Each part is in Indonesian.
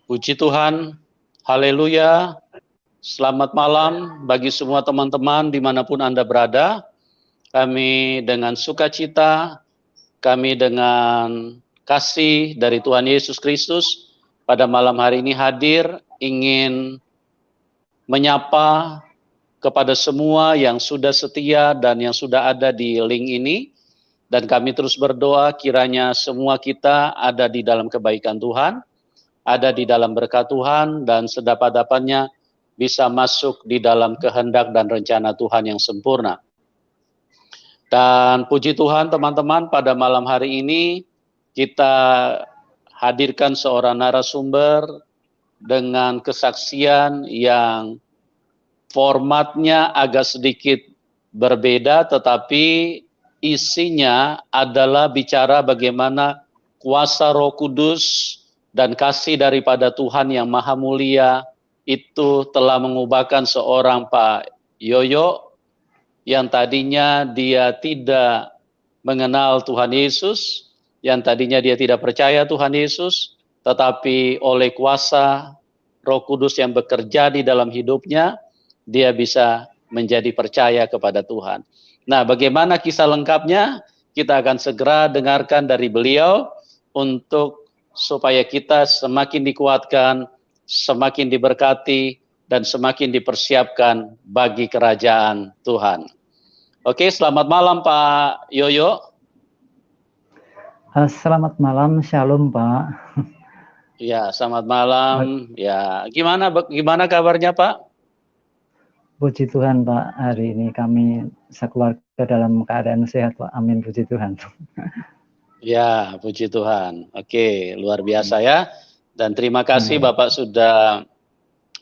Puji Tuhan, haleluya, selamat malam bagi semua teman-teman dimanapun Anda berada. Kami dengan sukacita, kami dengan kasih dari Tuhan Yesus Kristus, pada malam hari ini hadir ingin menyapa kepada semua yang sudah setia dan yang sudah ada di link ini. Dan kami terus berdoa kiranya semua kita ada di dalam kebaikan Tuhan, ada di dalam berkat Tuhan, dan sedapat-dapatnya bisa masuk di dalam kehendak dan rencana Tuhan yang sempurna. Dan puji Tuhan teman-teman, pada malam hari ini kita hadirkan seorang narasumber dengan kesaksian yang formatnya agak sedikit berbeda, tetapi isinya adalah bicara bagaimana kuasa Roh Kudus dan kasih daripada Tuhan yang Maha Mulia itu telah mengubahkan seorang Pak Yoyo yang tadinya dia tidak mengenal Tuhan Yesus, yang tadinya dia tidak percaya Tuhan Yesus, tetapi oleh kuasa Roh Kudus yang bekerja di dalam hidupnya, dia bisa menjadi percaya kepada Tuhan. Nah, bagaimana kisah lengkapnya? Kita akan segera dengarkan dari beliau untuk supaya kita semakin dikuatkan, semakin diberkati, dan semakin dipersiapkan bagi kerajaan Tuhan. Oke, selamat malam Pak Yoyo. Selamat malam, shalom Pak. Ya, selamat malam. Ya, gimana kabarnya Pak? Puji Tuhan Pak, hari ini kami sekeluarga dalam keadaan sehat Pak. Amin, puji Tuhan. Ya, puji Tuhan. Oke, luar biasa ya. Dan terima kasih Bapak sudah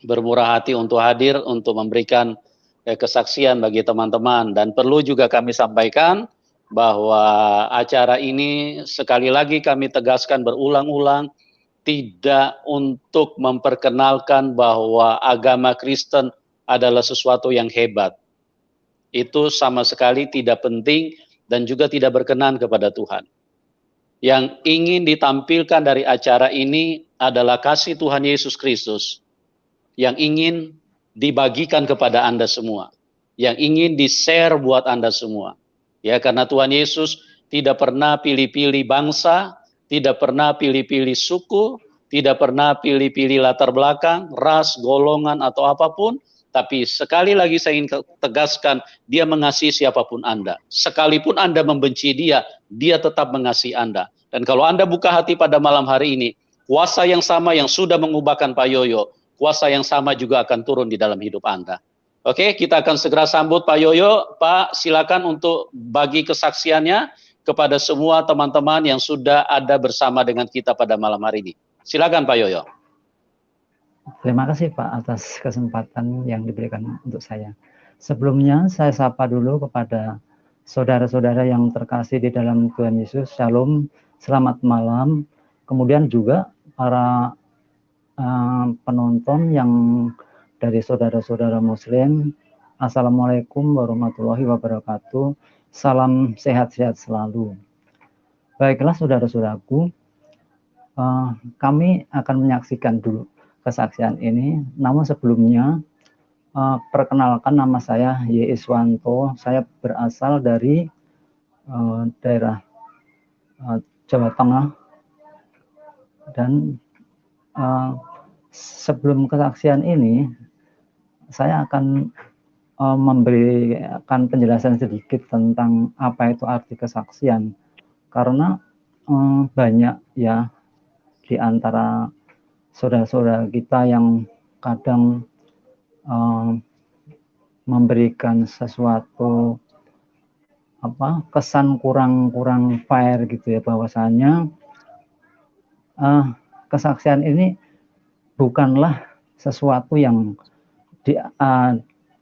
bermurah hati untuk hadir untuk memberikan kesaksian bagi teman-teman. Dan perlu juga kami sampaikan bahwa acara ini sekali lagi kami tegaskan berulang-ulang tidak untuk memperkenalkan bahwa agama Kristen adalah sesuatu yang hebat. Itu sama sekali tidak penting dan juga tidak berkenan kepada Tuhan. Yang ingin ditampilkan dari acara ini adalah kasih Tuhan Yesus Kristus yang ingin dibagikan kepada Anda semua, yang ingin di-share buat Anda semua. Ya, karena Tuhan Yesus tidak pernah pilih-pilih bangsa, tidak pernah pilih-pilih suku, tidak pernah pilih-pilih latar belakang, ras, golongan, atau apapun. Tapi sekali lagi saya ingin tegaskan, dia mengasihi siapapun Anda. Sekalipun Anda membenci dia, dia tetap mengasihi Anda. Dan kalau Anda buka hati pada malam hari ini, kuasa yang sama yang sudah mengubahkan Pak Yoyo, kuasa yang sama juga akan turun di dalam hidup Anda. Oke, kita akan segera sambut Pak Yoyo. Pak, silakan untuk bagi kesaksiannya kepada semua teman-teman yang sudah ada bersama dengan kita pada malam hari ini. Silakan Pak Yoyo. Terima kasih Pak atas kesempatan yang diberikan untuk saya. Sebelumnya saya sapa dulu kepada saudara-saudara yang terkasih di dalam Tuhan Yesus. Shalom, selamat malam. Kemudian juga para penonton yang dari saudara-saudara Muslim. Assalamualaikum warahmatullahi wabarakatuh. Salam sehat-sehat selalu. Baiklah saudara-saudaraku, kami akan menyaksikan dulu kesaksian ini. Namun sebelumnya, perkenalkan, nama saya Y. Iswanto. Saya berasal dari daerah Jawa Tengah. Dan sebelum kesaksian ini, saya akan memberikan penjelasan sedikit tentang apa itu arti kesaksian. Karena banyak ya di antara saudara-saudara kita yang kadang memberikan sesuatu kesan kurang fair gitu ya, bahwasanya kesaksian ini bukanlah sesuatu yang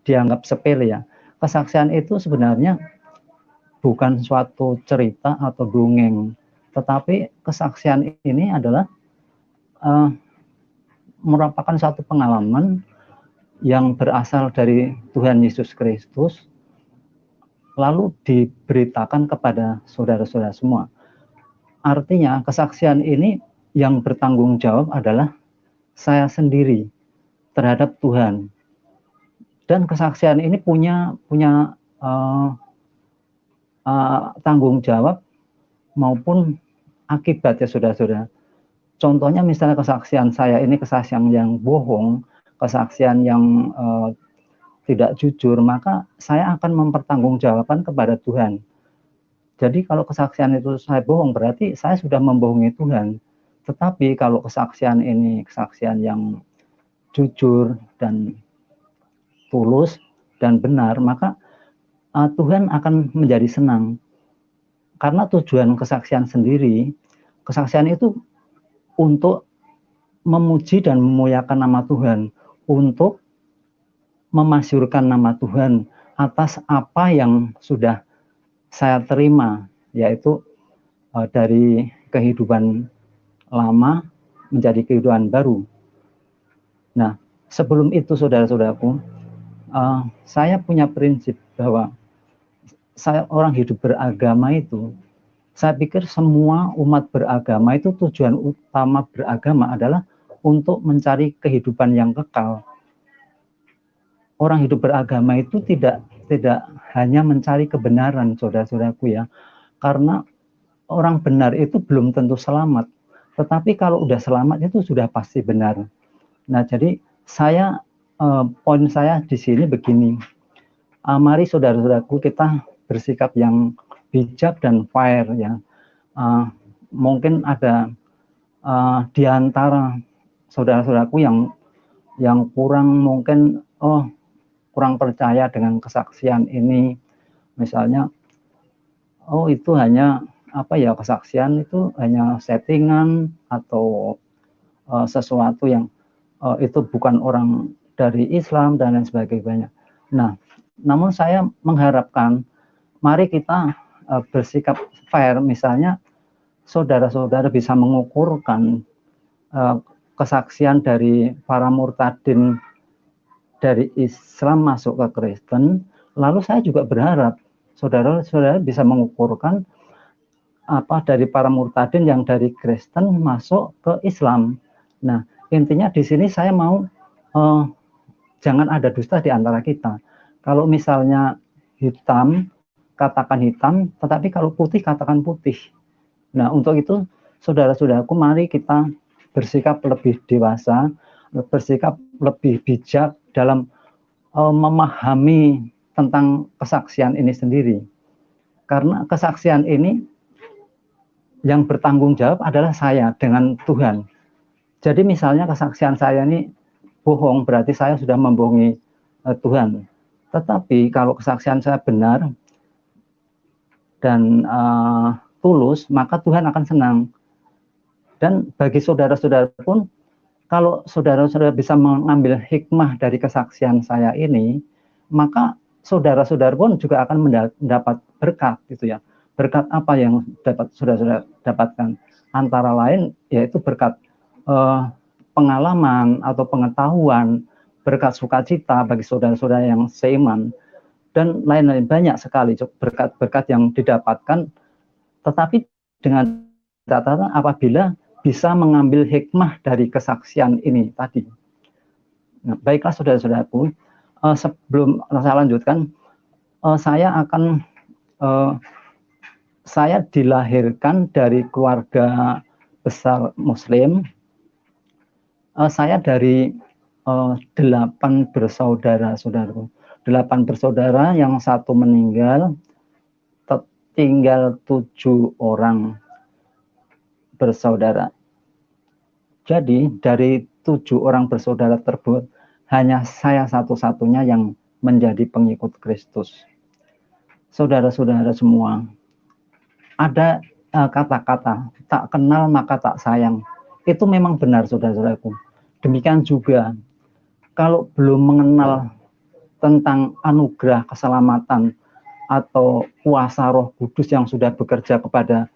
dianggap sepele ya. Kesaksian itu sebenarnya bukan suatu cerita atau dongeng, tetapi kesaksian ini adalah merupakan satu pengalaman yang berasal dari Tuhan Yesus Kristus, lalu diberitakan kepada saudara-saudara semua. Artinya kesaksian ini yang bertanggung jawab adalah saya sendiri terhadap Tuhan. Dan kesaksian ini punya tanggung jawab maupun akibat ya saudara-saudara. Contohnya misalnya kesaksian saya ini kesaksian yang bohong, kesaksian yang tidak jujur, maka saya akan mempertanggungjawabkan kepada Tuhan. Jadi kalau kesaksian itu saya bohong, berarti saya sudah membohongi Tuhan. Tetapi kalau kesaksian ini kesaksian yang jujur dan tulus dan benar, maka Tuhan akan menjadi senang. Karena tujuan kesaksian sendiri, kesaksian itu untuk memuji dan memuliakan nama Tuhan, untuk memasyurkan nama Tuhan atas apa yang sudah saya terima, yaitu dari kehidupan lama menjadi kehidupan baru. Nah, sebelum itu saudara-saudaraku, saya punya prinsip bahwa saya orang hidup beragama itu, saya pikir semua umat beragama itu tujuan utama beragama adalah untuk mencari kehidupan yang kekal. Orang hidup beragama itu tidak hanya mencari kebenaran, saudara-saudaraku ya, karena orang benar itu belum tentu selamat. Tetapi kalau udah selamat itu sudah pasti benar. Nah, jadi poin saya di sini begini. Mari saudara-saudaraku kita bersikap yang bijak dan fair ya. Mungkin ada di antara saudara-saudaraku yang kurang mungkin kurang percaya dengan kesaksian ini. Misalnya itu hanya kesaksian itu hanya settingan atau sesuatu yang itu bukan orang dari Islam dan lain sebagainya. Nah, namun saya mengharapkan mari kita bersikap fair, misalnya saudara-saudara bisa mengukurkan kesaksian dari para murtadin dari Islam masuk ke Kristen, lalu saya juga berharap saudara-saudara bisa mengukurkan dari para murtadin yang dari Kristen masuk ke Islam. Nah, intinya di sini saya mau jangan ada dusta di antara kita. Kalau misalnya hitam, katakan hitam, tetapi kalau putih, katakan putih. Nah, untuk itu, saudara-saudaraku, mari kita bersikap lebih dewasa, bersikap lebih bijak dalam memahami tentang kesaksian ini sendiri. Karena kesaksian ini yang bertanggung jawab adalah saya dengan Tuhan. Jadi misalnya kesaksian saya ini bohong, berarti saya sudah membohongi Tuhan. Tetapi kalau kesaksian saya benar dan tulus, maka Tuhan akan senang. Dan bagi saudara-saudara pun, kalau saudara-saudara bisa mengambil hikmah dari kesaksian saya ini, maka saudara-saudara pun juga akan mendapat berkat, gitu ya. Berkat apa yang dapat saudara-saudara dapatkan? Antara lain yaitu berkat pengalaman atau pengetahuan, berkat sukacita bagi saudara-saudara yang seiman, dan lain-lain banyak sekali berkat-berkat yang didapatkan, tetapi dengan catatan apabila bisa mengambil hikmah dari kesaksian ini tadi. Nah, baiklah saudara-saudaraku, sebelum saya lanjutkan, saya dilahirkan dari keluarga besar Muslim. Saya dari 8 bersaudara, saudaraku. 8 bersaudara, yang satu meninggal, tinggal 7 orang bersaudara. Jadi dari 7 orang bersaudara tersebut, hanya saya satu-satunya yang menjadi pengikut Kristus. Saudara-saudara semua, ada kata-kata, tak kenal maka tak sayang. Itu memang benar, saudara-saudaraku. Demikian juga, kalau belum mengenal tentang anugerah keselamatan atau kuasa Roh Kudus yang sudah bekerja kepada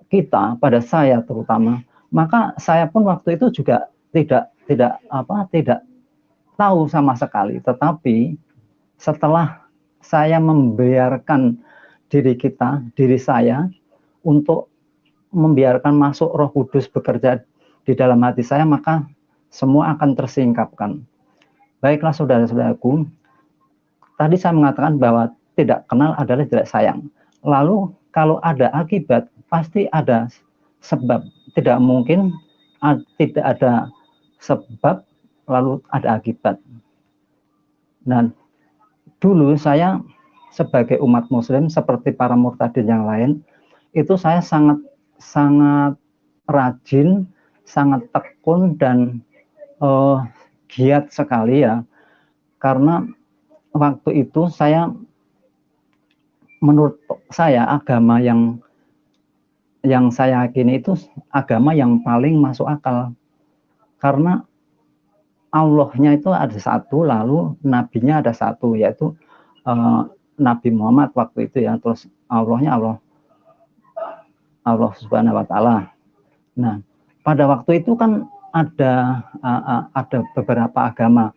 kita, pada saya terutama, maka saya pun waktu itu juga tidak tahu sama sekali. Tetapi setelah saya membiarkan diri saya untuk membiarkan masuk Roh Kudus bekerja di dalam hati saya, maka semua akan tersingkapkan. Baiklah saudara-saudaraku, tadi saya mengatakan bahwa tidak kenal adalah tidak sayang. Lalu kalau ada akibat, pasti ada sebab. Tidak mungkin tidak ada sebab lalu ada akibat. Nah, dulu saya sebagai umat muslim seperti para murtadin yang lain, itu saya sangat rajin, sangat tekun dan giat sekali ya. Karena waktu itu menurut saya agama yang saya yakini itu agama yang paling masuk akal, karena Allahnya itu ada satu, lalu nabinya ada satu, yaitu Nabi Muhammad waktu itu ya. Terus Allahnya Allah Subhanahu wa taala. Nah, pada waktu itu kan ada beberapa agama,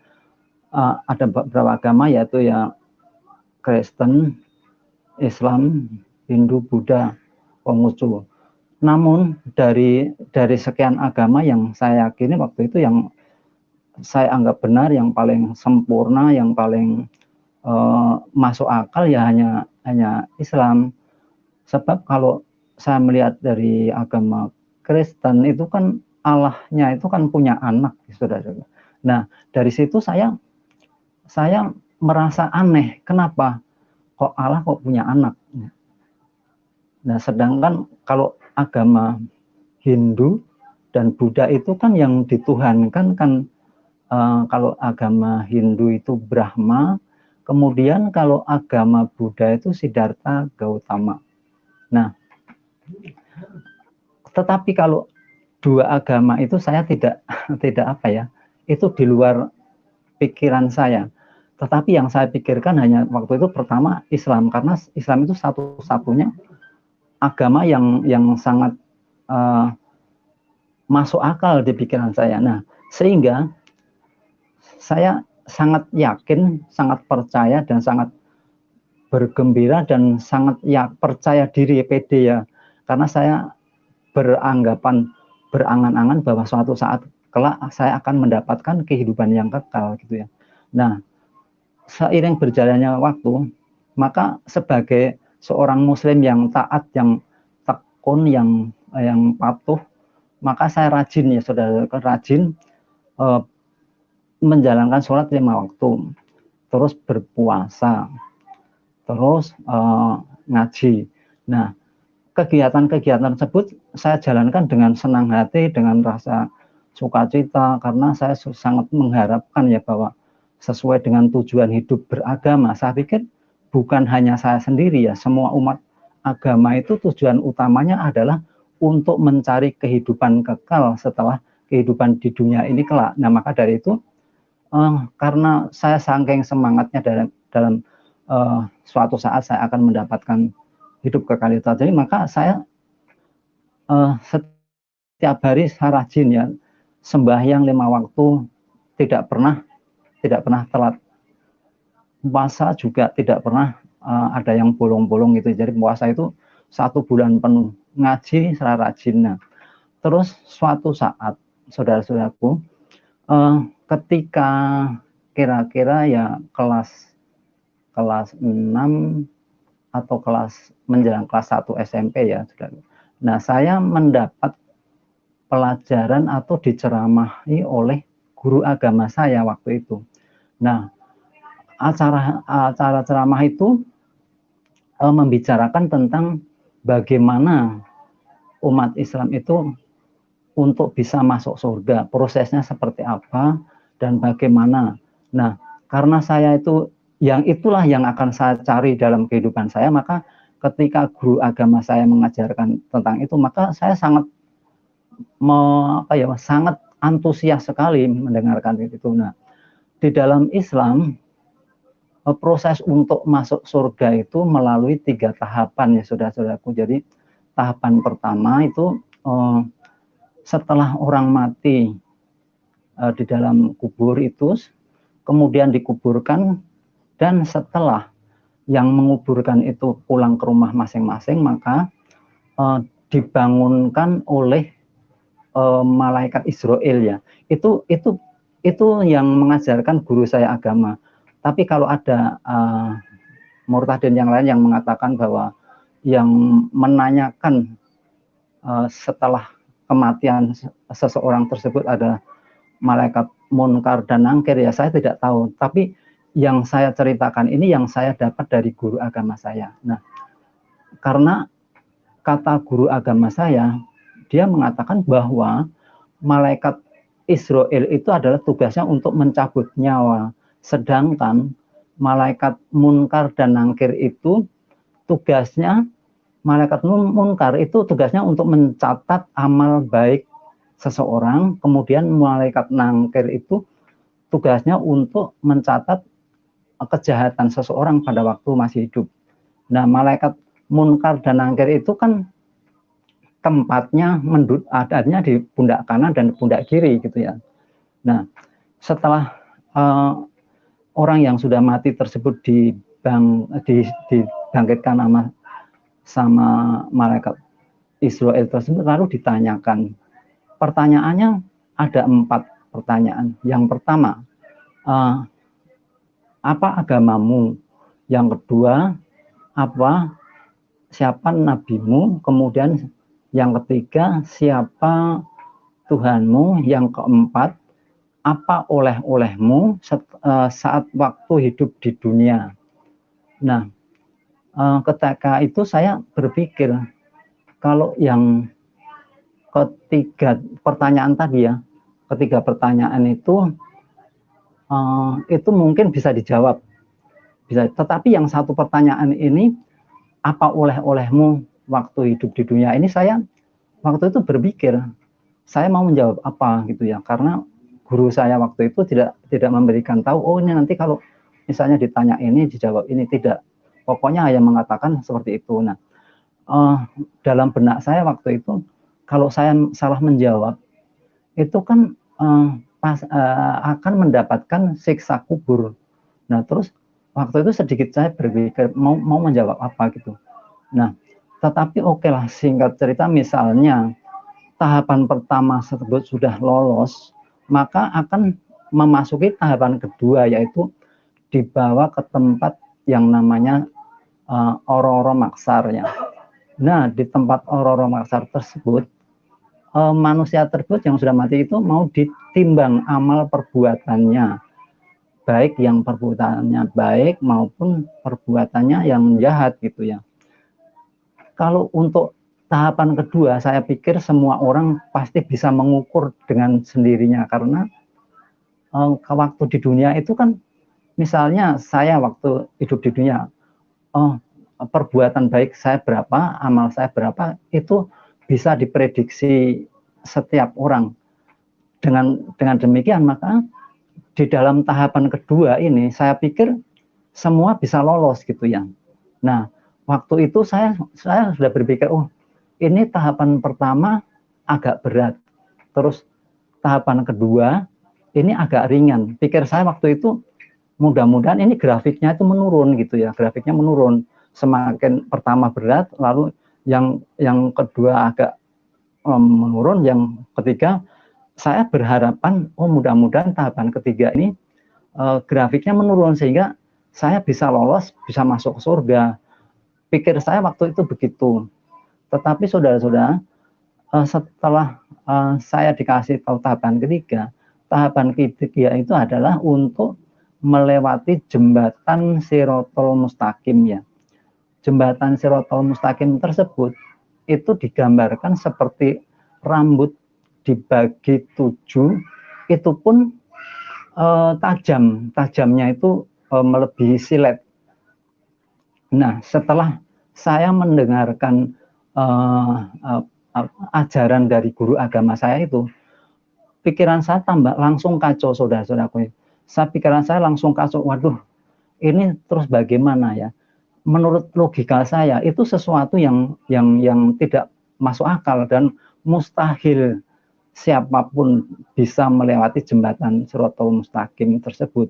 yaitu ya Kristen, Islam, Hindu, Buddha, Konghucu. Namun dari sekian agama yang saya yakini waktu itu, yang saya anggap benar, yang paling sempurna, yang paling masuk akal ya hanya Islam. Sebab kalau saya melihat dari agama Kristen itu kan Allahnya itu kan punya anak, saudara. Nah, dari situ saya merasa aneh, kenapa kok Allah kok punya anak? Nah, sedangkan kalau agama Hindu dan Buddha itu kan yang dituhankan kan, kalau agama Hindu itu Brahma, kemudian kalau agama Buddha itu Siddhartha Gautama. Nah, tetapi kalau dua agama itu saya tidak itu di luar pikiran saya. Tetapi yang saya pikirkan hanya waktu itu pertama Islam, karena Islam itu satu-satunya agama yang sangat masuk akal di pikiran saya. Nah, sehingga saya sangat yakin, sangat percaya dan sangat bergembira dan sangat percaya diri, pede ya, karena saya berangan-angan bahwa suatu saat kelak saya akan mendapatkan kehidupan yang kekal gitu ya. Nah, seiring berjalannya waktu, maka sebagai seorang muslim yang taat, yang tekun, yang patuh, maka saya rajin ya saudara, rajin menjalankan sholat 5 waktu, terus berpuasa, terus ngaji. Nah, kegiatan-kegiatan tersebut saya jalankan dengan senang hati, dengan rasa sukacita, karena saya sangat mengharapkan ya bahwa sesuai dengan tujuan hidup beragama. Saya pikir bukan hanya saya sendiri ya, semua umat agama itu tujuan utamanya adalah untuk mencari kehidupan kekal setelah kehidupan di dunia ini kelak. Nah, maka dari itu karena saya saking semangatnya dalam suatu saat saya akan mendapatkan hidup kekal itu, jadi maka saya setiap hari saya rajin ya sembahyang 5 waktu, tidak pernah telat. Puasa juga tidak pernah ada yang bolong-bolong gitu. Jadi puasa itu 1 bulan penuh, ngaji saya rajin. Nah, terus suatu saat saudara-saudaraku, ketika kira-kira ya kelas 6 atau menjelang kelas 1 SMP ya, saudara. Nah, saya mendapat pelajaran atau diceramahi oleh guru agama saya waktu itu. Nah, acara ceramah itu membicarakan tentang bagaimana umat Islam itu untuk bisa masuk surga, prosesnya seperti apa dan bagaimana. Nah, karena saya itu itulah yang akan saya cari dalam kehidupan saya, maka ketika guru agama saya mengajarkan tentang itu, maka saya sangat sangat antusias sekali mendengarkan itu. Nah, di dalam Islam proses untuk masuk surga itu melalui 3 tahapan ya saudara-saudaraku. Jadi tahapan pertama itu setelah orang mati di dalam kubur itu, kemudian dikuburkan, dan setelah yang menguburkan itu pulang ke rumah masing-masing, maka dibangunkan oleh malaikat Israel ya. Itu yang mengajarkan guru saya agama. Tapi kalau ada murtadin yang lain yang mengatakan bahwa yang menanyakan setelah kematian seseorang tersebut adalah malaikat munkar dan nangkir, ya saya tidak tahu. Tapi yang saya ceritakan ini yang saya dapat dari guru agama saya. Nah, karena kata guru agama saya, dia mengatakan bahwa malaikat Israel itu adalah tugasnya untuk mencabut nyawa, sedangkan malaikat munkar dan nangkir itu tugasnya, malaikat munkar itu tugasnya untuk mencatat amal baik seseorang, kemudian malaikat nangkir itu tugasnya untuk mencatat kejahatan seseorang pada waktu masih hidup. Nah, malaikat munkar dan nangkir itu kan tempatnya adanya di pundak kanan dan pundak kiri gitu ya. Nah, setelah orang yang sudah mati tersebut dibangkitkan sama malaikat Israel tersebut, lalu ditanyakan. Pertanyaannya ada 4 pertanyaan. Yang pertama, apa agamamu? Yang kedua, siapa nabimu? Kemudian yang ketiga, siapa Tuhanmu? Yang keempat, apa oleh-olehmu saat waktu hidup di dunia? Nah, ketika itu saya berpikir, kalau yang ketiga pertanyaan tadi ya, ketiga pertanyaan itu mungkin bisa dijawab. Tetapi yang satu pertanyaan ini, apa oleh-olehmu waktu hidup di dunia, ini saya waktu itu berpikir saya mau menjawab apa gitu ya, karena guru saya waktu itu tidak memberikan tahu, oh ini nanti kalau misalnya ditanya ini dijawab ini, tidak, pokoknya hanya mengatakan seperti itu. Nah, dalam benak saya waktu itu, kalau saya salah menjawab itu kan akan mendapatkan siksa kubur. Nah, terus waktu itu sedikit saya berpikir mau menjawab apa gitu. Nah, tetapi oke lah, singkat cerita, misalnya tahapan pertama tersebut sudah lolos, maka akan memasuki tahapan kedua, yaitu dibawa ke tempat yang namanya Ororo Maksar ya. Nah, di tempat Ororo Maksar tersebut, manusia tersebut yang sudah mati itu mau ditimbang amal perbuatannya, baik yang perbuatannya baik maupun perbuatannya yang jahat gitu ya. Kalau untuk tahapan kedua, saya pikir semua orang pasti bisa mengukur dengan sendirinya, karena waktu di dunia itu kan, misalnya saya waktu hidup di dunia, perbuatan baik saya berapa, amal saya berapa, itu bisa diprediksi setiap orang. Dengan demikian, maka di dalam tahapan kedua ini, saya pikir semua bisa lolos gitu ya. Nah, waktu itu saya sudah berpikir, oh ini tahapan pertama agak berat, terus tahapan kedua ini agak ringan. Pikir saya waktu itu, mudah-mudahan ini grafiknya itu menurun gitu ya, grafiknya menurun, semakin pertama berat, lalu yang kedua agak menurun, yang ketiga saya berharapan, oh mudah-mudahan tahapan ketiga ini grafiknya menurun sehingga saya bisa lolos, bisa masuk ke surga. Pikir saya waktu itu begitu. Tetapi saudara-saudara, setelah saya dikasih tahu tahapan ketiga itu adalah untuk melewati jembatan Shirathul Mustaqim ya. Jembatan Shirathul Mustaqim tersebut itu digambarkan seperti rambut dibagi 7, itu pun tajamnya itu melebihi silet. Nah, setelah saya mendengarkan ajaran dari guru agama saya itu, pikiran saya langsung kacau, saudara-saudaraku. Pikiran saya langsung kacau, waduh, ini terus bagaimana ya? Menurut logika saya itu sesuatu yang tidak masuk akal dan mustahil siapapun bisa melewati jembatan Shirathul Mustaqim tersebut,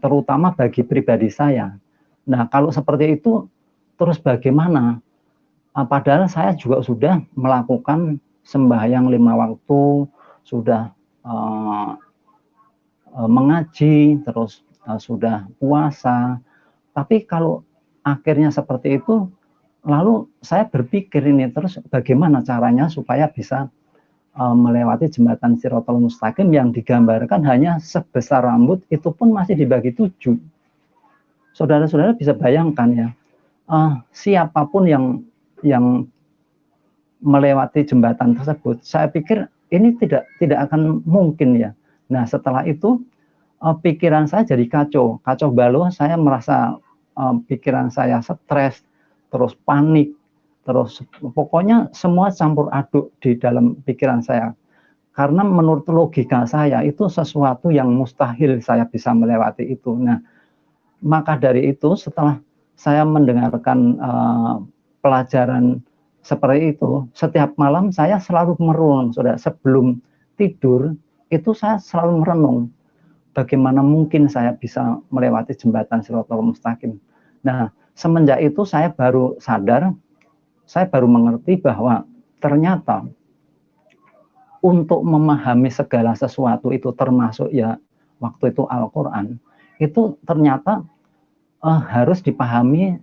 terutama bagi pribadi saya. Nah, kalau seperti itu terus bagaimana? Padahal saya juga sudah melakukan sembahyang 5 waktu, sudah mengaji, terus sudah puasa. Tapi kalau akhirnya seperti itu, lalu saya berpikir ini terus bagaimana caranya supaya bisa melewati jembatan Shirathul Mustaqim yang digambarkan hanya sebesar rambut, itu pun masih dibagi 7. Saudara-saudara bisa bayangkan ya, siapapun yang melewati jembatan tersebut, saya pikir ini tidak akan mungkin ya. Nah, setelah itu pikiran saya jadi kacau balau. Saya merasa pikiran saya stres, terus panik, terus pokoknya semua campur aduk di dalam pikiran saya. Karena menurut logika saya itu sesuatu yang mustahil saya bisa melewati itu. Nah, maka dari itu setelah saya mendengarkan pelajaran seperti itu, setiap malam saya selalu merenung, saudara. Sebelum tidur itu saya selalu merenung, bagaimana mungkin saya bisa melewati jembatan Shirathul Mustaqim. Nah, semenjak itu saya baru sadar, saya baru mengerti bahwa ternyata untuk memahami segala sesuatu itu, termasuk ya waktu itu Al-Quran, itu ternyata harus dipahami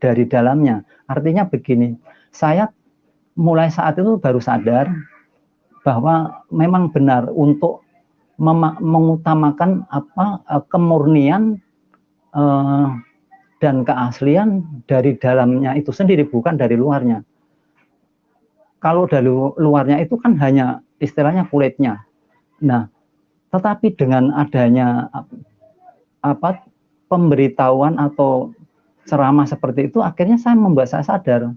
dari dalamnya. Artinya begini, saya mulai saat itu baru sadar bahwa memang benar untuk mengutamakan kemurnian dan keaslian dari dalamnya itu sendiri, bukan dari luarnya. Kalau dari luarnya itu kan hanya istilahnya kulitnya. Nah, tetapi dengan adanya pemberitahuan atau ceramah seperti itu, akhirnya membuat saya sadar.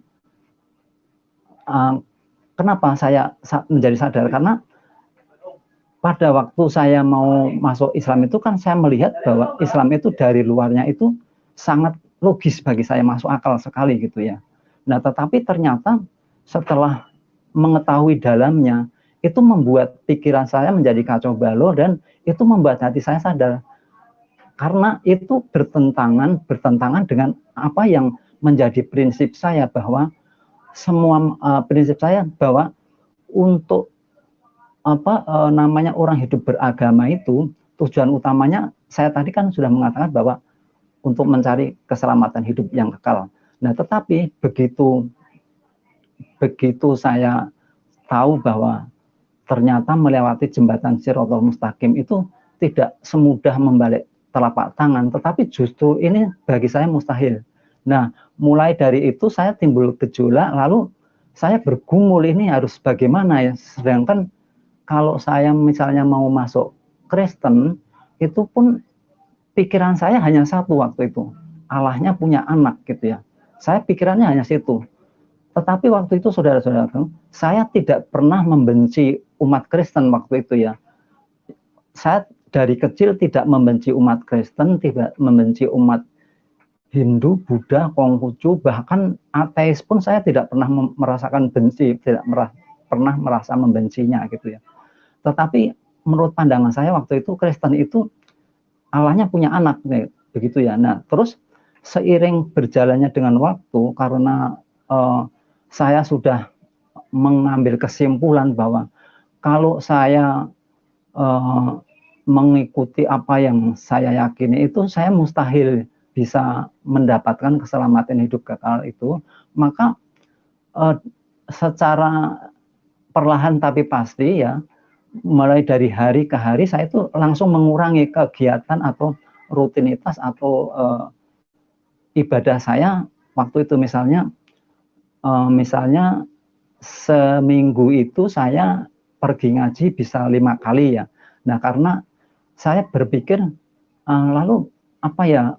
Kenapa saya menjadi sadar? Karena pada waktu saya mau masuk Islam itu kan saya melihat bahwa Islam itu dari luarnya itu sangat logis bagi saya, masuk akal sekali gitu ya. Nah, tetapi ternyata setelah mengetahui dalamnya, itu membuat pikiran saya menjadi kacau balau dan itu membuat hati saya sadar. Karena itu bertentangan dengan apa yang menjadi prinsip saya, bahwa semua prinsip saya bahwa untuk namanya orang hidup beragama itu tujuan utamanya, saya tadi kan sudah mengatakan bahwa untuk mencari keselamatan hidup yang kekal. Nah, tetapi begitu saya tahu bahwa ternyata melewati jembatan Shirathul Mustaqim itu tidak semudah membalik telapak tangan, tetapi justru ini bagi saya mustahil. Nah, mulai dari itu saya timbul gejolak, lalu saya bergumul ini harus bagaimana ya. Sedangkan kalau saya misalnya mau masuk Kristen, itu pun pikiran saya hanya satu waktu itu, Allahnya punya anak gitu ya. Saya pikirannya hanya situ. Tetapi waktu itu saudara-saudara, saya tidak pernah membenci umat Kristen waktu itu ya. Saya dari kecil tidak membenci umat Kristen, tidak membenci umat Hindu, Buddha, Konghucu, bahkan ateis pun saya tidak pernah merasakan benci, tidak pernah merasa membencinya gitu ya. Tetapi menurut pandangan saya waktu itu Kristen itu Allahnya punya anak, begitu ya. Nah, terus seiring berjalannya dengan waktu, karena saya sudah mengambil kesimpulan bahwa kalau saya mengikuti apa yang saya yakini itu, saya mustahil bisa mendapatkan keselamatan hidup kekal itu, maka secara perlahan tapi pasti ya, mulai dari hari ke hari saya itu langsung mengurangi kegiatan atau rutinitas atau ibadah saya waktu itu. Misalnya seminggu itu saya pergi ngaji bisa 5 kali ya. Nah, karena saya berpikir lalu apa ya,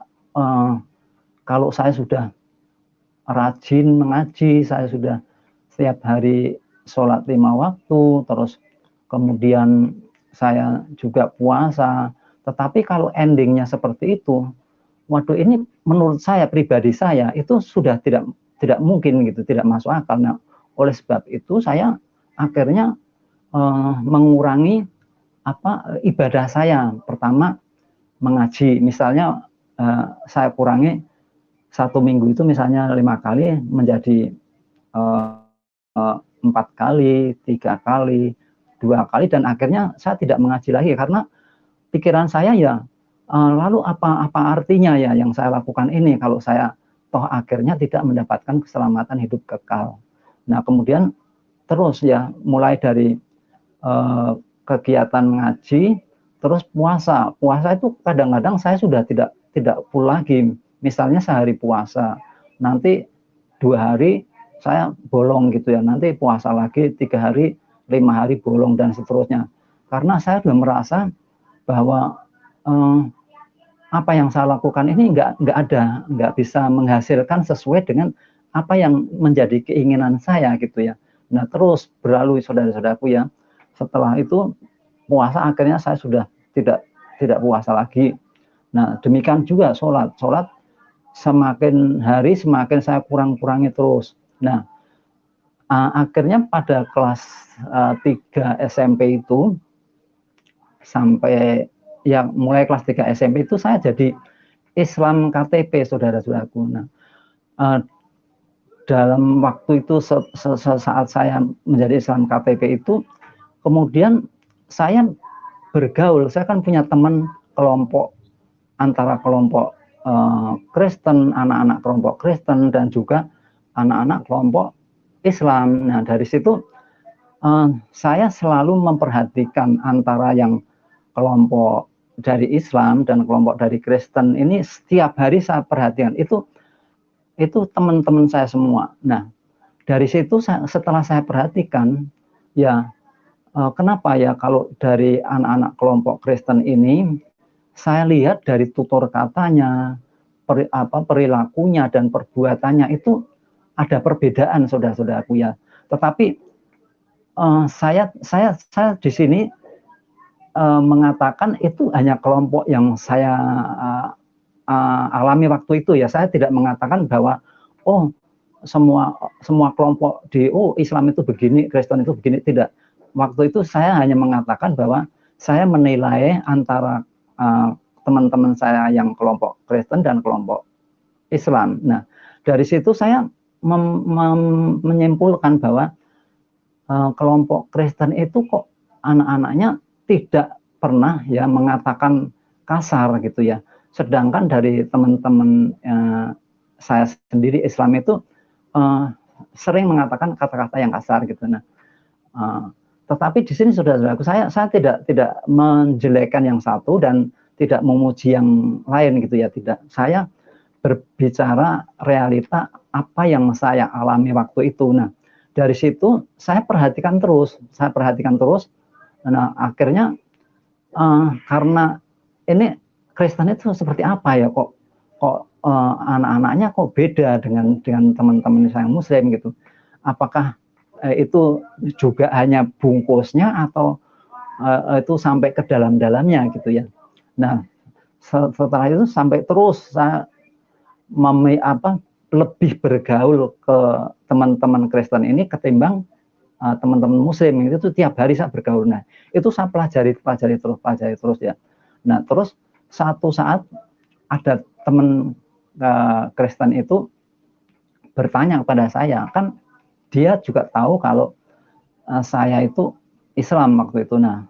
kalau saya sudah rajin mengaji, saya sudah setiap hari sholat 5 waktu, terus kemudian saya juga puasa, tetapi kalau endingnya seperti itu, waduh, ini menurut saya pribadi saya itu sudah tidak mungkin gitu, tidak masuk akal. Nah, oleh sebab itu saya akhirnya mengurangi ibadah saya. Pertama, mengaji, misalnya saya kurangi 1 minggu itu misalnya 5 kali menjadi 4 kali, 3 kali, 2 kali, dan akhirnya saya tidak mengaji lagi karena pikiran saya ya, lalu apa artinya ya yang saya lakukan ini kalau saya toh akhirnya tidak mendapatkan keselamatan hidup kekal. Nah, kemudian terus ya mulai dari kegiatan ngaji, terus puasa. Puasa itu kadang-kadang saya sudah tidak full lagi. Misalnya sehari puasa, nanti 2 hari saya bolong gitu ya. Nanti puasa lagi 3 hari, 5 hari bolong dan seterusnya. Karena saya sudah merasa bahwa apa yang saya lakukan ini nggak bisa menghasilkan sesuai dengan apa yang menjadi keinginan saya gitu ya. Nah, terus berlalu saudara-saudaraku ya. Setelah itu puasa akhirnya saya sudah tidak puasa lagi. Nah, demikian juga sholat semakin hari semakin saya kurangi terus. Nah, akhirnya pada kelas 3 SMP itu sampai ya mulai kelas 3 SMP itu saya jadi Islam KTP, saudara-saudaraku. Nah, dalam waktu itu saat saya menjadi Islam KTP itu, kemudian saya bergaul. Saya kan punya teman kelompok, antara kelompok Kristen, anak-anak kelompok Kristen, dan juga anak-anak kelompok Islam. Nah, dari situ saya selalu memperhatikan antara yang kelompok dari Islam dan kelompok dari Kristen ini. Setiap hari saya perhatikan itu teman-teman saya semua. Nah, dari situ setelah saya perhatikan ya, kenapa ya kalau dari anak-anak kelompok Kristen ini saya lihat dari tutur katanya, perilakunya dan perbuatannya itu ada perbedaan, saudara-saudaraku ya. Tetapi saya di sini mengatakan itu hanya kelompok yang saya alami waktu itu ya. Saya tidak mengatakan bahwa semua kelompok di Islam itu begini, Kristen itu begini, tidak. Waktu itu saya hanya mengatakan bahwa saya menilai antara teman-teman saya yang kelompok Kristen dan kelompok Islam. Nah, dari situ saya menyimpulkan bahwa kelompok Kristen itu kok anak-anaknya tidak pernah ya mengatakan kasar gitu ya. Sedangkan dari teman-teman saya sendiri Islam itu sering mengatakan kata-kata yang kasar gitu. Nah, tetapi di sini saudara-saudaraku, saya tidak menjelekkan yang satu dan tidak memuji yang lain gitu ya, tidak. Saya berbicara realita apa yang saya alami waktu itu. Nah, dari situ saya perhatikan terus. Nah, akhirnya karena ini Kristen itu seperti apa ya, kok anak-anaknya kok beda dengan teman-teman saya Muslim gitu. Apakah itu juga hanya bungkusnya atau itu sampai ke dalam-dalamnya gitu ya. Nah, setelah itu sampai terus saya lebih bergaul ke teman-teman Kristen ini ketimbang teman-teman Muslim. Itu tiap hari saya bergaul. Nah, itu saya pelajari terus ya. Nah, terus satu saat ada teman Kristen itu bertanya kepada saya, kan dia juga tahu kalau saya itu Islam waktu itu. Nah,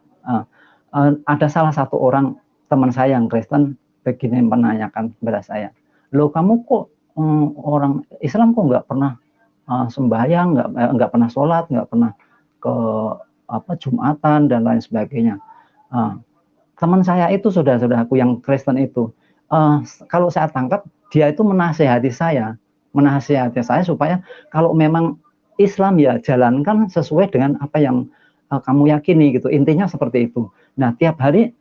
ada salah satu orang teman saya yang Kristen begini menanyakan kepada saya, loh kamu kok orang Islam kok nggak pernah sembahyang, nggak pernah sholat, nggak pernah ke Jumatan dan lain sebagainya. Teman saya itu saudara-saudaraku yang Kristen itu, kalau saya tangkap dia itu menasehati saya supaya kalau memang Islam ya jalankan sesuai dengan apa yang kamu yakini gitu. Intinya seperti itu. Nah, tiap hari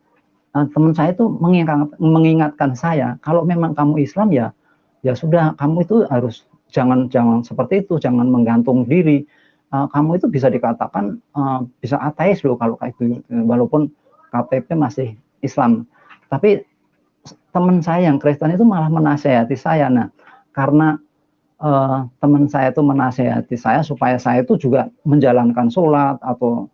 teman saya itu mengingatkan saya, kalau memang kamu Islam ya sudah, kamu itu harus jangan seperti itu, jangan menggantung diri. Kamu itu bisa dikatakan bisa ateis loh kalau kayak gitu, walaupun KTP masih Islam. Tapi teman saya yang Kristen itu malah menasehati saya. Nah, karena teman saya itu menasehati saya supaya saya itu juga menjalankan sholat atau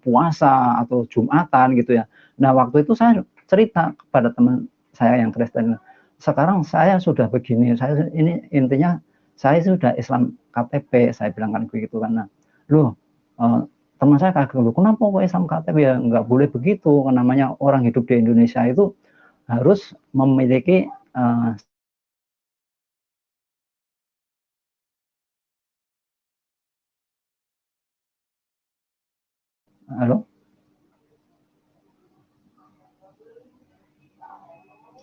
puasa atau Jumatan gitu ya. Nah, waktu itu saya cerita kepada teman saya yang Kristen, sekarang saya sudah begini, saya ini intinya saya sudah Islam KTP, saya bilang kan begitu kan. Nah, loh, teman saya kaget, loh, kenapa kok Islam KTP? Ya nggak boleh begitu, namanya orang hidup di Indonesia itu harus memiliki halo.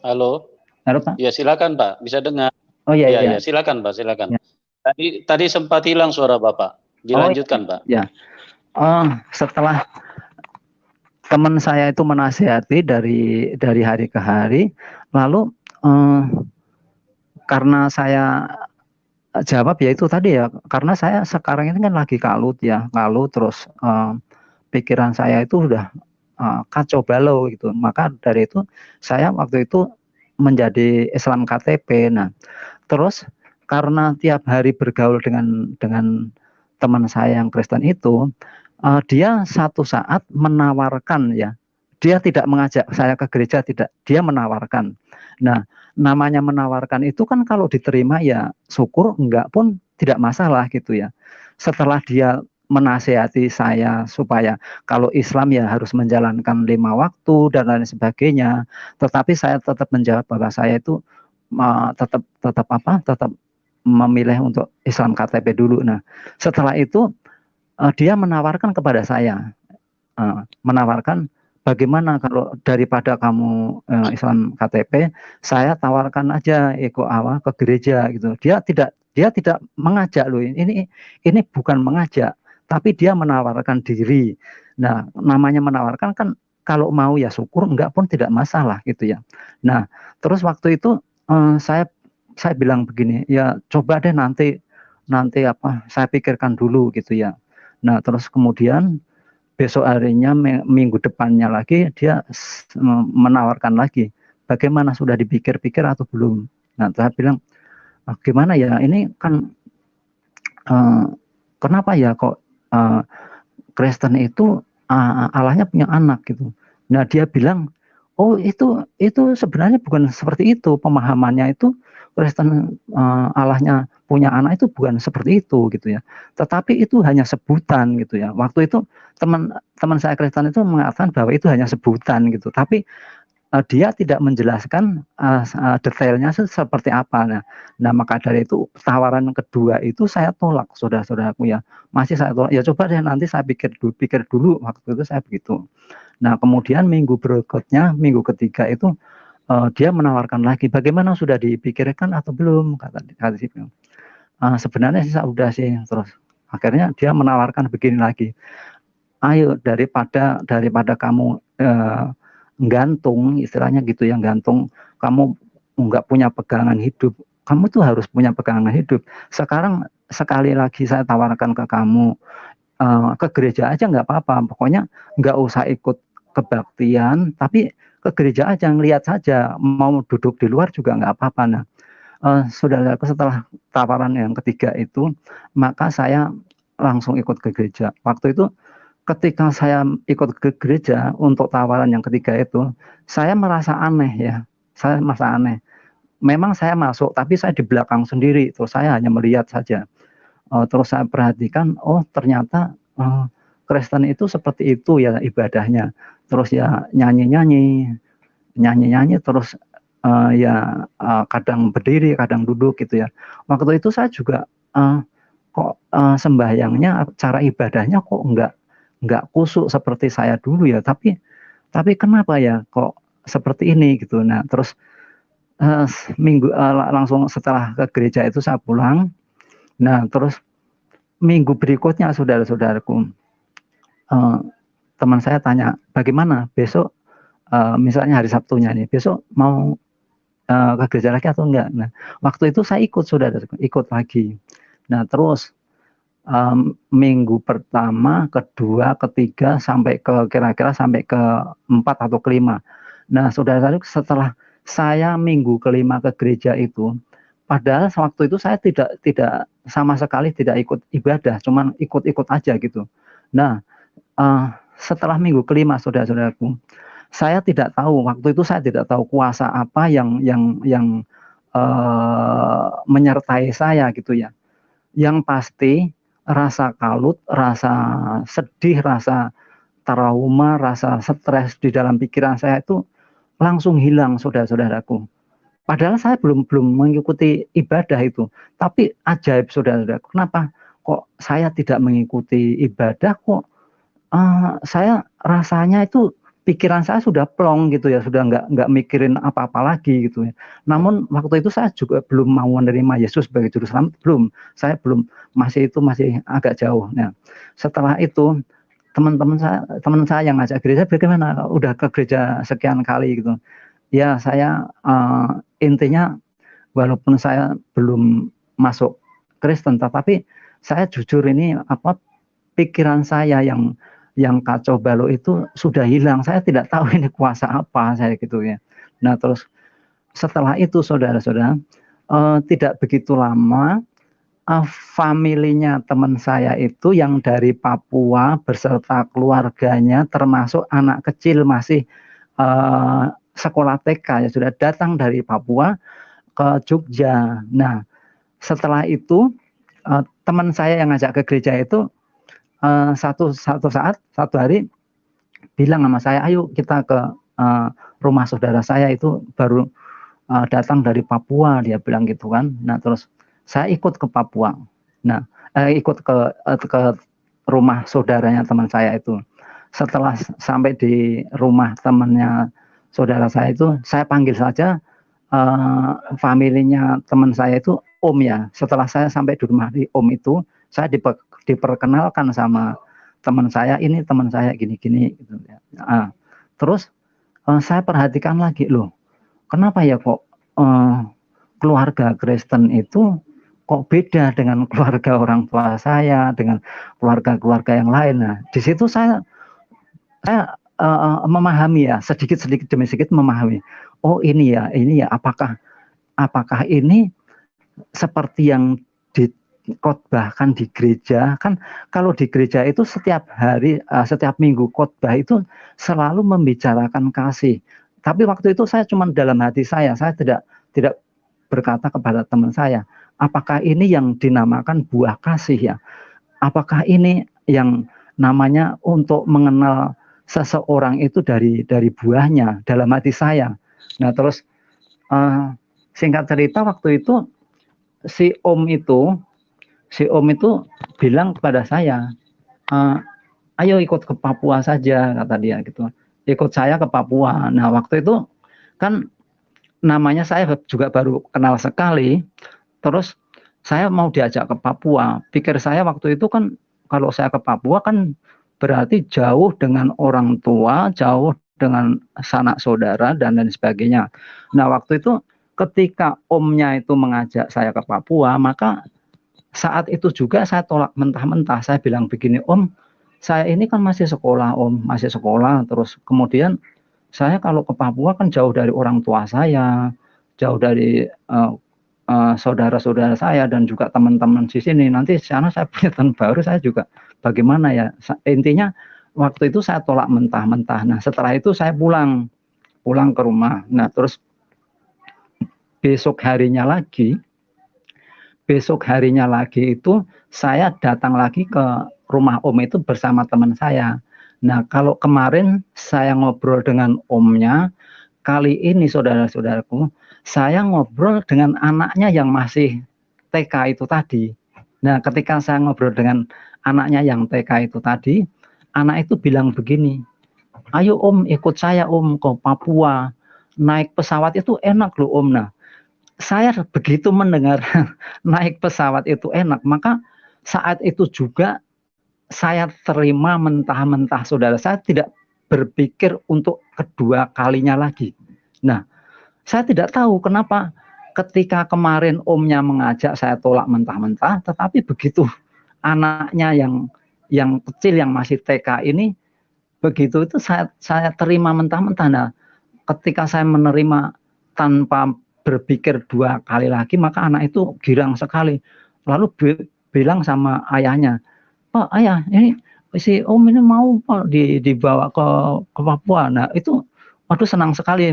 Halo. Halo Pak. Ya silakan Pak, bisa dengar. Oh iya Ya, iya. ya silakan Pak, silakan. Ya. Tadi sempat hilang suara Bapak. Dilanjutkan Pak. Ya. Setelah teman saya itu menasihati dari hari ke hari, lalu karena saya jawab ya itu tadi ya, karena saya sekarang ini kan lagi kalut ya, terus pikiran saya itu udah kacau balau gitu. Maka dari itu saya waktu itu menjadi Islam KTP. Nah, terus karena tiap hari bergaul dengan teman saya yang Kristen itu, dia satu saat menawarkan ya, dia tidak mengajak saya ke gereja, tidak, dia menawarkan. Nah, namanya menawarkan itu kan kalau diterima ya syukur, enggak pun tidak masalah gitu ya. Setelah dia menasehati saya supaya kalau Islam ya harus menjalankan 5 waktu dan lain sebagainya, tetapi saya tetap menjawab bahwa saya itu tetap memilih untuk Islam KTP dulu. Nah, setelah itu dia menawarkan kepada saya, menawarkan bagaimana kalau daripada kamu Islam KTP, saya tawarkan aja ikut ke gereja gitu. Dia tidak mengajak loh. Ini bukan mengajak, tapi dia menawarkan diri. Nah, namanya menawarkan kan kalau mau ya syukur, enggak pun tidak masalah gitu ya. Nah, terus waktu itu saya bilang begini, ya coba deh nanti saya pikirkan dulu gitu ya. Nah, terus kemudian besok harinya minggu depannya lagi dia menawarkan lagi, bagaimana sudah dipikir-pikir atau belum. Nah, saya bilang gimana ya, ini kan kenapa ya kok Kristen itu Allahnya punya anak gitu. Nah, dia bilang, oh itu sebenarnya bukan seperti itu pemahamannya, itu Kristen Allahnya punya anak itu bukan seperti itu gitu ya. Tetapi itu hanya sebutan gitu ya. Waktu itu teman saya Kristen itu mengatakan bahwa itu hanya sebutan gitu. Tapi dia tidak menjelaskan detailnya seperti apa. Nah, maka dari itu tawaran kedua itu saya tolak, saudara-saudaraku ya. Masih saya tolak. Ya coba deh nanti saya pikir dulu. Waktu itu saya begitu. Nah, kemudian minggu berikutnya, minggu ketiga itu dia menawarkan lagi, bagaimana sudah dipikirkan atau belum, kata dia. Sebenarnya sih sudah sih. Terus akhirnya dia menawarkan begini lagi, ayo daripada kamu gantung, istilahnya gitu ya, gantung, kamu nggak punya pegangan hidup, kamu tuh harus punya pegangan hidup. Sekarang sekali lagi saya tawarkan ke kamu, ke gereja aja nggak apa-apa, pokoknya nggak usah ikut kebaktian, tapi ke gereja aja, ngelihat saja, mau duduk di luar juga nggak apa-apa. Nah, saudaraku, setelah tawaran yang ketiga itu, maka saya langsung ikut ke gereja. Waktu itu ketika saya ikut ke gereja untuk tawaran yang ketiga itu, saya merasa aneh ya. Saya merasa aneh. Memang saya masuk, tapi saya di belakang sendiri. Terus saya hanya melihat saja. Terus saya perhatikan, oh ternyata Kristen itu seperti itu ya ibadahnya. Terus ya nyanyi-nyanyi, terus kadang berdiri, kadang duduk gitu ya. Waktu itu saya juga kok sembahyangnya, cara ibadahnya kok enggak kusuk seperti saya dulu ya, tapi kenapa ya kok seperti ini gitu. Nah, terus langsung setelah ke gereja itu saya pulang. Nah, terus minggu berikutnya, saudara-saudaraku, teman saya tanya, bagaimana besok, misalnya hari Sabtunya nih, besok mau ke gereja lagi atau enggak. Nah, waktu itu saya ikut, saudara, ikut lagi. Nah, terus minggu pertama, kedua, ketiga, sampai ke kira-kira sampai ke 4 atau kelima. Nah, saudara-saudara, setelah saya minggu kelima ke gereja itu, padahal waktu itu saya tidak sama sekali tidak ikut ibadah, cuman ikut-ikut aja gitu. Nah, setelah minggu kelima, saudara-saudaraku, saya tidak tahu, waktu itu saya tidak tahu kuasa apa yang menyertai saya gitu ya. Yang pasti rasa kalut, rasa sedih, rasa trauma, rasa stres di dalam pikiran saya itu langsung hilang, saudara-saudaraku. Padahal saya belum mengikuti ibadah itu, tapi ajaib, saudara-saudaraku, kenapa kok saya tidak mengikuti ibadah, kok saya rasanya itu pikiran saya sudah plong gitu ya, sudah nggak mikirin apa-apa lagi gitu ya. Namun waktu itu saya juga belum mau menerima Yesus sebagai juru selamat, saya belum, masih agak jauh. Nah, setelah itu teman saya yang ngajak gereja, bagaimana udah ke gereja sekian kali gitu ya. Saya intinya walaupun saya belum masuk Kristen, tetapi saya jujur ini pikiran saya yang kacau balau itu sudah hilang. Saya tidak tahu ini kuasa apa saya gitu ya. Nah, terus setelah itu saudara-saudara, tidak begitu lama familinya teman saya itu yang dari Papua beserta keluarganya termasuk anak kecil masih sekolah TK ya, sudah datang dari Papua ke Jogja. Nah, setelah itu teman saya yang ngajak ke gereja itu satu hari bilang sama saya, ayo kita ke rumah saudara saya itu baru datang dari Papua, dia bilang gitu kan. Nah, terus saya ikut ke Papua. Nah, ikut ke rumah saudaranya teman saya itu. Setelah sampai di rumah temannya saudara saya itu, saya panggil saja familinya teman saya itu Om ya. Setelah saya sampai di rumah di Om itu, saya diperkenalkan sama teman saya, ini teman saya gini-gini gitu ya. Terus saya perhatikan lagi, loh, kenapa ya kok keluarga Kristen itu kok beda dengan keluarga orang tua saya, dengan keluarga-keluarga yang lain. Nah, di situ saya memahami ya, sedikit demi sedikit memahami. Oh, ini ya, apakah ini seperti yang dikhotbahkan di gereja? Kan kalau di gereja itu setiap hari, setiap minggu khotbah itu selalu membicarakan kasih. Tapi waktu itu saya cuma dalam hati saya tidak berkata kepada teman saya, apakah ini yang dinamakan buah kasih ya? Apakah ini yang namanya untuk mengenal seseorang itu dari buahnya, dalam hati saya. Nah, terus singkat cerita waktu itu si Om itu bilang kepada saya, ayo ikut ke Papua saja, kata dia gitu. Ikut saya ke Papua. Nah, waktu itu kan namanya saya juga baru kenal sekali, terus saya mau diajak ke Papua. Pikir saya waktu itu kan kalau saya ke Papua kan berarti jauh dengan orang tua, jauh dengan sanak saudara dan lain sebagainya. Nah, waktu itu ketika omnya itu mengajak saya ke Papua, maka saat itu juga saya tolak mentah-mentah. Saya bilang begini, Om, saya ini kan masih sekolah, Om, masih sekolah. Terus kemudian saya kalau ke Papua kan jauh dari orang tua saya, jauh dari saudara-saudara saya dan juga teman-teman di sini. Nanti sana saya punya teman baru, saya juga bagaimana ya? Intinya waktu itu saya tolak mentah-mentah. Nah, setelah itu saya pulang ke rumah. Nah, terus besok harinya lagi itu saya datang lagi ke rumah Om itu bersama teman saya. Nah, kalau kemarin saya ngobrol dengan omnya, kali ini saudara-saudaraku, saya ngobrol dengan anaknya yang masih TK itu tadi. Nah, ketika saya ngobrol dengan anaknya yang TK itu tadi, anak itu bilang begini, ayo Om, ikut saya Om ke Papua. Naik pesawat itu enak loh Om. Nah, saya begitu mendengar naik pesawat itu enak, maka saat itu juga saya terima mentah-mentah, saudara. Saya tidak berpikir untuk kedua kalinya lagi. Nah, saya tidak tahu kenapa ketika kemarin omnya mengajak saya tolak mentah-mentah, tetapi begitu anaknya yang kecil yang masih TK ini, begitu itu saya terima mentah-mentah. Nah, ketika saya menerima tanpa berpikir dua kali lagi, maka anak itu girang sekali. Lalu bilang sama ayahnya, Pak, ayah, ini si Om ini mau dibawa ke Papua. Nah, itu waduh senang sekali.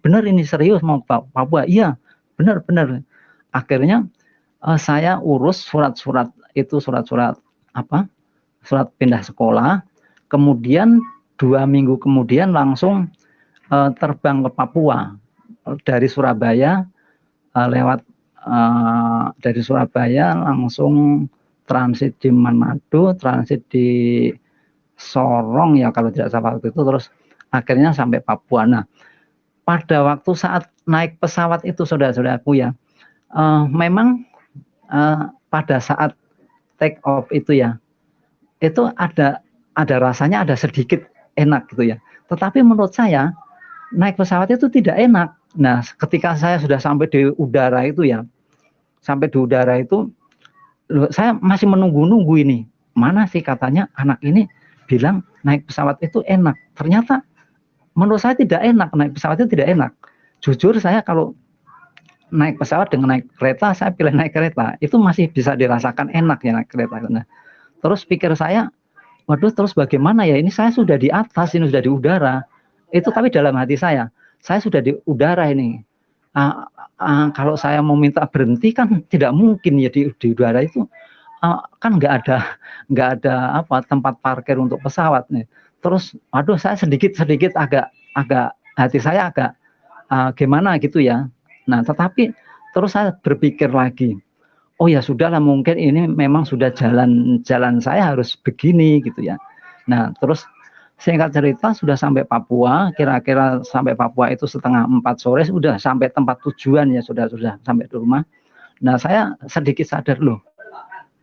Benar ini serius mau ke Papua? Iya, benar-benar. Akhirnya saya urus surat-surat itu, surat-surat apa? Surat pindah sekolah. Kemudian 2 minggu kemudian langsung terbang ke Papua dari Surabaya, lewat dari Surabaya langsung transit di Manado, transit di Sorong ya kalau tidak salah waktu itu, terus akhirnya sampai Papua. Nah, pada waktu saat naik pesawat itu saudara-saudaraku ya, memang pada saat take off itu ya, itu ada rasanya, ada sedikit enak gitu ya. Tetapi menurut saya naik pesawat itu tidak enak. Nah, ketika saya sudah sampai di udara itu ya, sampai di udara itu, saya masih menunggu-nunggu ini. Mana sih katanya anak ini bilang naik pesawat itu enak. Ternyata menurut saya tidak enak, naik pesawat itu tidak enak. Jujur saya kalau naik pesawat dengan naik kereta, saya pilih naik kereta. Itu masih bisa dirasakan enak ya naik kereta. Nah, terus pikir saya, waduh terus bagaimana ya, ini saya sudah di atas, ini sudah di udara. Itu tapi dalam hati saya sudah di udara ini. Kalau saya mau minta berhenti kan tidak mungkin ya di udara itu. Kan nggak ada apa tempat parkir untuk pesawat nih. Terus, waduh saya sedikit agak hati saya agak gimana gitu ya. Nah, tetapi terus saya berpikir lagi, oh ya sudahlah, mungkin ini memang sudah jalan saya harus begini gitu ya. Nah, terus singkat cerita sudah sampai Papua, kira-kira sampai Papua itu 3:30 sore, sudah sampai tempat tujuan ya, sudah sampai di rumah. Nah, saya sedikit sadar loh,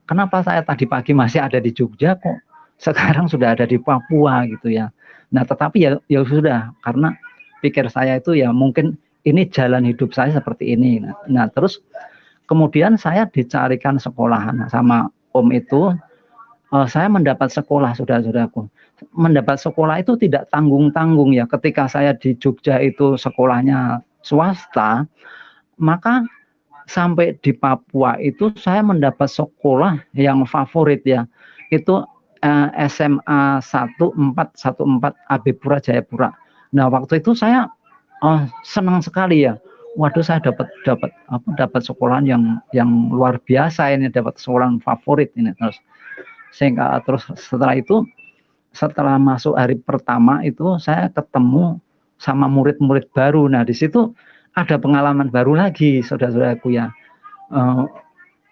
kenapa saya tadi pagi masih ada di Jogja kok sekarang sudah ada di Papua gitu ya. Nah, tetapi ya sudah, karena pikir saya itu ya mungkin ini jalan hidup saya seperti ini. Nah terus kemudian saya dicarikan sekolah sama Om itu. Saya mendapat sekolah, saudara-saudaraku. Mendapat sekolah itu tidak tanggung-tanggung ya. Ketika saya di Jogja itu sekolahnya swasta, maka sampai di Papua itu saya mendapat sekolah yang favorit ya. Itu SMA 1414 AB Pura Jayapura. Nah, waktu itu saya senang sekali ya. Waduh, saya dapat sekolahan yang luar biasa ini, dapat sekolahan favorit ini. Terus setelah itu, setelah masuk hari pertama itu saya ketemu sama murid-murid baru. Nah, di situ ada pengalaman baru lagi, saudara-saudaraku ya.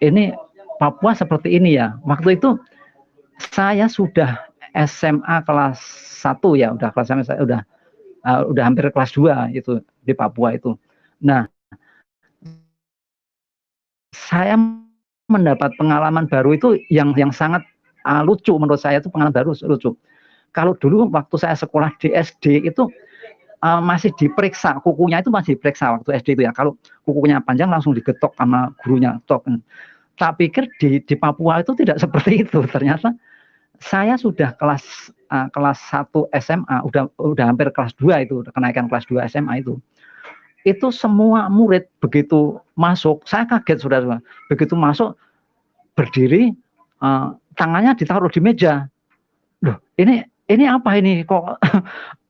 Ini Papua seperti ini ya. Waktu itu saya sudah SMA kelas 1 ya, udah kelas SMA, saya udah hampir kelas 2 itu di Papua itu. Nah, saya mendapat pengalaman baru itu yang sangat lucu menurut saya, itu pengalaman baru lucu. Kalau dulu waktu saya sekolah di SD itu masih diperiksa, kukunya itu masih diperiksa waktu SD itu ya. Kalau kukunya panjang langsung digetok sama gurunya, tok. Tak pikir di Papua itu tidak seperti itu. Ternyata saya sudah kelas 1 SMA, udah hampir kelas 2 itu, kenaikan kelas 2 SMA itu. Itu semua murid begitu masuk, saya kaget saudara. Begitu masuk berdiri, tangannya ditaruh di meja. Loh, ini apa ini, kok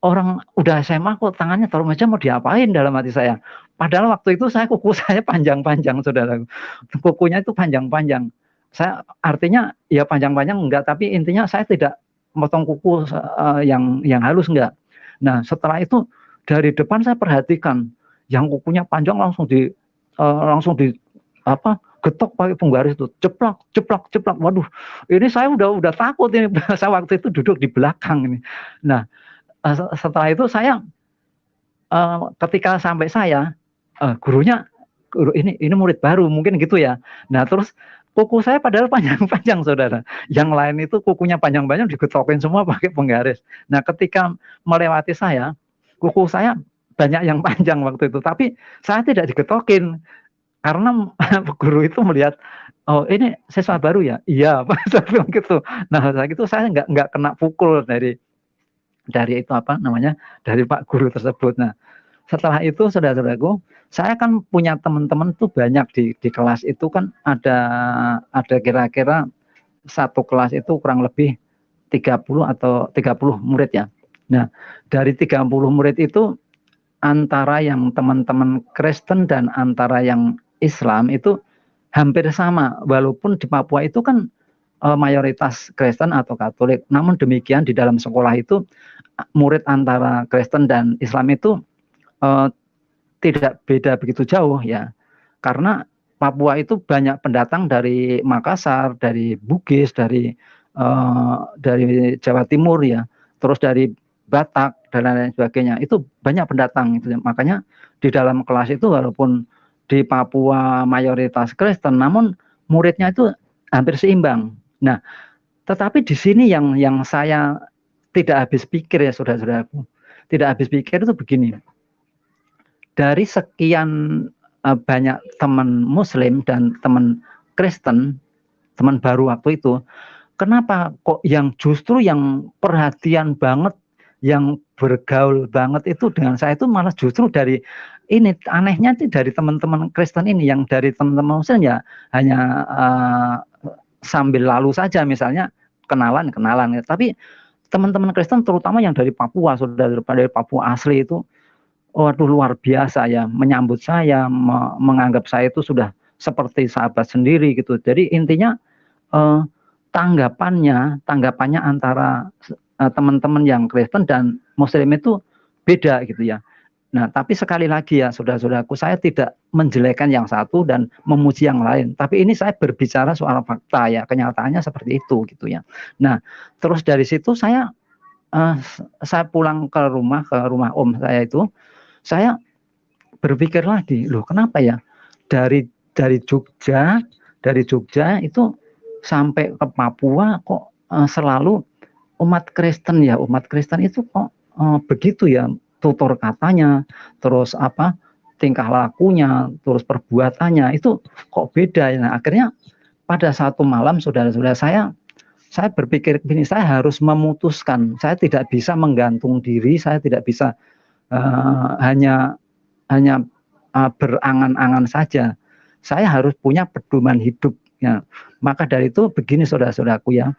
orang udah SMA kok tangannya taruh meja, mau diapain dalam hati saya. Padahal waktu itu kuku saya panjang-panjang saudara. Kukunya itu panjang-panjang. Saya artinya ya panjang-panjang enggak, tapi intinya saya tidak memotong kuku yang halus enggak. Nah, setelah itu dari depan saya perhatikan yang kukunya panjang langsung di getok pakai penggaris itu, ceplak. Waduh, ini saya udah takut ini. Saya waktu itu duduk di belakang ini. Nah, setelah itu saya ketika sampai gurunya, guru ini murid baru mungkin gitu ya. Nah, terus kuku saya padahal panjang-panjang saudara. Yang lain itu kukunya panjang-panjang digetokin semua pakai penggaris. Nah, ketika melewati saya, kuku saya banyak yang panjang waktu itu, tapi saya tidak digetokin karena guru itu melihat, oh ini siswa baru ya, iya saya bilang gitu. Nah, saat itu saya nggak kena pukul dari itu dari Pak Guru tersebut. Nah, setelah itu saudara-saudaraku, saya kan punya teman-teman tuh banyak di kelas itu kan ada kira-kira satu kelas itu kurang lebih 30 murid ya. Nah, dari 30 murid itu antara yang teman-teman Kristen dan antara yang Islam itu hampir sama, walaupun di Papua itu kan mayoritas Kristen atau Katolik. Namun demikian di dalam sekolah itu murid antara Kristen dan Islam itu tidak beda begitu jauh ya. Karena Papua itu banyak pendatang dari Makassar, dari Bugis, dari Jawa Timur ya, terus dari Batak dan lain sebagainya. Itu banyak pendatang itu. Makanya di dalam kelas itu walaupun di Papua mayoritas Kristen, namun muridnya itu hampir seimbang. Nah, tetapi di sini yang saya tidak habis pikir ya saudara-saudaraku, tidak habis pikir itu begini. Dari sekian banyak teman Muslim dan teman Kristen, teman baru waktu itu, kenapa kok yang justru yang perhatian banget, yang bergaul banget itu dengan saya itu malah justru dari ini, anehnya sih dari teman-teman Kristen ini, yang dari teman-teman Muslim ya hanya sambil lalu saja, misalnya kenalan ya. Tapi teman-teman Kristen terutama yang dari Papua, saudara, dari Papua asli itu, waduh luar biasa ya, menyambut saya, menganggap saya itu sudah seperti sahabat sendiri gitu. Jadi intinya tanggapannya antara teman-teman yang Kristen dan Muslim itu beda gitu ya. Nah, tapi sekali lagi ya saudara-saudaraku, saya tidak menjelekkan yang satu dan memuji yang lain. Tapi ini saya berbicara soal fakta ya, kenyataannya seperti itu gitu ya. Nah, terus dari situ saya pulang ke rumah om saya itu, saya berpikir lagi, loh kenapa ya dari Jogja itu sampai ke Papua kok selalu umat Kristen itu kok begitu ya, tutur katanya, terus tingkah lakunya, terus perbuatannya itu kok beda ya. Nah, akhirnya pada satu malam saudara-saudara, saya berpikir begini, saya harus memutuskan, saya tidak bisa menggantung diri, saya tidak bisa hanya berangan-angan saja. Saya harus punya pedoman hidup ya. Maka dari itu begini saudara-saudaraku ya,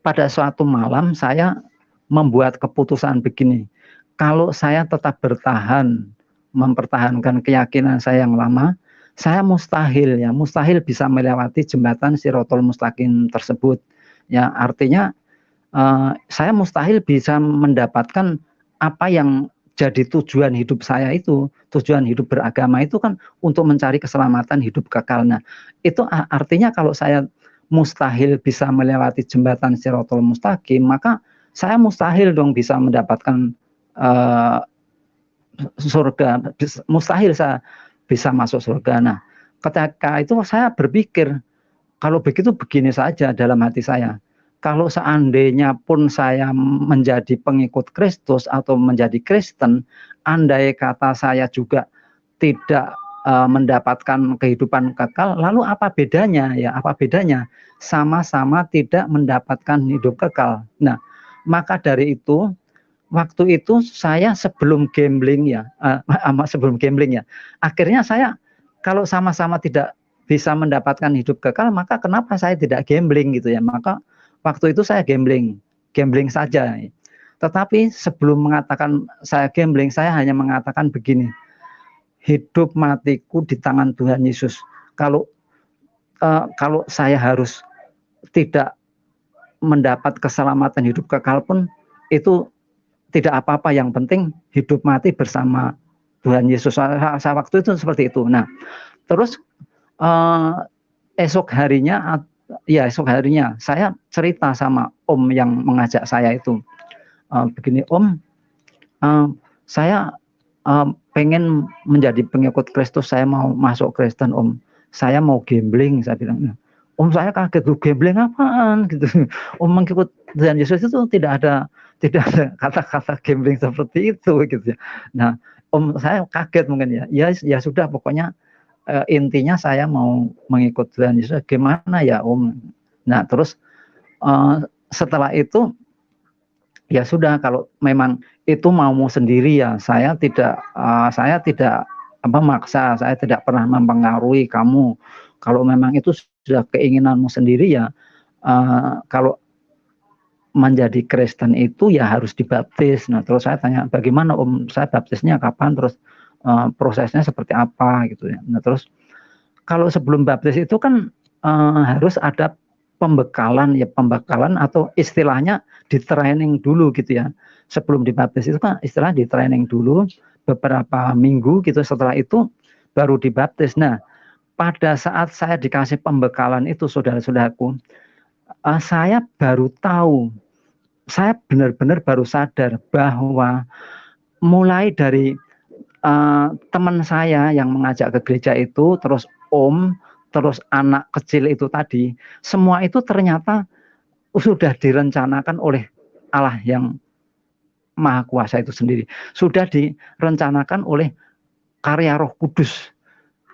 pada suatu malam saya membuat keputusan begini, kalau saya tetap mempertahankan keyakinan saya yang lama, saya mustahil bisa melewati jembatan Shirathul Mustaqim tersebut. Ya, artinya saya mustahil bisa mendapatkan apa yang jadi tujuan hidup saya itu. Tujuan hidup beragama itu kan untuk mencari keselamatan hidup kekal. Nah, itu artinya kalau saya mustahil bisa melewati jembatan Shirathul Mustaqim, maka saya mustahil dong bisa mendapatkan surga, mustahil saya bisa masuk surga. Nah, ketika itu saya berpikir, kalau begitu begini saja dalam hati saya, kalau seandainya pun saya menjadi pengikut Kristus atau menjadi Kristen, andai kata saya juga tidak mendapatkan kehidupan kekal, lalu apa bedanya ya? Apa bedanya? Sama-sama tidak mendapatkan hidup kekal. Nah, maka dari itu, waktu itu saya sebelum gambling ya, akhirnya saya kalau sama-sama tidak bisa mendapatkan hidup kekal, maka kenapa saya tidak gambling gitu ya? Maka waktu itu saya gambling saja. Tetapi sebelum mengatakan saya gambling, saya hanya mengatakan begini, hidup matiku di tangan Tuhan Yesus. Kalau saya harus tidak mendapat keselamatan hidup kekal pun itu tidak apa-apa, yang penting hidup mati bersama Tuhan Yesus. Saya waktu itu seperti itu. Nah, terus esok harinya saya cerita sama om yang mengajak saya itu, begini om, saya pengen menjadi pengikut Kristus, saya mau masuk Kristen om, saya mau gambling, saya bilang. Om saya kaget, tuh gambling apaan gitu. Om mengikut Tuhan Yesus itu tidak ada kata-kata gambling seperti itu gitu ya. Nah, om saya kaget mungkin ya. Ya sudah, pokoknya intinya saya mau mengikut Tuhan Yesus, gimana ya om. Nah, terus setelah itu ya sudah, kalau memang itu maumu sendiri ya, saya tidak memaksa, saya tidak pernah mempengaruhi kamu. Kalau memang itu sudah keinginanmu sendiri ya, kalau menjadi Kristen itu ya harus dibaptis. Nah, terus saya tanya, bagaimana Om, saya baptisnya kapan, terus prosesnya seperti apa gitu ya. Nah, terus kalau sebelum baptis itu kan harus ada pembekalan atau istilahnya di training dulu gitu ya. Sebelum dibaptis itu kan istilah di training dulu beberapa minggu gitu, setelah itu baru dibaptis. Nah, pada saat saya dikasih pembekalan itu, saudara-saudaraku, saya baru tahu, saya benar-benar baru sadar bahwa mulai dari teman saya yang mengajak ke gereja itu, terus Om, terus anak kecil itu tadi, semua itu ternyata sudah direncanakan oleh Allah yang Maha Kuasa itu sendiri. Sudah direncanakan oleh karya Roh Kudus.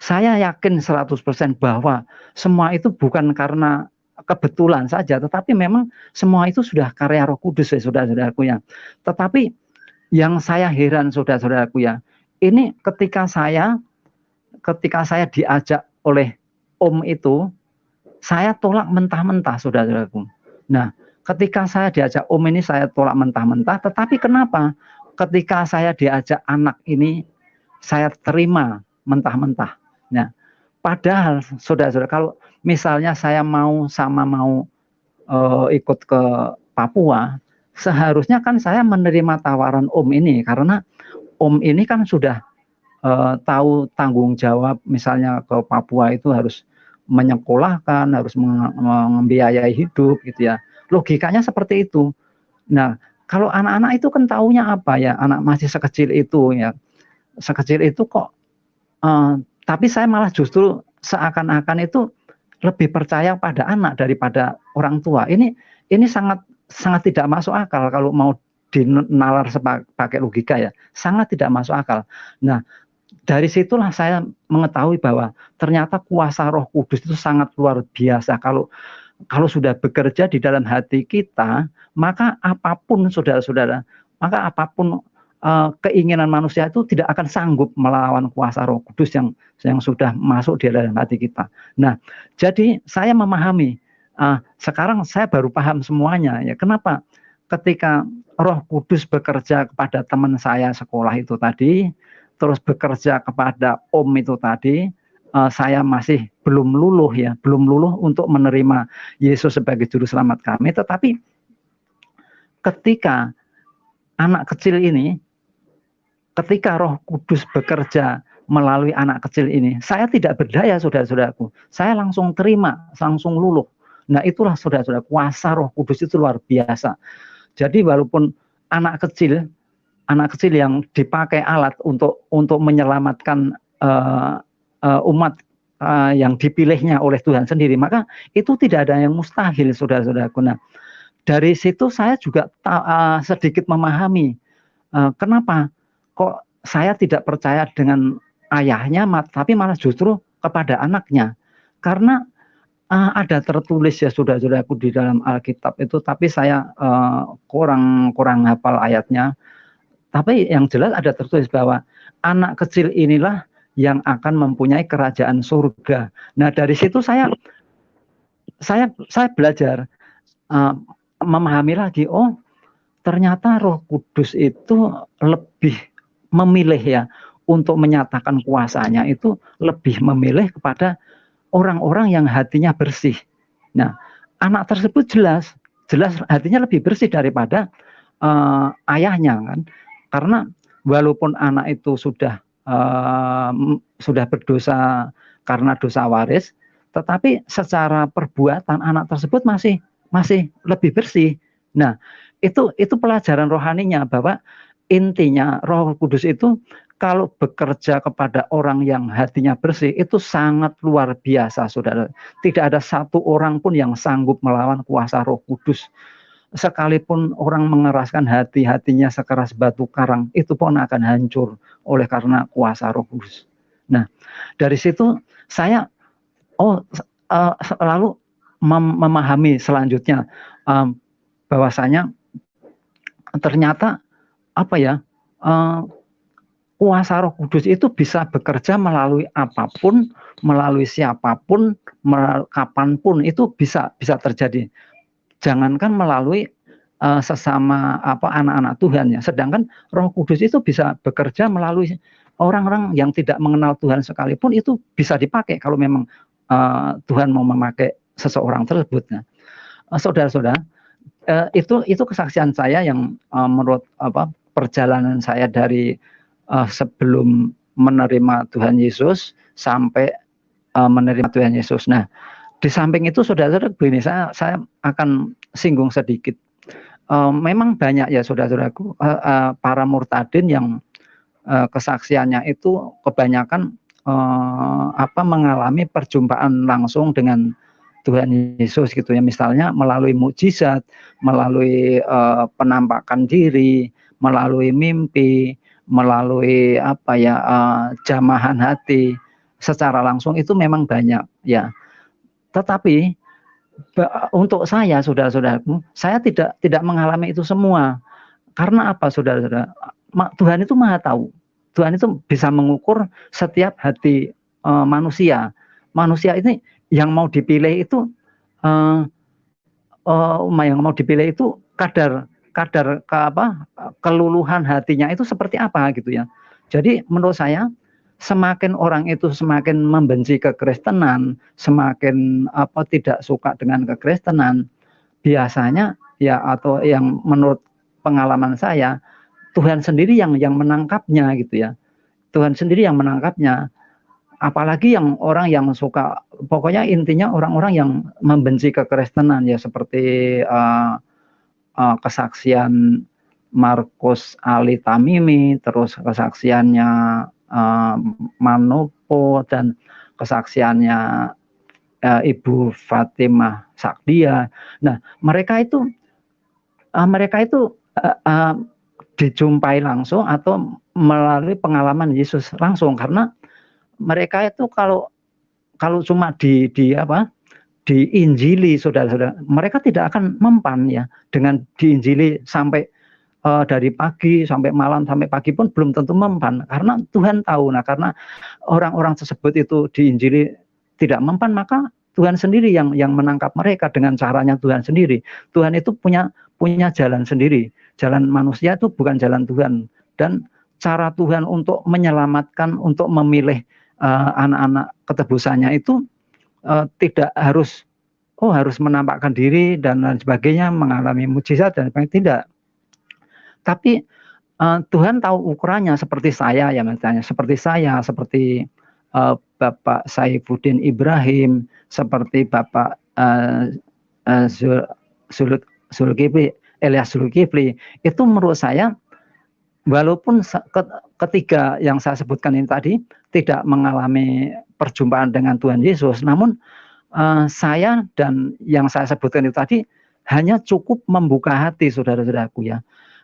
Saya yakin 100% bahwa semua itu bukan karena kebetulan saja, tetapi memang semua itu sudah karya Roh Kudus ya, saudara-saudaraku ya. Tetapi yang saya heran, saudara-saudaraku ya, ini ketika saya diajak oleh Om itu, saya tolak mentah-mentah, saudara-saudaraku. Nah, ketika saya diajak Om ini, saya tolak mentah-mentah. Tetapi kenapa ketika saya diajak anak ini, saya terima mentah-mentah? Nah, padahal saudara-saudara, kalau misalnya saya mau ikut ke Papua, seharusnya kan saya menerima tawaran Om ini, karena Om ini kan sudah tahu tanggung jawab, misalnya ke Papua itu harus menyekolahkan, harus membiayai hidup gitu ya. Logikanya seperti itu. Nah, kalau anak-anak itu kan taunya apa ya, anak masih sekecil itu ya, sekecil itu kok tapi saya malah justru seakan-akan itu lebih percaya pada anak daripada orang tua. Ini sangat tidak masuk akal kalau mau dinalar pakai logika ya. Sangat tidak masuk akal. Nah, dari situlah saya mengetahui bahwa ternyata kuasa Roh Kudus itu sangat luar biasa. Kalau sudah bekerja di dalam hati kita, maka apapun saudara-saudara, maka apapun keinginan manusia itu tidak akan sanggup melawan kuasa Roh Kudus yang sudah masuk di dalam hati kita. Nah, jadi saya memahami, sekarang saya baru paham semuanya ya. Kenapa? Ketika Roh Kudus bekerja kepada teman saya sekolah itu tadi, terus bekerja kepada Om itu tadi, saya masih belum luluh untuk menerima Yesus sebagai juru selamat kami. Tetapi ketika anak kecil ini, ketika Roh Kudus bekerja melalui anak kecil ini, saya tidak berdaya, saudara-saudaraku. Saya langsung terima, langsung luluh. Nah, itulah saudara-saudara, kuasa Roh Kudus itu luar biasa. Jadi walaupun anak kecil yang dipakai alat untuk menyelamatkan umat yang dipilihnya oleh Tuhan sendiri, maka itu tidak ada yang mustahil, saudara-saudaraku. Nah, dari situ saya juga sedikit memahami kenapa kok saya tidak percaya dengan ayahnya, tapi malah justru kepada anaknya. Karena ada tertulis ya, saudara-saudaraku, di dalam Alkitab itu, tapi saya kurang hafal ayatnya. Tapi yang jelas ada tertulis bahwa anak kecil inilah yang akan mempunyai kerajaan surga. Nah, dari situ saya belajar memahami lagi, oh ternyata Roh Kudus itu lebih memilih ya untuk menyatakan kuasanya, itu lebih memilih kepada orang-orang yang hatinya bersih. Nah, anak tersebut jelas hatinya lebih bersih daripada ayahnya kan, karena walaupun anak itu sudah berdosa karena dosa waris, tetapi secara perbuatan anak tersebut masih lebih bersih. Nah, itu pelajaran rohaninya, bahwa intinya Roh Kudus itu kalau bekerja kepada orang yang hatinya bersih itu sangat luar biasa, saudara. Tidak ada satu orang pun yang sanggup melawan kuasa Roh Kudus. Sekalipun orang mengeraskan hatinya sekeras batu karang, itu pun akan hancur oleh karena kuasa Roh Kudus. Nah, dari situ saya lalu memahami selanjutnya bahwasanya ternyata apa ya, kuasa Roh Kudus itu bisa bekerja melalui apapun, melalui siapapun, kapanpun itu bisa terjadi. Jangankan melalui sesama anak-anak Tuhan ya. Sedangkan Roh Kudus itu bisa bekerja melalui orang-orang yang tidak mengenal Tuhan sekalipun, itu bisa dipakai kalau memang Tuhan mau memakai seseorang tersebut. Nah, saudara-saudara, itu kesaksian saya yang menurut perjalanan saya dari sebelum menerima Tuhan Yesus sampai menerima Tuhan Yesus. Nah, di samping itu saudara-saudara, begini, saya akan singgung sedikit. Memang banyak ya saudara-saudaraku para murtadin yang kesaksiannya itu kebanyakan mengalami perjumpaan langsung dengan Tuhan Yesus gitu ya, misalnya melalui mukjizat, melalui penampakan diri, melalui mimpi, melalui jamahan hati secara langsung, itu memang banyak ya. Tetapi untuk saya, saudara-saudaraku, saya tidak mengalami itu semua. Karena apa, saudara-saudara? Tuhan itu Maha tahu. Tuhan itu bisa mengukur setiap hati manusia. Manusia ini yang mau dipilih itu kadar keluluhan hatinya itu seperti apa gitu ya. Jadi menurut saya, semakin orang itu semakin membenci kekristenan, semakin tidak suka dengan kekristenan, biasanya ya, atau yang menurut pengalaman saya, Tuhan sendiri yang menangkapnya gitu ya. Tuhan sendiri yang menangkapnya. Apalagi yang orang yang suka, pokoknya intinya orang-orang yang membenci kekristenan ya, seperti kesaksian Markus Ali Tamimi, terus kesaksiannya Manopo, dan kesaksiannya Ibu Fatimah Sakdia. Nah, mereka itu dijumpai langsung atau melalui pengalaman Yesus langsung, karena mereka itu kalau cuma diinjili, saudara-saudara, mereka tidak akan mempan ya, dengan diinjili sampai dari pagi sampai malam, sampai pagi pun belum tentu mempan, karena Tuhan tahu. Nah, karena orang-orang tersebut itu diinjili tidak mempan, maka Tuhan sendiri yang menangkap mereka dengan caranya Tuhan sendiri. Tuhan itu punya jalan sendiri. Jalan manusia itu bukan jalan Tuhan. Dan cara Tuhan untuk menyelamatkan, untuk memilih anak-anak ketebusannya itu tidak harus menampakkan diri dan lain sebagainya, mengalami mujizat dan sebagainya, tidak. Tapi Tuhan tahu ukurannya, seperti saya ya, misalnya seperti saya, seperti Bapak Saifuddin Ibrahim, seperti Bapak Elias Zulkifli, itu menurut saya, walaupun ketiga yang saya sebutkan ini tadi tidak mengalami perjumpaan dengan Tuhan Yesus, namun saya dan yang saya sebutkan itu tadi hanya cukup membuka hati, saudara-saudaraku ya.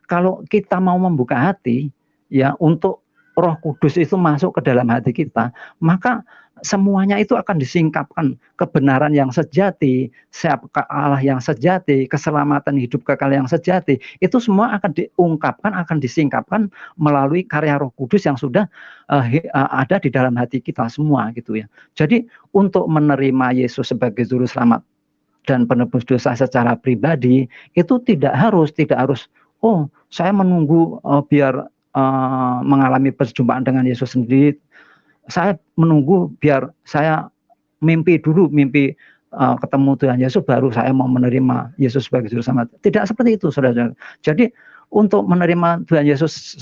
Kalau kita mau membuka hati ya, untuk Roh Kudus itu masuk ke dalam hati kita, maka semuanya itu akan disingkapkan. Kebenaran yang sejati, siapa Allah yang sejati, keselamatan hidup kekal yang sejati, itu semua akan diungkapkan, akan disingkapkan melalui karya Roh Kudus yang sudah ada di dalam hati kita semua gitu ya. Jadi untuk menerima Yesus sebagai juru selamat dan penebus dosa secara pribadi, itu tidak harus saya menunggu biar mengalami perjumpaan dengan Yesus sendiri. Saya menunggu biar saya mimpi ketemu Tuhan Yesus, baru saya mau menerima Yesus sebagai juru selamat. Tidak seperti itu, saudara. Jadi untuk menerima Tuhan Yesus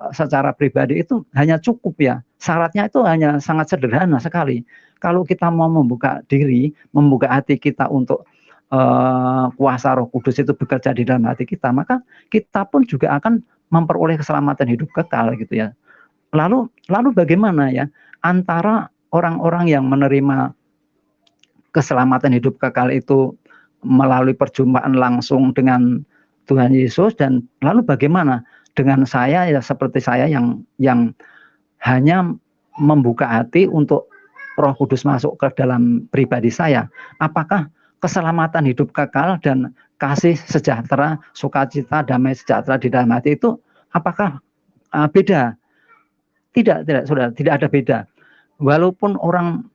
secara pribadi itu hanya cukup ya. Syaratnya itu hanya sangat sederhana sekali. Kalau kita mau membuka diri, membuka hati kita untuk kuasa Roh Kudus itu bekerja di dalam hati kita, maka kita pun juga akan memperoleh keselamatan hidup kekal gitu ya. Lalu bagaimana ya antara orang-orang yang menerima keselamatan hidup kekal itu melalui perjumpaan langsung dengan Tuhan Yesus, dan lalu bagaimana dengan saya ya, seperti saya yang hanya membuka hati untuk Roh Kudus masuk ke dalam pribadi saya? Apakah keselamatan hidup kekal dan kasih sejahtera, sukacita, damai sejahtera di dalam hati itu apakah beda? Tidak, saudara, tidak ada beda. Walaupun orang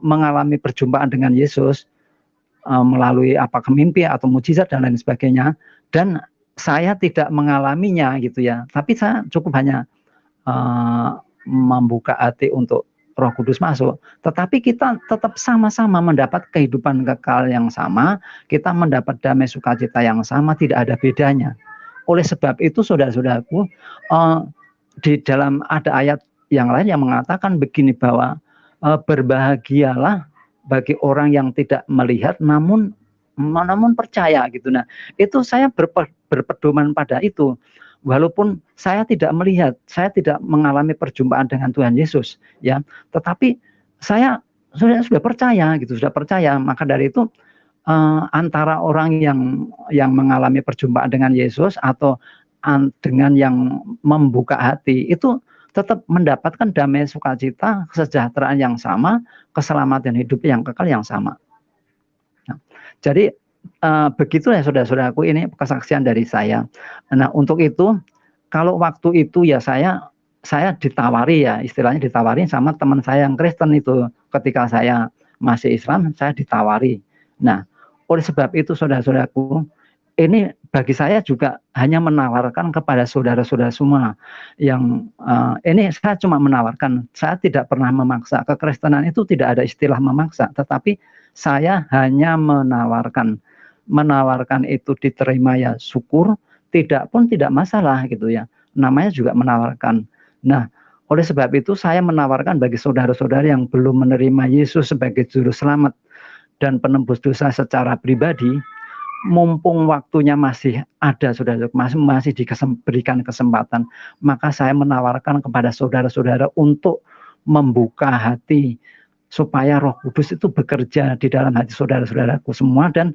mengalami perjumpaan dengan Yesus, melalui apakah mimpi atau mujizat dan lain sebagainya, dan saya tidak mengalaminya gitu ya, tapi saya cukup hanya membuka hati untuk Roh Kudus masuk, tetapi kita tetap sama-sama mendapat kehidupan kekal yang sama, kita mendapat damai sukacita yang sama, tidak ada bedanya. Oleh sebab itu, saudara-saudaraku, di dalam ada ayat yang lain yang mengatakan begini bahwa berbahagialah bagi orang yang tidak melihat namun percaya gitu. Nah, itu saya berpedoman pada itu. Walaupun saya tidak melihat, saya tidak mengalami perjumpaan dengan Tuhan Yesus, ya, tetapi saya sudah percaya gitu, sudah percaya. Maka dari itu antara orang yang mengalami perjumpaan dengan Yesus atau dengan yang membuka hati itu tetap mendapatkan damai sukacita, kesejahteraan yang sama, keselamatan hidup yang kekal yang sama. Nah, jadi begitulah saudara-saudaraku, ini kesaksian dari saya. Nah, untuk itu kalau waktu itu ya saya ditawari, ya istilahnya ditawari sama teman saya yang Kristen itu, ketika saya masih Islam saya ditawari. Nah, oleh sebab itu saudara-saudaraku, ini bagi saya juga hanya menawarkan kepada saudara-saudara semua yang ini saya cuma menawarkan, saya tidak pernah memaksa. Kekristenan itu tidak ada istilah memaksa, tetapi saya hanya menawarkan itu diterima ya syukur, tidak pun tidak masalah gitu ya. Namanya juga menawarkan. Nah, oleh sebab itu saya menawarkan bagi saudara-saudara yang belum menerima Yesus sebagai juru selamat dan penembus dosa secara pribadi, mumpung waktunya masih ada, saudara, masih diberikan kesempatan, maka saya menawarkan kepada saudara-saudara untuk membuka hati supaya Roh Kudus itu bekerja di dalam hati saudara-saudaraku semua, dan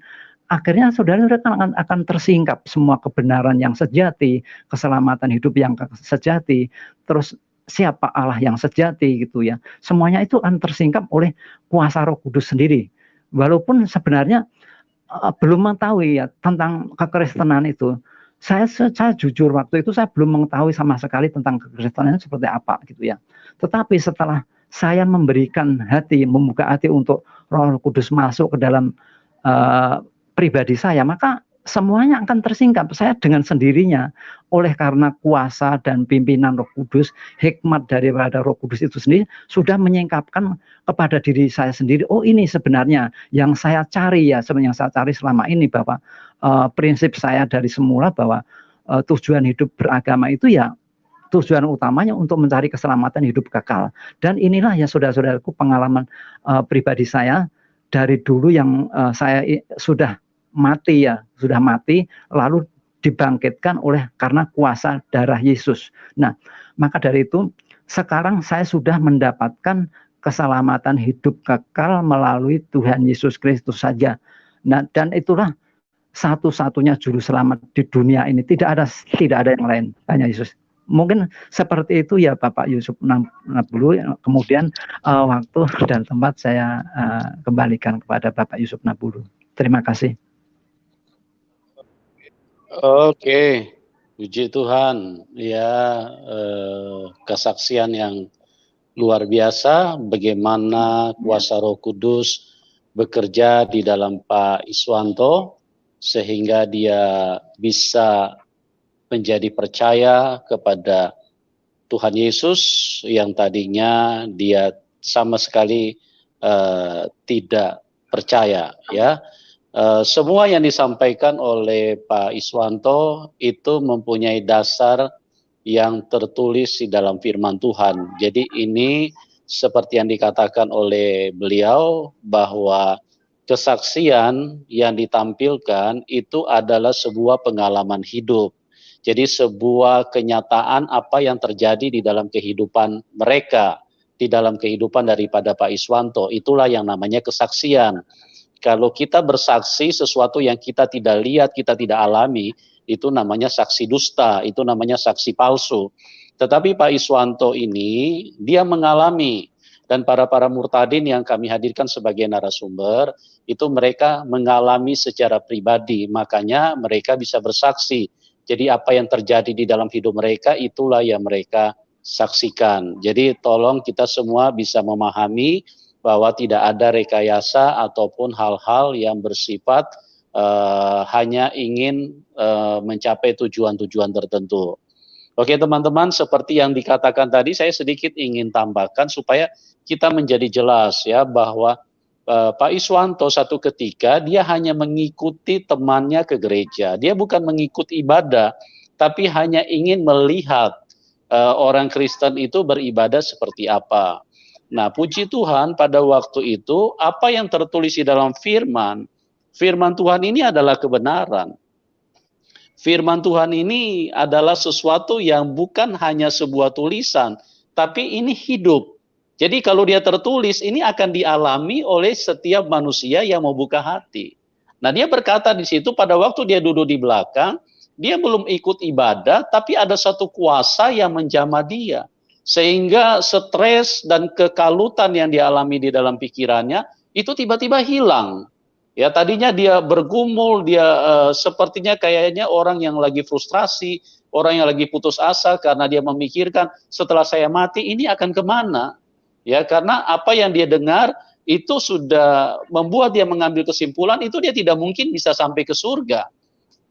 akhirnya saudara-saudara akan tersingkap semua kebenaran yang sejati, keselamatan hidup yang sejati, terus siapa Allah yang sejati gitu ya. Semuanya itu akan tersingkap oleh kuasa Roh Kudus sendiri. Walaupun sebenarnya belum mengetahui ya tentang kekristenan itu. Saya jujur waktu itu saya belum mengetahui sama sekali tentang kekristenan seperti apa gitu ya. Tetapi setelah saya memberikan hati, membuka hati untuk Roh Kudus masuk ke dalam pribadi saya, maka semuanya akan tersingkap. Saya dengan sendirinya, oleh karena kuasa dan pimpinan Roh Kudus, hikmat daripada Roh Kudus itu sendiri sudah menyingkapkan kepada diri saya sendiri, oh ini sebenarnya yang saya cari ya, sebenarnya yang saya cari selama ini, bahwa prinsip saya dari semula bahwa tujuan hidup beragama itu ya tujuan utamanya untuk mencari keselamatan hidup kekal. Dan inilah ya saudara-saudaraku pengalaman pribadi saya dari dulu yang saya sudah mati ya, sudah mati lalu dibangkitkan karena kuasa darah Yesus. Nah, maka dari itu sekarang saya sudah mendapatkan keselamatan hidup kekal melalui Tuhan Yesus Kristus saja. Nah, dan itulah satu-satunya juru selamat di dunia ini. Tidak ada yang lain, hanya Yesus. Mungkin seperti itu ya Bapak Yusuf Nabulu. Kemudian waktu dan tempat saya kembalikan kepada Bapak Yusuf Nabulu. Terima kasih. Oke, puji Tuhan. Ya, kesaksian yang luar biasa bagaimana kuasa Roh Kudus bekerja di dalam Pak Iswanto sehingga dia bisa menjadi percaya kepada Tuhan Yesus yang tadinya dia sama sekali tidak percaya ya. Semua yang disampaikan oleh Pak Iswanto itu mempunyai dasar yang tertulis di dalam firman Tuhan. Jadi ini seperti yang dikatakan oleh beliau bahwa kesaksian yang ditampilkan itu adalah sebuah pengalaman hidup. Jadi sebuah kenyataan apa yang terjadi di dalam kehidupan mereka, di dalam kehidupan daripada Pak Iswanto. Itulah yang namanya kesaksian. Kalau kita bersaksi sesuatu yang kita tidak lihat, kita tidak alami, itu namanya saksi dusta, itu namanya saksi palsu. Tetapi Pak Iswanto ini, dia mengalami, dan para murtadin yang kami hadirkan sebagai narasumber, itu mereka mengalami secara pribadi, makanya mereka bisa bersaksi. Jadi apa yang terjadi di dalam hidup mereka, itulah yang mereka saksikan. Jadi tolong kita semua bisa memahami bahwa tidak ada rekayasa ataupun hal-hal yang bersifat hanya ingin mencapai tujuan-tujuan tertentu. Oke teman-teman, seperti yang dikatakan tadi, saya sedikit ingin tambahkan supaya kita menjadi jelas ya bahwa Pak Iswanto satu ketika dia hanya mengikuti temannya ke gereja. Dia bukan mengikuti ibadah, tapi hanya ingin melihat orang Kristen itu beribadah seperti apa. Nah, puji Tuhan pada waktu itu apa yang tertulis di dalam firman Tuhan ini adalah kebenaran. Firman Tuhan ini adalah sesuatu yang bukan hanya sebuah tulisan, tapi ini hidup. Jadi kalau dia tertulis, ini akan dialami oleh setiap manusia yang mau buka hati. Nah, dia berkata di situ pada waktu dia duduk di belakang, dia belum ikut ibadah, tapi ada satu kuasa yang menjamah dia. Sehingga stres dan kekalutan yang dialami di dalam pikirannya, itu tiba-tiba hilang. Ya tadinya dia bergumul, dia sepertinya kayaknya orang yang lagi frustrasi, orang yang lagi putus asa karena dia memikirkan setelah saya mati ini akan kemana? Ya karena apa yang dia dengar itu sudah membuat dia mengambil kesimpulan itu dia tidak mungkin bisa sampai ke surga.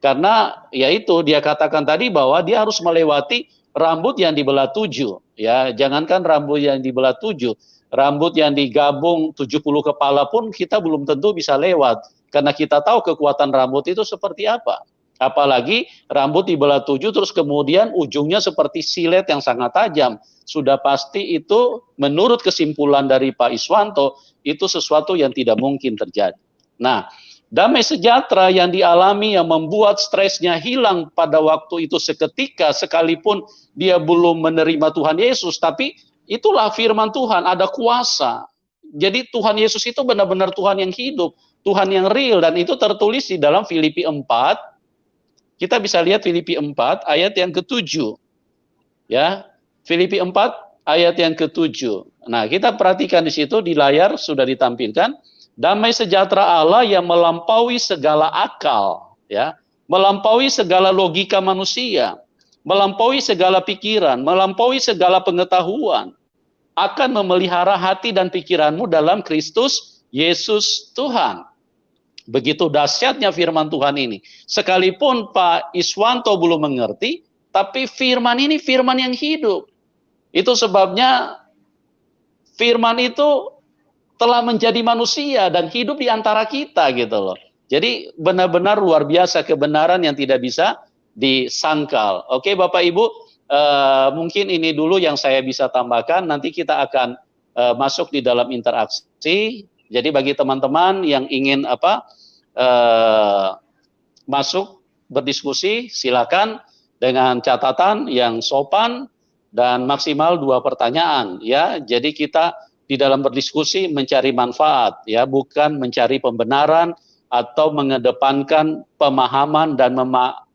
Karena yaitu dia katakan tadi bahwa dia harus melewati rambut yang dibelah 7. Ya jangankan rambut yang dibelah 7. Rambut yang digabung 70 kepala pun kita belum tentu bisa lewat. Karena kita tahu kekuatan rambut itu seperti apa. Apalagi rambut dibelah 7 terus kemudian ujungnya seperti silet yang sangat tajam. Sudah pasti itu menurut kesimpulan dari Pak Iswanto itu sesuatu yang tidak mungkin terjadi. Nah, damai sejahtera yang dialami yang membuat stresnya hilang pada waktu itu seketika sekalipun dia belum menerima Tuhan Yesus. Tapi itulah firman Tuhan, ada kuasa. Jadi Tuhan Yesus itu benar-benar Tuhan yang hidup, Tuhan yang real, dan itu tertulis di dalam Filipi 4. Kita bisa lihat Filipi 4 ayat yang ke-7. Ya, Filipi 4 ayat yang ke-7. Nah, kita perhatikan di situ di layar sudah ditampilkan, damai sejahtera Allah yang melampaui segala akal, ya, melampaui segala logika manusia, melampaui segala pikiran, melampaui segala pengetahuan, akan memelihara hati dan pikiranmu dalam Kristus Yesus Tuhan. Begitu dahsyatnya firman Tuhan ini. Sekalipun Pak Iswanto belum mengerti, tapi firman ini firman yang hidup. Itu sebabnya firman itu telah menjadi manusia dan hidup di antara kita gitu loh. Jadi benar-benar luar biasa kebenaran yang tidak bisa disangkal. Oke Bapak Ibu, mungkin ini dulu yang saya bisa tambahkan. Nanti kita akan masuk di dalam interaksi. Jadi bagi teman-teman yang ingin masuk berdiskusi, silakan dengan catatan yang sopan dan maksimal 2 pertanyaan. Ya, jadi kita di dalam berdiskusi mencari manfaat, ya, bukan mencari pembenaran atau mengedepankan pemahaman dan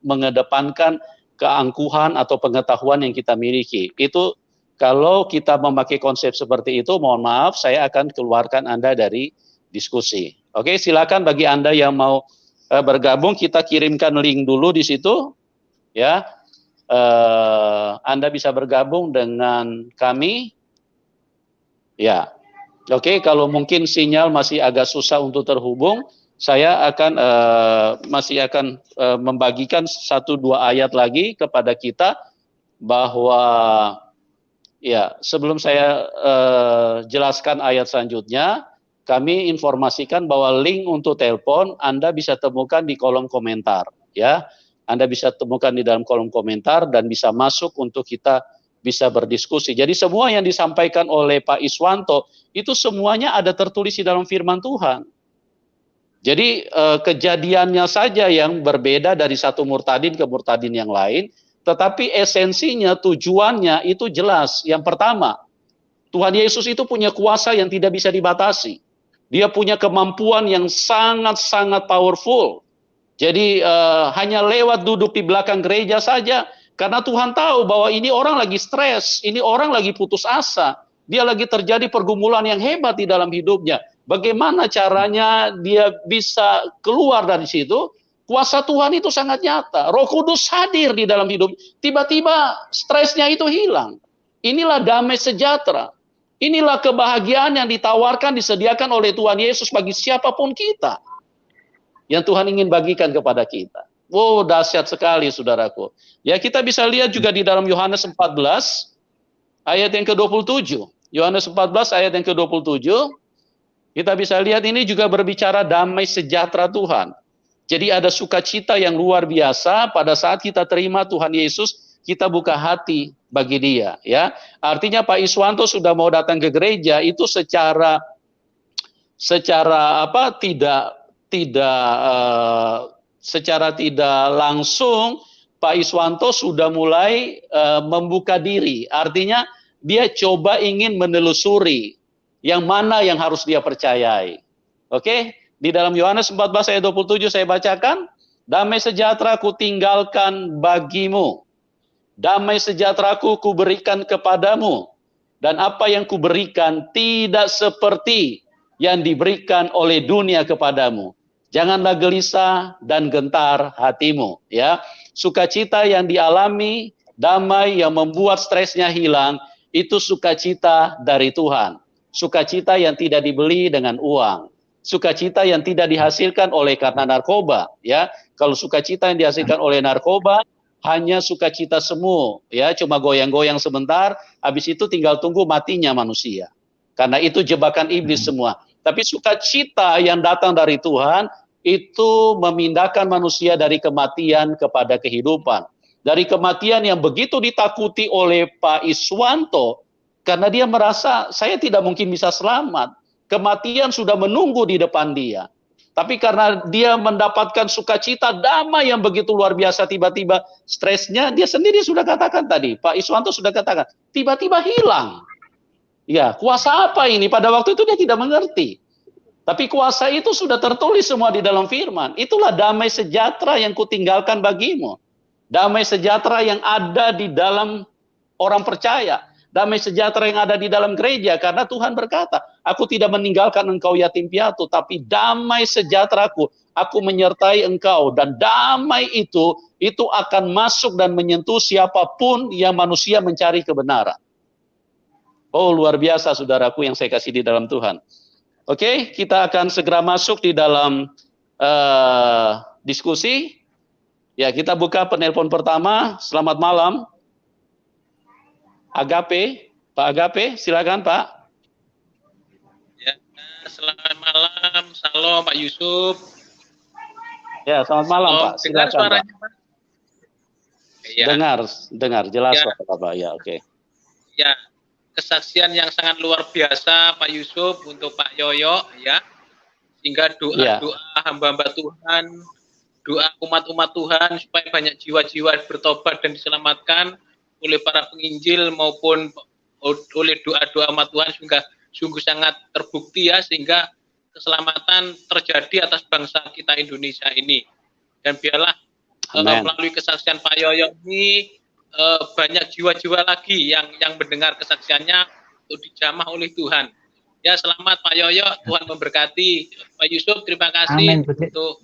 mengedepankan keangkuhan atau pengetahuan yang kita miliki. Itu kalau kita memakai konsep seperti itu, mohon maaf, saya akan keluarkan Anda dari diskusi. Oke, silakan bagi Anda yang mau bergabung, kita kirimkan link dulu di situ, ya. Anda bisa bergabung dengan kami, ya. Oke, kalau mungkin sinyal masih agak susah untuk terhubung, saya akan masih akan membagikan 1-2 ayat lagi kepada kita bahwa ya sebelum saya jelaskan ayat selanjutnya, kami informasikan bahwa link untuk telepon Anda bisa temukan di kolom komentar, ya. Anda bisa temukan di dalam kolom komentar dan bisa masuk untuk kita bisa berdiskusi. Jadi semua yang disampaikan oleh Pak Iswanto itu semuanya ada tertulis di dalam firman Tuhan. Jadi kejadiannya saja yang berbeda dari satu murtadin ke murtadin yang lain, tetapi esensinya, tujuannya itu jelas. Yang pertama, Tuhan Yesus itu punya kuasa yang tidak bisa dibatasi. Dia punya kemampuan yang sangat-sangat powerful. Jadi hanya lewat duduk di belakang gereja saja, karena Tuhan tahu bahwa ini orang lagi stres, ini orang lagi putus asa, dia lagi terjadi pergumulan yang hebat di dalam hidupnya. Bagaimana caranya dia bisa keluar dari situ? Kuasa Tuhan itu sangat nyata. Roh Kudus hadir di dalam hidup. Tiba-tiba stresnya itu hilang. Inilah damai sejahtera. Inilah kebahagiaan yang ditawarkan, disediakan oleh Tuhan Yesus bagi siapapun kita. Yang Tuhan ingin bagikan kepada kita. Wow, dahsyat sekali saudaraku. Ya, kita bisa lihat juga di dalam Yohanes 14 ayat yang ke-27. Yohanes 14 ayat yang ke-27. Kita bisa lihat ini juga berbicara damai sejahtera Tuhan. Jadi ada sukacita yang luar biasa pada saat kita terima Tuhan Yesus, kita buka hati bagi Dia, ya. Artinya Pak Iswanto sudah mau datang ke gereja itu secara secara tidak langsung Pak Iswanto sudah mulai membuka diri. Artinya dia coba ingin menelusuri yang mana yang harus dia percayai. Oke? Di dalam Yohanes 14 ayat 27 saya bacakan, damai sejahtera ku tinggalkan bagimu. Damai sejahteraku kuberikan kepadamu. Dan apa yang kuberikan tidak seperti yang diberikan oleh dunia kepadamu. Janganlah gelisah dan gentar hatimu, ya. Sukacita yang dialami, damai yang membuat stresnya hilang, itu sukacita dari Tuhan. Sukacita yang tidak dibeli dengan uang. Sukacita yang tidak dihasilkan oleh karena narkoba, ya. Kalau sukacita yang dihasilkan oleh narkoba, hanya sukacita semu, ya, cuma goyang-goyang sebentar, habis itu tinggal tunggu matinya manusia. Karena itu jebakan iblis semua. Tapi sukacita yang datang dari Tuhan, itu memindahkan manusia dari kematian kepada kehidupan. Dari kematian yang begitu ditakuti oleh Pak Iswanto, karena dia merasa, saya tidak mungkin bisa selamat. Kematian sudah menunggu di depan dia. Tapi karena dia mendapatkan sukacita, damai yang begitu luar biasa, tiba-tiba stresnya, dia sendiri sudah katakan tadi, Pak Iswanto sudah katakan, tiba-tiba hilang. Ya, kuasa apa ini? Pada waktu itu dia tidak mengerti. Tapi kuasa itu sudah tertulis semua di dalam firman. Itulah damai sejahtera yang kutinggalkan bagimu. Damai sejahtera yang ada di dalam orang percaya. Damai sejahtera yang ada di dalam gereja, karena Tuhan berkata, aku tidak meninggalkan engkau yatim piatu, tapi damai sejahteraku, aku menyertai engkau, dan damai itu akan masuk dan menyentuh siapapun yang manusia mencari kebenaran. Oh, luar biasa saudaraku yang saya kasih di dalam Tuhan. Oke, kita akan segera masuk di dalam diskusi. Ya, kita buka penelpon pertama. Selamat malam. Agape, Pak Agape, silakan Pak. Ya, selamat malam, salam Pak Yusuf. Ya, selamat malam Pak. Dengar Silakan suaranya Pak. Pak? Ya. Dengar, jelas Ya. Pak. Ya, oke. Ya, kesaksian yang sangat luar biasa Pak Yusuf untuk Pak Yoyo, ya. Sehingga doa-doa hamba-hamba Tuhan, doa umat-umat Tuhan supaya banyak jiwa-jiwa bertobat dan diselamatkan oleh para penginjil maupun oleh doa-doa umat Tuhan sungguh sangat terbukti ya, sehingga keselamatan terjadi atas bangsa kita Indonesia ini. Dan biarlah melalui kesaksian Pak Yoyo ini banyak jiwa-jiwa lagi yang mendengar kesaksiannya untuk dijamah oleh Tuhan. Ya, selamat Pak Yoyo, Tuhan memberkati. Pak Yusuf, terima kasih untuk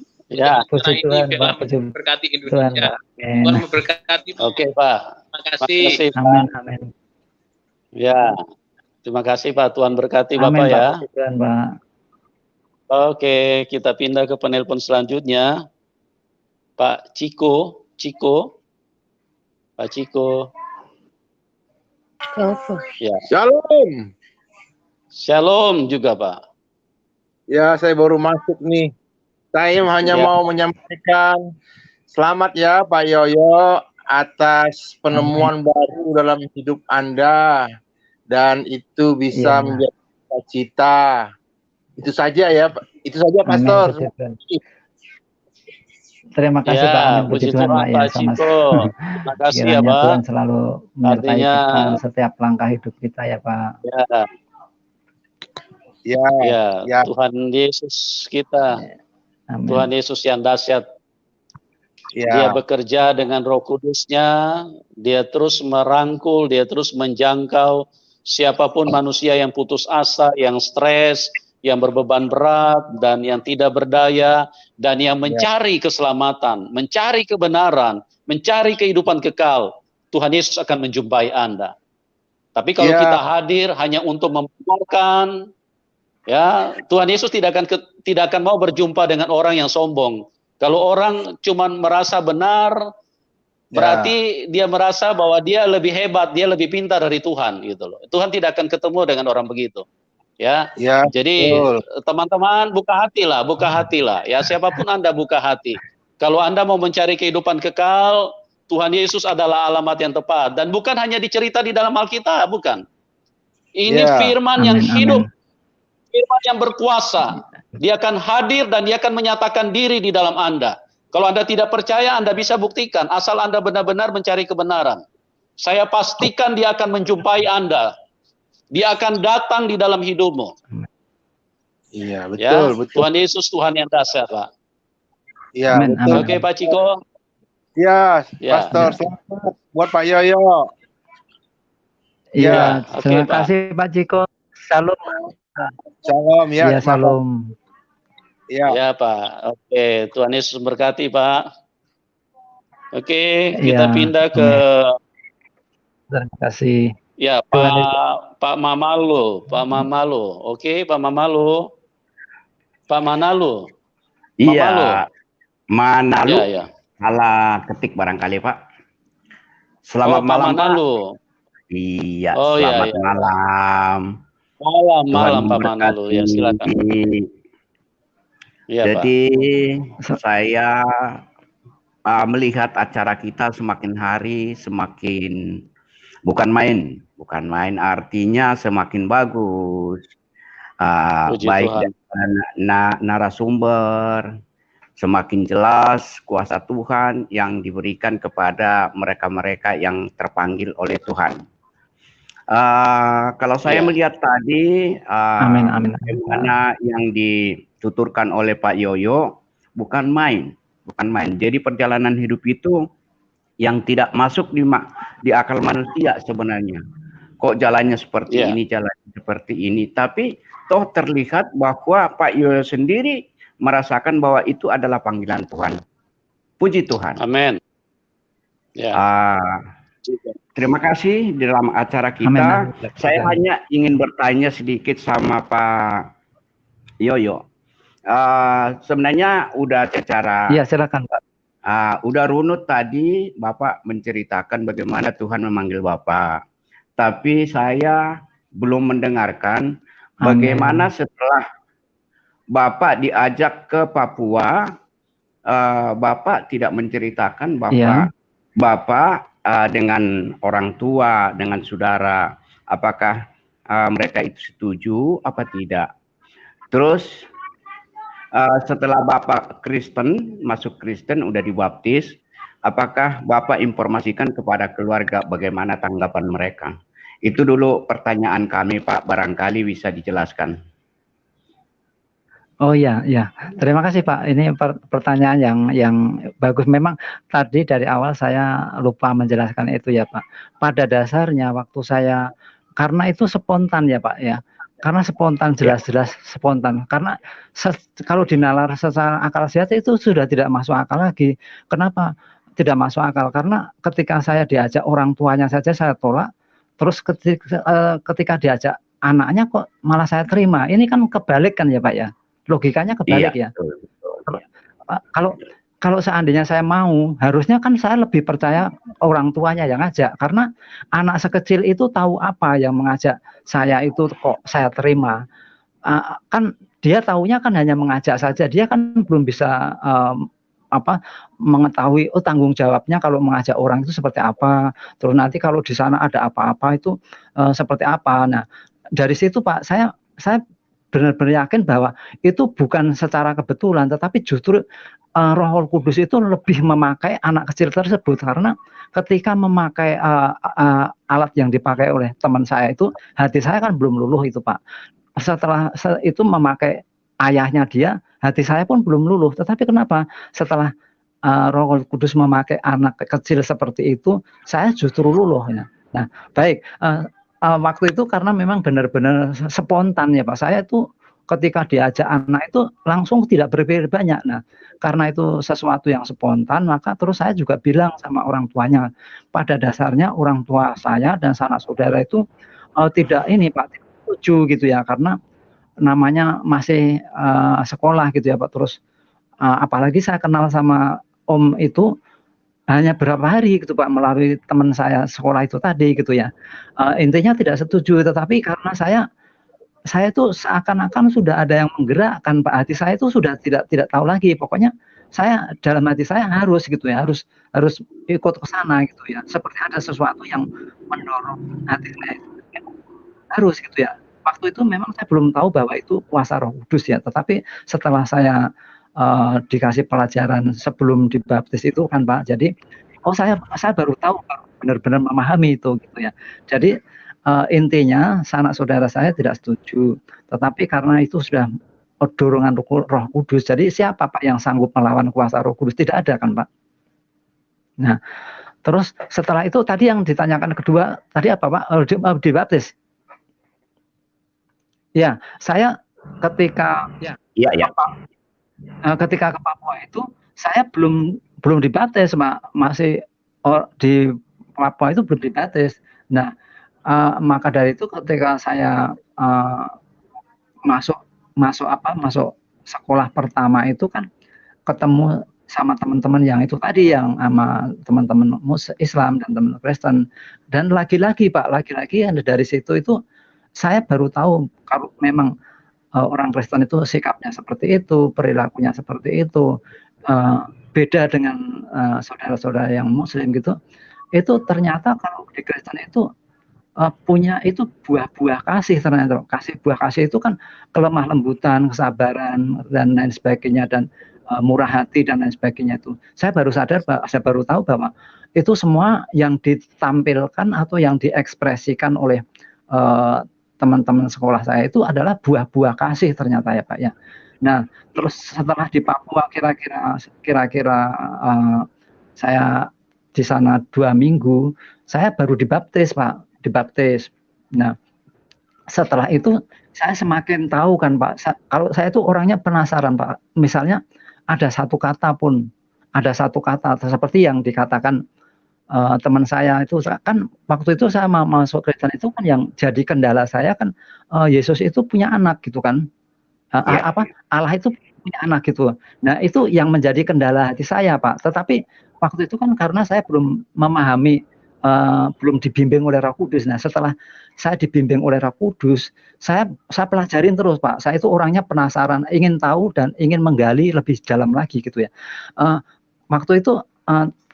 puji Tuhan, biarlah memberkati Indonesia. Tuhan memberkati. Oke Pak. Terima kasih. Amin. Ya, terima kasih Pak. Tuhan berkati Amin, Bapak ya. Puji Tuhan, Pak. Oke, kita pindah ke penelpon selanjutnya. Pak Ciko. Pak Ciko. Ya. Shalom juga Pak. Ya, saya baru masuk nih. Saya hanya mau menyampaikan selamat ya Pak Yoyo atas penemuan baru dalam hidup Anda, dan itu bisa menjadi cita-cita. Itu saja ya, itu saja Pastor. Terima kasih Pak. Puji Tuhan Pak ya, sama-sama. Terima kasih ya Kiranya Pak. Tuhan selalu menyertai kita setiap langkah hidup kita ya Pak. Ya. Tuhan Yesus kita. Amin. Tuhan Yesus yang dahsyat. Dia bekerja dengan Roh Kudus-Nya, dia terus merangkul, dia terus menjangkau siapapun manusia yang putus asa, yang stres, yang berbeban berat, dan yang tidak berdaya, dan yang mencari keselamatan, mencari kebenaran, mencari kehidupan kekal. Tuhan Yesus akan menjumpai Anda. Tapi kalau kita hadir hanya untuk membenarkan, ya Tuhan Yesus tidak akan mau berjumpa dengan orang yang sombong. Kalau orang cuma merasa benar, berarti dia merasa bahwa dia lebih hebat, dia lebih pintar dari Tuhan, gitu loh. Tuhan tidak akan ketemu dengan orang begitu. Ya, jadi teman-teman buka hatilah. Ya, siapapun Anda buka hati. Kalau Anda mau mencari kehidupan kekal, Tuhan Yesus adalah alamat yang tepat. Dan bukan hanya dicerita di dalam Alkitab, bukan. Ini firman yang hidup, firman yang berkuasa. Dia akan hadir dan dia akan menyatakan diri di dalam Anda. Kalau Anda tidak percaya, Anda bisa buktikan. Asal Anda benar-benar mencari kebenaran. Saya pastikan dia akan menjumpai Anda. Dia akan datang di dalam hidupmu. Iya, betul. Tuhan Yesus Tuhan yang dahsyat, Pak. Iya, betul. Oke, Pak Ciko. Ya, Pastor, selamat buat Pak Yoyo. Iya, terima kasih Pak Ciko. Salam. Salam ya. Salam. Ya Pak. Oke, Tuhan Yesus memberkati Pak. Oke, kita pindah ke. Terima kasih. Ya Pak Mamalu. Oke, Pak Mamalu. Pak Manalu. Iya. Manalu. Ya. Salah ketik barangkali Pak. Selamat malam Pak. Iya. Selamat malam. Malam Pak Manalu. Ya silakan. Ya, jadi Pak, saya melihat acara kita semakin hari semakin bukan main artinya semakin bagus. Baik narasumber, semakin jelas kuasa Tuhan yang diberikan kepada mereka-mereka yang terpanggil oleh Tuhan. Kalau saya melihat tadi, bagaimana yang dituturkan oleh Pak Yoyo, bukan main. Jadi perjalanan hidup itu yang tidak masuk di akal manusia sebenarnya. Kok jalannya seperti ini, jalannya seperti ini. Tapi toh terlihat bahwa Pak Yoyo sendiri merasakan bahwa itu adalah panggilan Tuhan. Puji Tuhan. Amin. Terima kasih di dalam acara kita. Saya hanya ingin bertanya sedikit sama Pak Yoyo. Sebenarnya udah secara. Iya, silakan Pak. Udah runut tadi Bapak menceritakan bagaimana Tuhan memanggil Bapak. Tapi saya belum mendengarkan bagaimana setelah Bapak diajak ke Papua, Bapak tidak menceritakan bahwa Bapak dengan orang tua, dengan saudara, apakah mereka itu setuju apa tidak. Terus setelah Bapak Kristen, masuk Kristen, udah dibaptis, apakah Bapak informasikan kepada keluarga bagaimana tanggapan mereka? Itu dulu pertanyaan kami Pak, barangkali bisa dijelaskan. Oh ya, terima kasih Pak. Ini pertanyaan yang bagus. Memang tadi dari awal saya lupa menjelaskan itu ya Pak. Pada dasarnya waktu saya, karena itu spontan ya Pak ya. Karena spontan, jelas-jelas spontan. Karena kalau dinalar secara akal sehat itu sudah tidak masuk akal lagi. Kenapa tidak masuk akal? Karena ketika saya diajak orang tuanya saja saya tolak. Terus ketika diajak anaknya kok malah saya terima. Ini kan kebalik kan ya Pak ya. Logikanya kebalik ya. Kalau seandainya saya mau, harusnya kan saya lebih percaya orang tuanya yang ngajak. Karena anak sekecil itu tahu apa yang mengajak saya itu kok saya terima. Kan dia taunya kan hanya mengajak saja. Dia kan belum bisa mengetahui tanggung jawabnya kalau mengajak orang itu seperti apa. Terus nanti kalau di sana ada apa-apa itu seperti apa. Nah, dari situ Pak, saya benar-benar yakin bahwa itu bukan secara kebetulan, tetapi justru Roh Kudus itu lebih memakai anak kecil tersebut. Karena ketika memakai alat yang dipakai oleh teman saya itu, hati saya kan belum luluh itu Pak. Setelah itu memakai ayahnya dia, hati saya pun belum luluh. Tetapi kenapa setelah Roh Kudus memakai anak kecil seperti itu, saya justru luluh ya. Nah, baik. Waktu itu karena memang benar-benar spontan ya Pak. Saya itu ketika diajak anak itu langsung tidak berpikir banyak. Nah, karena itu sesuatu yang spontan, maka terus saya juga bilang sama orang tuanya, pada dasarnya orang tua saya dan sanak saudara itu tidak ini Pak, tidak setuju gitu ya, karena namanya masih sekolah gitu ya Pak. Terus apalagi saya kenal sama Om itu hanya berapa hari gitu Pak, melalui teman saya sekolah itu tadi gitu ya. Intinya tidak setuju, tetapi karena saya tuh seakan-akan sudah ada yang menggerakkan Pak, hati saya itu sudah tidak tahu lagi. Pokoknya saya dalam hati saya harus gitu ya, harus ikut ke sana gitu ya. Seperti ada sesuatu yang mendorong hati saya itu harus gitu ya. Waktu itu memang saya belum tahu bahwa itu kuasa Roh Kudus ya, tetapi setelah saya dikasih pelajaran sebelum dibaptis itu kan Pak, jadi saya baru tahu, benar-benar memahami itu gitu ya. Jadi intinya sanak saudara saya tidak setuju, tetapi karena itu sudah dorongan Roh Kudus, jadi siapa Pak yang sanggup melawan kuasa Roh Kudus? Tidak ada kan Pak. Nah, terus setelah itu tadi yang ditanyakan kedua tadi apa Pak? Dibaptis. Ya, saya ketika ketika ke Papua itu saya belum dibaptis, masih di Papua itu belum dibaptis. Nah, maka dari itu ketika saya masuk sekolah pertama itu kan ketemu sama teman-teman yang itu tadi, yang sama teman-teman Islam dan teman Kristen, dan lagi-lagi Pak, yang dari situ itu saya baru tahu kalau memang orang Kristen itu sikapnya seperti itu, perilakunya seperti itu, beda dengan saudara-saudara yang Muslim gitu. Itu ternyata kalau di Kristen itu punya itu buah-buah kasih ternyata. Buah kasih itu kan kelemah lembutan, kesabaran dan lain sebagainya, dan murah hati dan lain sebagainya itu. Saya baru tahu bahwa itu semua yang ditampilkan atau yang diekspresikan oleh teman-teman sekolah saya itu adalah buah-buah kasih ternyata ya Pak ya. Nah, terus setelah di Papua kira-kira saya di sana 2 minggu, saya baru dibaptis Pak, Nah, setelah itu saya semakin tahu kan Pak, kalau saya itu orangnya penasaran Pak. Misalnya ada satu kata seperti yang dikatakan teman saya itu, kan waktu itu saya masuk Kristen itu kan yang jadi kendala saya kan Yesus itu punya anak gitu kan, Allah itu punya anak gitu. Nah, itu yang menjadi kendala hati saya Pak. Tetapi waktu itu kan karena saya belum memahami, belum dibimbing oleh Roh Kudus. Nah, setelah saya dibimbing oleh Roh Kudus, saya pelajarin terus Pak. Saya itu orangnya penasaran, ingin tahu dan ingin menggali lebih dalam lagi gitu ya. Waktu itu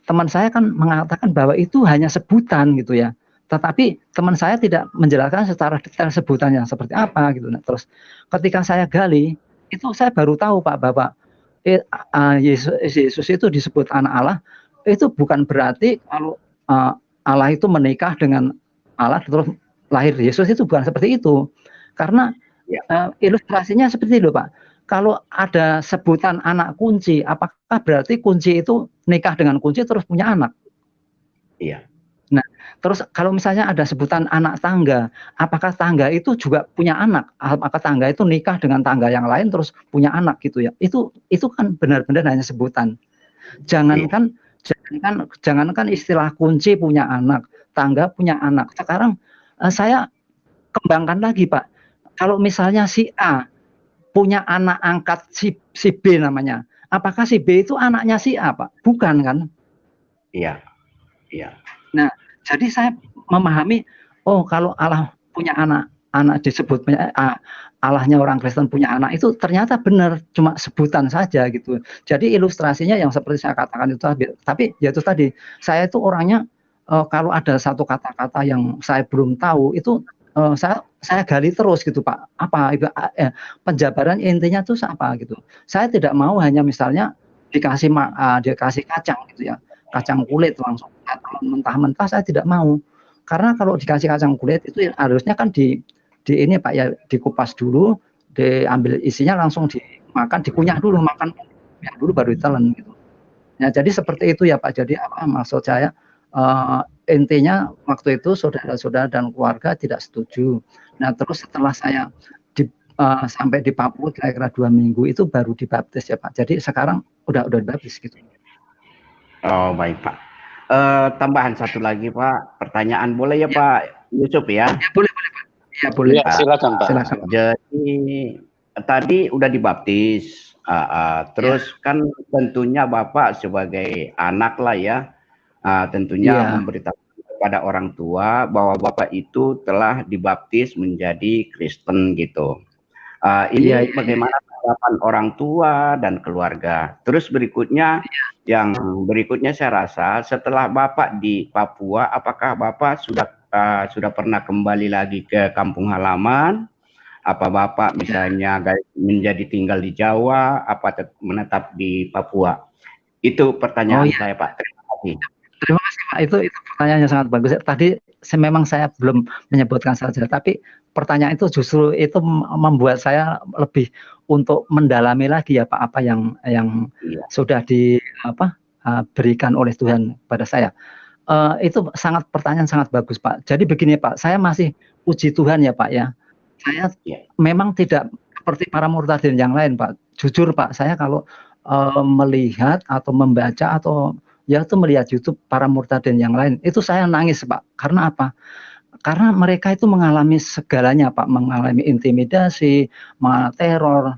teman saya kan mengatakan bahwa itu hanya sebutan gitu ya, tetapi teman saya tidak menjelaskan secara detail sebutannya seperti apa gitu. Nah, terus ketika saya gali, itu saya baru tahu Pak bahwa Yesus itu disebut anak Allah, itu bukan berarti kalau Allah itu menikah dengan Allah terus lahir Yesus, itu bukan seperti itu. Karena ilustrasinya seperti itu Pak. Kalau ada sebutan anak kunci, apakah berarti kunci itu nikah dengan kunci terus punya anak? Iya. Nah, terus kalau misalnya ada sebutan anak tangga, apakah tangga itu juga punya anak? Apakah tangga itu nikah dengan tangga yang lain terus punya anak gitu ya? Itu kan benar-benar hanya sebutan. Jangankan istilah kunci punya anak, tangga punya anak. Sekarang saya kembangkan lagi Pak. Kalau misalnya si A punya anak angkat si B namanya, apakah si B itu anaknya si A Pak? Bukan kan? Iya. Nah, jadi saya memahami, oh kalau Allah punya anak disebut punya Allahnya orang Kristen punya anak, itu ternyata benar cuma sebutan saja gitu. Jadi ilustrasinya yang seperti saya katakan itu, tapi ya itu tadi, saya itu orangnya kalau ada satu kata-kata yang saya belum tahu itu saya gali terus gitu Pak. Apa penjabaran intinya itu apa gitu. Saya tidak mau hanya misalnya dikasih kacang gitu ya, kacang kulit langsung mentah-mentah, saya tidak mau. Karena kalau dikasih kacang kulit itu harusnya kan di ini Pak ya, dikupas dulu, diambil isinya langsung dimakan, dikunyah dulu, makan ya dulu baru ditelan gitu. Nah, jadi seperti itu ya Pak. Jadi apa maksud saya, intinya waktu itu saudara-saudara dan keluarga tidak setuju. Nah, terus setelah saya sampai di Papua kira-kira 2 minggu itu baru dibaptis ya Pak. Jadi sekarang udah dibaptis gitu. Oh baik Pak. Tambahan satu lagi Pak, pertanyaan boleh ya Pak Yusuf ya? Ya boleh Pak. Ya boleh. Ya, silakan Pak. Silakan. Jadi tadi udah dibaptis, terus kan tentunya Bapak sebagai anak lah ya, tentunya memberitahu kepada orang tua bahwa Bapak itu telah dibaptis menjadi Kristen gitu. Ini bagaimana tanggapan orang tua dan keluarga. Terus berikutnya, yang berikutnya saya rasa setelah Bapak di Papua, apakah Bapak sudah pernah kembali lagi ke kampung halaman? Apa Bapak misalnya menjadi tinggal di Jawa, apa menetap di Papua? Itu pertanyaan saya Pak. Terima kasih. Terima kasih Pak, itu pertanyaannya sangat bagus. Tadi memang saya belum menyebutkan saja, tapi pertanyaan itu justru itu membuat saya lebih untuk mendalami lagi ya Pak, apa yang sudah diberikan oleh Tuhan pada saya. Itu pertanyaan sangat bagus Pak. Jadi begini Pak, saya masih puji Tuhan ya Pak ya. Saya memang tidak seperti para murtadin yang lain Pak. Jujur Pak, saya kalau melihat atau membaca atau ya itu melihat YouTube para murtadin yang lain, itu saya nangis Pak. Karena apa? Karena mereka itu mengalami segalanya Pak, mengalami intimidasi, mengalami teror,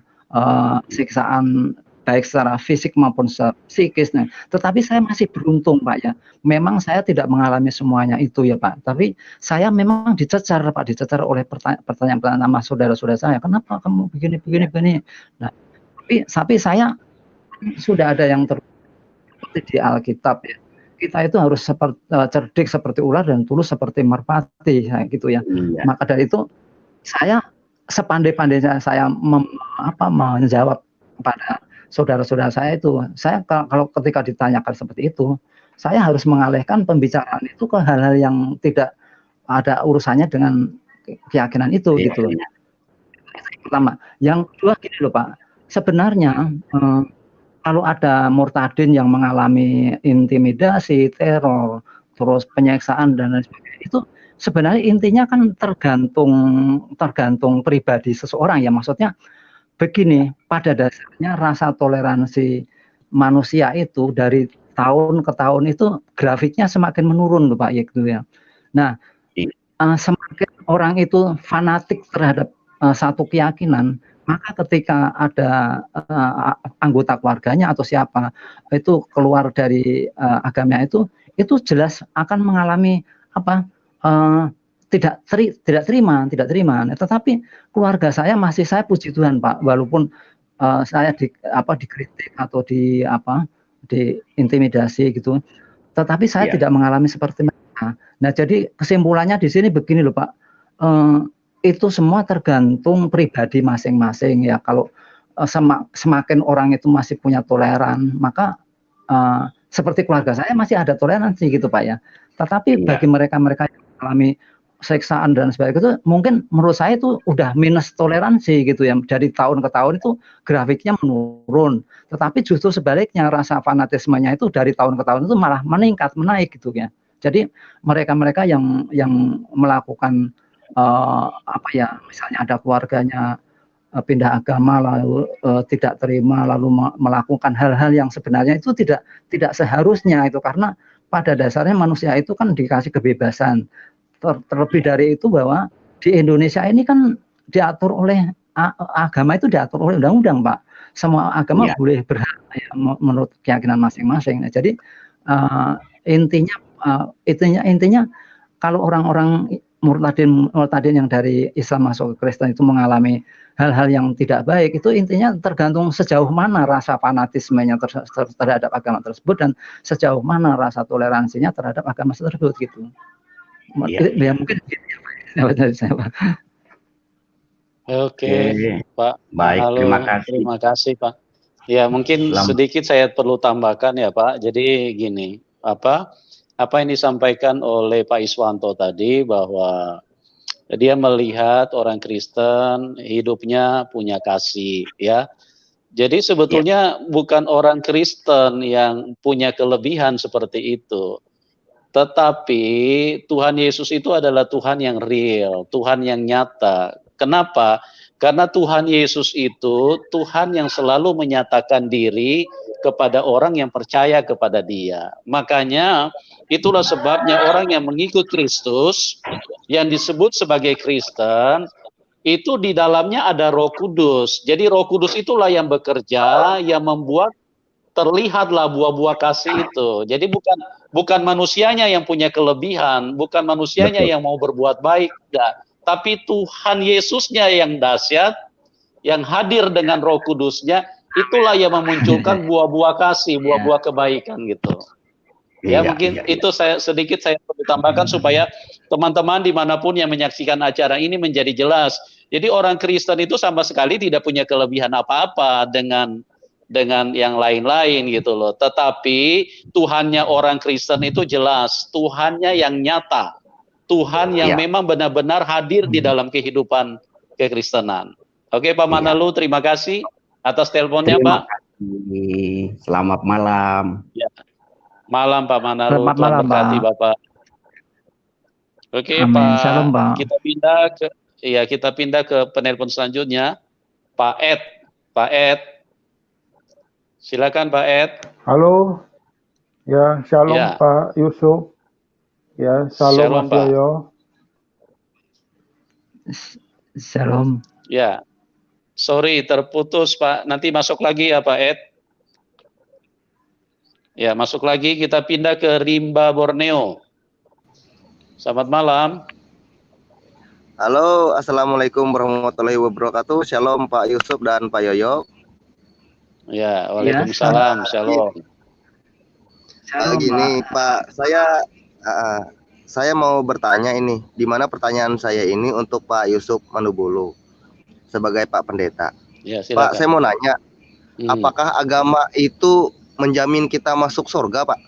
siksaan baik secara fisik maupun secara psikis. Nah, tetapi saya masih beruntung Pak ya. Memang saya tidak mengalami semuanya itu ya Pak. Tapi saya memang dicecar Pak, dicecar oleh pertanyaan-pertanyaan sama saudara-saudara saya. Kenapa kamu begini? Nah, tapi saya sudah ada yang seperti di Alkitab ya, kita itu harus cerdik seperti ular dan tulus seperti merpati gitu ya. Maka dari itu saya sepandai-pandainya saya menjawab kepada saudara-saudara saya itu, saya kalau ketika ditanyakan seperti itu, saya harus mengalihkan pembicaraan itu ke hal-hal yang tidak ada urusannya dengan keyakinan itu gitu. Pertama, yang kedua gini loh Pak, sebenarnya kalau ada murtadin yang mengalami intimidasi, teror, terus penyiksaan dan lain sebagainya, itu sebenarnya intinya kan tergantung pribadi seseorang ya. Maksudnya begini, pada dasarnya rasa toleransi manusia itu dari tahun ke tahun itu grafiknya semakin menurun Pak ya gitu ya. Nah, semakin orang itu fanatik terhadap satu keyakinan, maka ketika ada anggota keluarganya atau siapa itu keluar dari agamanya itu jelas akan mengalami tidak terima. Nah, tetapi keluarga saya masih, saya puji Tuhan Pak, walaupun saya dikritik atau diintimidasi gitu, tetapi saya tidak mengalami seperti mereka. Nah, jadi kesimpulannya di sini begini loh Pak. Itu semua tergantung pribadi masing-masing ya. Kalau semakin orang itu masih punya toleran, maka seperti keluarga saya masih ada toleransi gitu Pak ya. Tetapi bagi mereka-mereka yang mengalami siksaan dan sebagainya itu mungkin menurut saya itu udah minus toleransi gitu ya. Dari tahun ke tahun itu grafiknya menurun. Tetapi justru sebaliknya rasa fanatismenya itu dari tahun ke tahun itu malah meningkat, menaik gitu ya. Jadi mereka-mereka yang melakukan misalnya ada keluarganya pindah agama lalu tidak terima lalu melakukan hal-hal yang sebenarnya itu tidak seharusnya itu, karena pada dasarnya manusia itu kan dikasih kebebasan. Terlebih dari itu bahwa di Indonesia ini kan diatur oleh agama, itu diatur oleh undang-undang Pak. Semua agama boleh berhak ya, menurut keyakinan masing-masing. Nah, jadi intinya kalau orang-orang murtadin yang dari Islam masuk ke Kristen itu mengalami hal-hal yang tidak baik, itu intinya tergantung sejauh mana rasa fanatismenya terhadap agama tersebut dan sejauh mana rasa toleransinya terhadap agama tersebut gitu. Ya mungkin dari saya Pak. Oke, Pak. Baik, halo, terima kasih Pak. Ya mungkin sedikit saya perlu tambahkan ya Pak. Jadi gini, apa yang disampaikan oleh Pak Iswanto tadi, bahwa dia melihat orang Kristen hidupnya punya kasih ya. Jadi sebetulnya bukan orang Kristen yang punya kelebihan seperti itu. Tetapi Tuhan Yesus itu adalah Tuhan yang real, Tuhan yang nyata. Kenapa? Karena Tuhan Yesus itu Tuhan yang selalu menyatakan diri kepada orang yang percaya kepada Dia. Makanya itulah sebabnya orang yang mengikut Kristus, yang disebut sebagai Kristen, itu di dalamnya ada Roh Kudus. Jadi Roh Kudus itulah yang bekerja, yang membuat terlihatlah buah-buah kasih itu. Jadi bukan manusianya yang punya kelebihan, bukan manusianya yang mau berbuat baik, enggak. Tapi Tuhan Yesusnya yang dahsyat, yang hadir dengan Roh Kudusnya, itulah yang memunculkan buah-buah kasih, buah-buah kebaikan gitu. Ya, mungkin itu saya perlu tambahkan supaya teman-teman dimanapun yang menyaksikan acara ini menjadi jelas. Jadi orang Kristen itu sama sekali tidak punya kelebihan apa-apa dengan yang lain-lain gitu loh. Tetapi Tuhannya orang Kristen itu jelas, Tuhannya yang nyata, Tuhan yang memang benar-benar hadir di dalam kehidupan kekristenan. Oke Pak Manalu, terima kasih atas teleponnya Pak. Selamat malam. Ya. Malam Pak Manalu, Selamat malam berkati Pak. Bapak. Oke Amin. Pak, Shalom, Pak. Kita pindah ke penelpon selanjutnya, Pak Ed. Pak Ed, silakan Pak Ed. Halo, ya shalom ya. Pak Yusuf, ya shalom Mas Yoyo. Shalom. Ya, sorry terputus Pak, nanti masuk lagi ya Pak Ed. Ya, masuk lagi, kita pindah ke Rimba, Borneo. Selamat malam. Halo, Assalamualaikum warahmatullahi wabarakatuh. Shalom Pak Yusuf dan Pak Yoyo. Ya, waalaikumsalam. Shalom. Gini Pak, saya mau bertanya ini. Di mana pertanyaan saya ini untuk Pak Yusuf Manubulu sebagai Pak Pendeta. Ya, silakan. Pak, saya mau nanya, apakah agama itu menjamin kita masuk surga, Pak?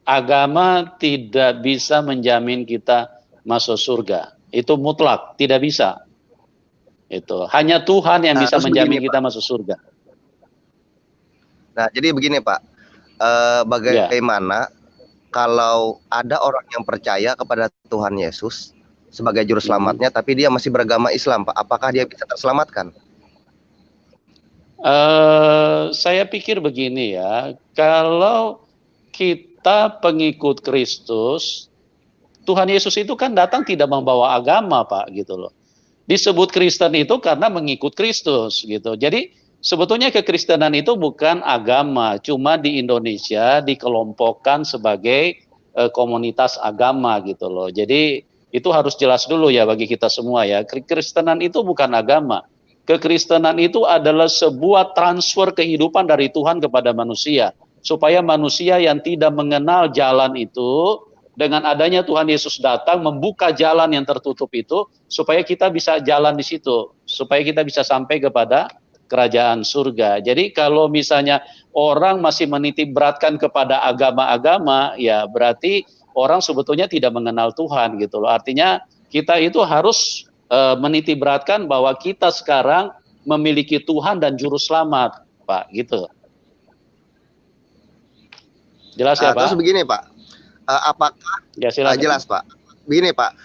Agama tidak bisa menjamin kita masuk surga. Itu mutlak, tidak bisa. Itu hanya Tuhan yang bisa menjamin kita masuk surga. Nah, jadi begini, Pak. Bagaimana kalau ada orang yang percaya kepada Tuhan Yesus sebagai juru selamatnya, tapi dia masih beragama Islam, Pak? Apakah dia bisa terselamatkan? Saya pikir begini ya, kalau kita pengikut Kristus, Tuhan Yesus itu kan datang tidak membawa agama Pak, gitu loh. Disebut Kristen itu karena mengikut Kristus, gitu. Jadi sebetulnya kekristenan itu bukan agama, cuma di Indonesia dikelompokkan sebagai komunitas agama, gitu loh. Jadi itu harus jelas dulu ya bagi kita semua ya, kekristenan itu bukan agama. Kekristenan itu adalah sebuah transfer kehidupan dari Tuhan kepada manusia. Supaya manusia yang tidak mengenal jalan itu, dengan adanya Tuhan Yesus datang membuka jalan yang tertutup itu, supaya kita bisa jalan di situ. Supaya kita bisa sampai kepada kerajaan surga. Jadi kalau misalnya orang masih menitik beratkan kepada agama-agama, ya berarti orang sebetulnya tidak mengenal Tuhan gitu loh. Artinya kita itu harus menitik beratkan bahwa kita sekarang memiliki Tuhan dan Juru Selamat, Pak, gitu. Jelas ya, Pak? Terus begini, Pak. Apakah ya, jelas, Pak? Begini, Pak.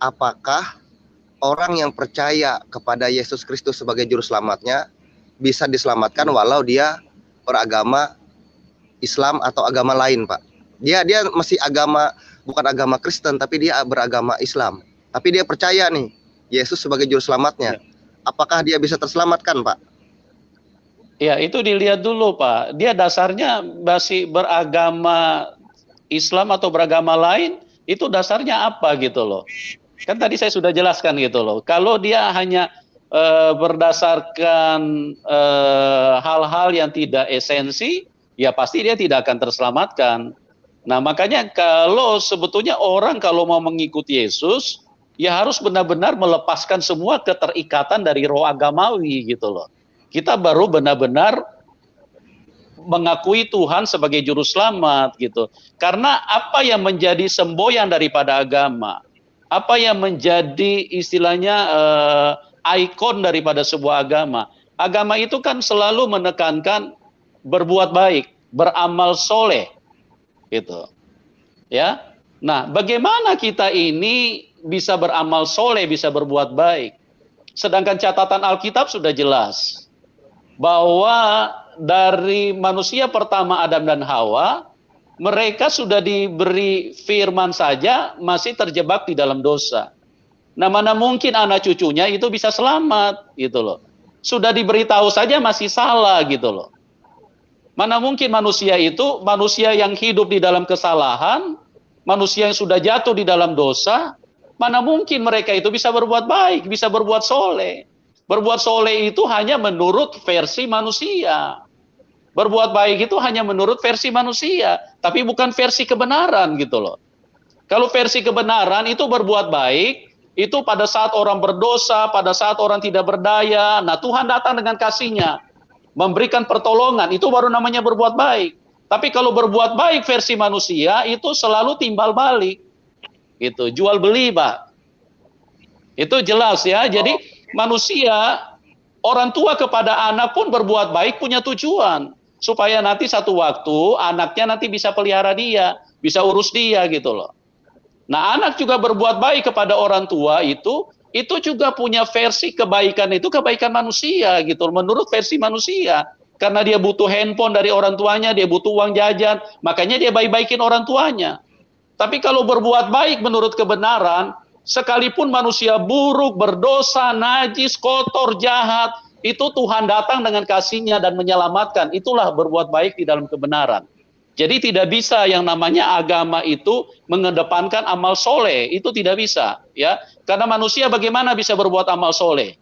Apakah orang yang percaya kepada Yesus Kristus sebagai Juru Selamatnya bisa diselamatkan walau dia beragama Islam atau agama lain, Pak? Dia masih bukan agama Kristen, tapi dia beragama Islam. Tapi dia percaya nih, Yesus sebagai juru selamatnya. Apakah dia bisa terselamatkan, Pak? Ya, itu dilihat dulu, Pak. Dia dasarnya masih beragama Islam atau beragama lain, itu dasarnya apa gitu loh. Kan tadi saya sudah jelaskan gitu loh. Kalau dia hanya berdasarkan hal-hal yang tidak esensi, ya pasti dia tidak akan terselamatkan. Nah, makanya kalau sebetulnya orang kalau mau mengikuti Yesus, ya harus benar-benar melepaskan semua keterikatan dari roh agamawi gitu loh. Kita baru benar-benar mengakui Tuhan sebagai juru selamat gitu. Karena apa yang menjadi semboyan daripada agama, apa yang menjadi istilahnya ikon daripada sebuah agama. Agama itu kan selalu menekankan berbuat baik, beramal soleh gitu. Ya. Nah, bagaimana kita ini bisa beramal soleh, bisa berbuat baik. Sedangkan catatan Alkitab sudah jelas bahwa dari manusia pertama Adam dan Hawa, mereka sudah diberi firman saja masih terjebak di dalam dosa. Nah, mana mungkin anak cucunya itu bisa selamat gitu loh. Sudah diberitahu saja masih salah gitu loh. Mana mungkin manusia itu, manusia yang hidup di dalam kesalahan, manusia yang sudah jatuh di dalam dosa, mana mungkin mereka itu bisa berbuat baik, bisa berbuat soleh. Berbuat soleh itu hanya menurut versi manusia. Berbuat baik itu hanya menurut versi manusia, tapi bukan versi kebenaran gitu loh. Kalau versi kebenaran itu berbuat baik, itu pada saat orang berdosa, pada saat orang tidak berdaya, nah Tuhan datang dengan kasih-Nya, memberikan pertolongan, itu baru namanya berbuat baik. Tapi kalau berbuat baik versi manusia, itu selalu timbal balik. Gitu, jual beli, Pak. Itu jelas ya, jadi manusia, orang tua kepada anak pun berbuat baik punya tujuan. Supaya nanti satu waktu, anaknya nanti bisa pelihara dia, bisa urus dia gitu loh. Nah, anak juga berbuat baik kepada orang tua itu juga punya versi kebaikan, itu kebaikan manusia gitu, menurut versi manusia. Karena dia butuh handphone dari orang tuanya, dia butuh uang jajan, makanya dia baik-baikin orang tuanya. Tapi kalau berbuat baik menurut kebenaran, sekalipun manusia buruk, berdosa, najis, kotor, jahat, itu Tuhan datang dengan kasih-Nya dan menyelamatkan. Itulah berbuat baik di dalam kebenaran. Jadi tidak bisa yang namanya agama itu mengedepankan amal soleh, itu tidak bisa, ya. Karena manusia bagaimana bisa berbuat amal soleh?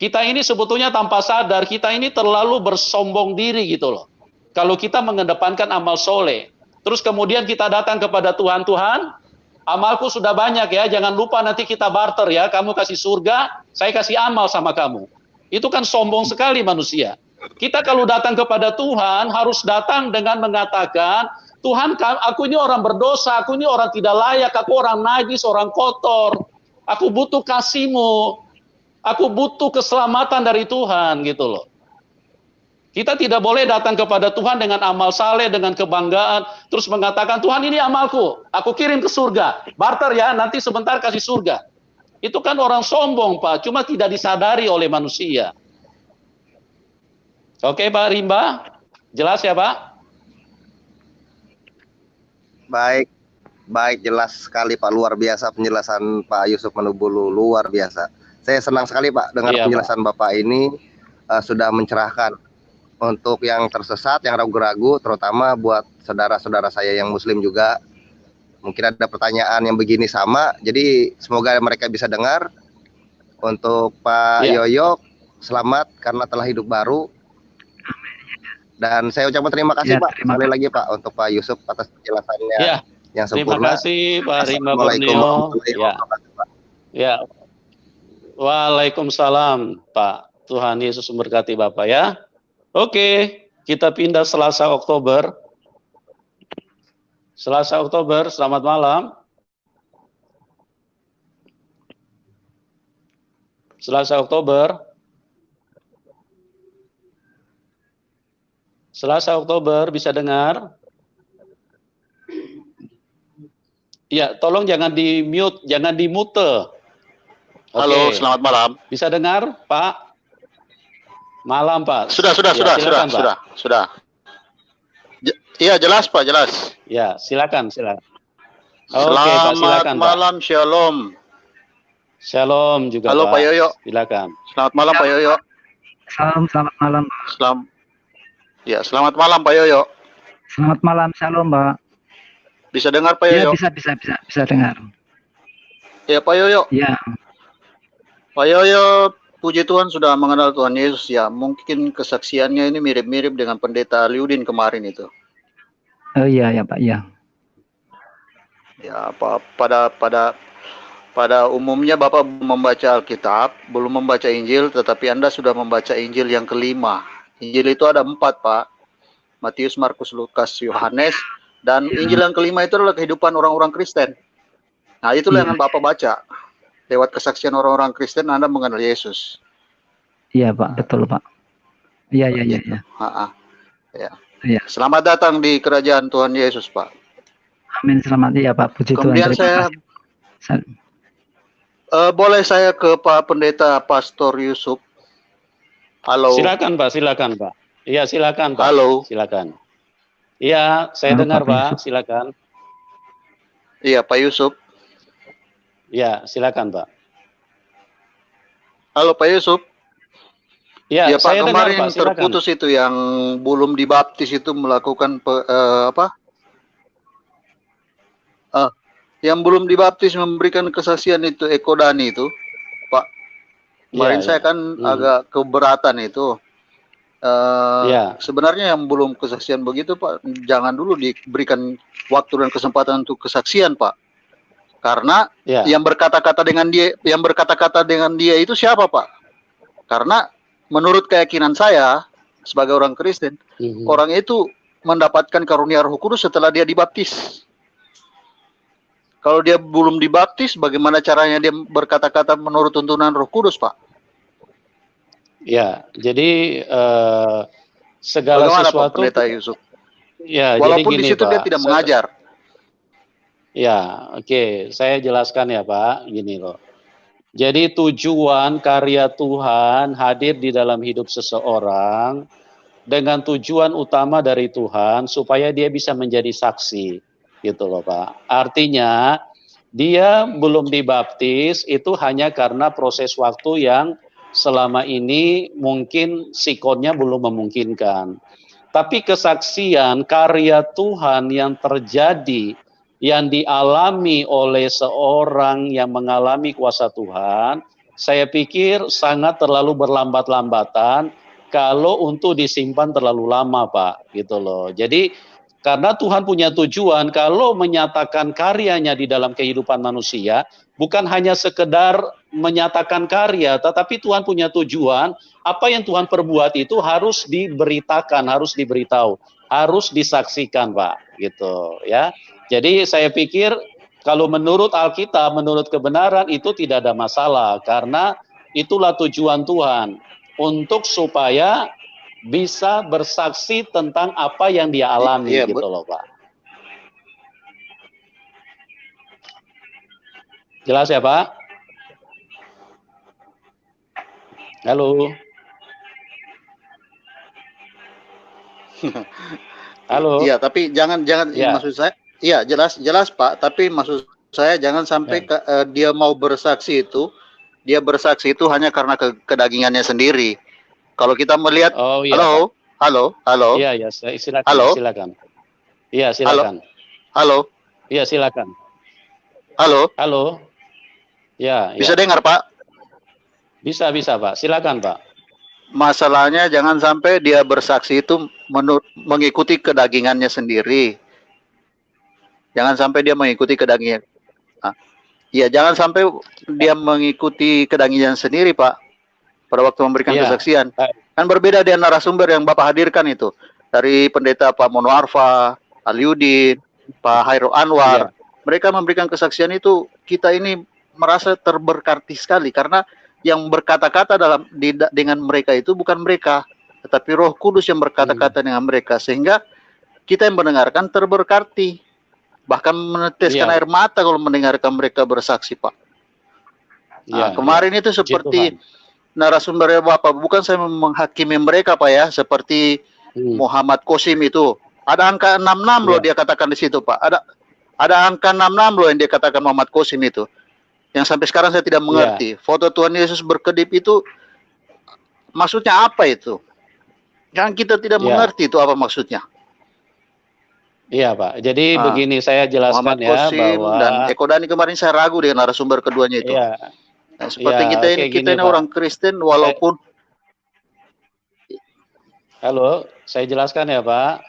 Kita ini sebetulnya tanpa sadar, kita ini terlalu bersombong diri gitu loh. Kalau kita mengedepankan amal soleh, terus kemudian kita datang kepada Tuhan, Tuhan, amalku sudah banyak ya, jangan lupa nanti kita barter ya, kamu kasih surga, saya kasih amal sama kamu. Itu kan sombong sekali manusia. Kita kalau datang kepada Tuhan harus datang dengan mengatakan, Tuhan, aku ini orang berdosa, aku ini orang tidak layak, aku orang najis, orang kotor, aku butuh kasih-Mu, aku butuh keselamatan dari Tuhan gitu loh. Kita tidak boleh datang kepada Tuhan dengan amal saleh, dengan kebanggaan, terus mengatakan, Tuhan ini amalku, aku kirim ke surga, barter ya, nanti sebentar kasih surga. Itu kan orang sombong, Pak, cuma tidak disadari oleh manusia. Oke, Pak Rimba, jelas ya, Pak? Baik, baik, jelas sekali, Pak. Luar biasa penjelasan Pak Yusuf Manubulu, luar biasa. Saya senang sekali, Pak, dengan penjelasan Bapak ini sudah mencerahkan untuk yang tersesat, yang ragu-ragu, terutama buat saudara-saudara saya yang Muslim juga. Mungkin ada pertanyaan yang begini sama, jadi semoga mereka bisa dengar. Untuk Pak Yoyo, selamat karena telah hidup baru. Dan saya ucapkan terima kasih Pak, sekali lagi Pak, untuk Pak Yusuf atas penjelasannya yang sempurna. Terima kasih Pak Rimba Borneo. Ya. Waalaikumsalam Pak. Tuhan Yesus memberkati Bapak ya. Oke, kita pindah Selasa Oktober. Selasa Oktober, selamat malam. Selasa Oktober. Selasa Oktober, bisa dengar? Ya, tolong jangan di mute, jangan di mute. Halo, selamat malam. Bisa dengar, Pak? Malam, Pak. Sudah. Iya, jelas, Pak, jelas. Ya, silakan. Selamat Pak, silakan, malam, Pak. Shalom. Shalom juga, halo, Pak Yoyo. Silakan. Selamat malam, Pak Yoyo. Selamat malam. Ya, selamat malam Pak Yoyo. Selamat malam, shalom Pak. Bisa dengar Pak Yoyo? Ya, bisa dengar. Ya Pak Yoyo. Ya. Pak Yoyo, puji Tuhan sudah mengenal Tuhan Yesus ya. Mungkin kesaksiannya ini mirip-mirip dengan Pendeta Liudin kemarin itu. Oh iya ya Pak, ya. Ya, pada umumnya Bapak membaca Alkitab, belum membaca Injil, tetapi Anda sudah membaca Injil yang kelima. Injil itu ada 4, Pak. Matius, Markus, Lukas, Yohanes. Dan Injil yang kelima itu adalah kehidupan orang-orang Kristen. Nah, itulah yang Bapak baca. Lewat kesaksian orang-orang Kristen, Anda mengenal Yesus. Iya, Pak. Betul, Pak. Iya. Ya. Selamat datang di kerajaan Tuhan Yesus, Pak. Amin, selamat ya, Pak. Puji Kemudian Tuhan. Boleh saya ke Pak Pendeta Pastor Yusuf? Halo. Silakan Pak, silakan Pak. Iya silakan Pak. Halo. Silakan. Iya, saya Halo, dengar Pak Pak. Yusuf. Silakan. Iya Pak Yusuf. Iya, silakan Pak. Halo Pak Yusuf. Ya, Ya Pak, saya dengar, kemarin Pak. Silakan. terputus itu yang belum dibaptis itu melakukan yang belum dibaptis memberikan kesaksian itu Eko Dani itu, Pak. Kemarin saya kan agak keberatan itu. Sebenarnya yang belum kesaksian begitu Pak, jangan dulu diberikan waktu dan kesempatan untuk kesaksian Pak. Karena yang berkata-kata dengan dia itu siapa Pak? Karena menurut keyakinan saya sebagai orang Kristen, orang itu mendapatkan karunia Roh Kudus setelah dia dibaptis. Kalau dia belum dibaptis, bagaimana caranya dia berkata-kata menurut tuntunan Roh Kudus, Pak? Ya, jadi segala bagaimana, sesuatu. Pak Pendeta Yusuf? Ya, walaupun jadi gini, di situ Pak, dia tidak mengajar. Ya, oke. Saya jelaskan ya, Pak. Gini loh. Jadi tujuan karya Tuhan hadir di dalam hidup seseorang dengan tujuan utama dari Tuhan supaya dia bisa menjadi saksi. Gitu loh Pak. Artinya dia belum dibaptis itu hanya karena proses waktu yang selama ini mungkin sikonnya belum memungkinkan. Tapi kesaksian karya Tuhan yang terjadi, yang dialami oleh seorang yang mengalami kuasa Tuhan, saya pikir sangat terlalu berlambat-lambatan kalau untuk disimpan terlalu lama Pak. Gitu loh. Jadi karena Tuhan punya tujuan kalau menyatakan karyanya di dalam kehidupan manusia, bukan hanya sekedar menyatakan karya, tetapi Tuhan punya tujuan, apa yang Tuhan perbuat itu harus diberitakan, harus diberitahu, harus disaksikan, Pak, gitu ya. Jadi saya pikir kalau menurut Alkitab, menurut kebenaran itu tidak ada masalah, karena itulah tujuan Tuhan, untuk supaya bisa bersaksi tentang apa yang dia alami gitu loh Pak. Jelas ya Pak? Halo. Halo. Iya, tapi jangan maksud saya, iya jelas Pak, tapi maksud saya jangan sampai dia mau bersaksi itu, dia bersaksi itu hanya karena kedagingannya sendiri. Kalau kita melihat, halo. Iya, silakan. Halo. Silakan. Iya, silakan. Halo. Iya, silakan. Halo. Ya. Bisa dengar Pak? Bisa Pak. Silakan Pak. Masalahnya jangan sampai dia bersaksi itu mengikuti kedagingannya sendiri. Jangan sampai dia mengikuti kedagingan. Iya, jangan sampai dia mengikuti kedagingan sendiri Pak. Pada waktu memberikan kesaksian. Kan berbeda dengan narasumber yang Bapak hadirkan itu. Dari pendeta Pak Mono Arfa, Aliudin, Pak Hairul Anwar. Mereka memberikan kesaksian itu, kita ini merasa terberkati sekali. Karena yang berkata-kata dengan mereka itu bukan mereka. Tetapi Roh Kudus yang berkata-kata dengan mereka. Sehingga kita yang mendengarkan terberkati. Bahkan meneteskan air mata kalau mendengarkan mereka bersaksi Pak. Kemarin itu seperti narasumbernya Bapak, bukan saya menghakimi mereka Pak ya, seperti Muhammad Qasim itu. Ada angka 66 loh dia katakan di situ Pak. Ada angka 66 loh yang dia katakan Muhammad Qasim itu. Yang sampai sekarang saya tidak mengerti. Foto Tuhan Yesus berkedip itu maksudnya apa itu? Yang kita tidak mengerti itu apa maksudnya. Iya Pak, jadi begini saya jelaskan Muhammad Qasim bahwa dan Eko Dani kemarin saya ragu dengan narasumber keduanya itu. Nah, seperti kita ini orang Kristen walaupun Halo, saya jelaskan ya Pak.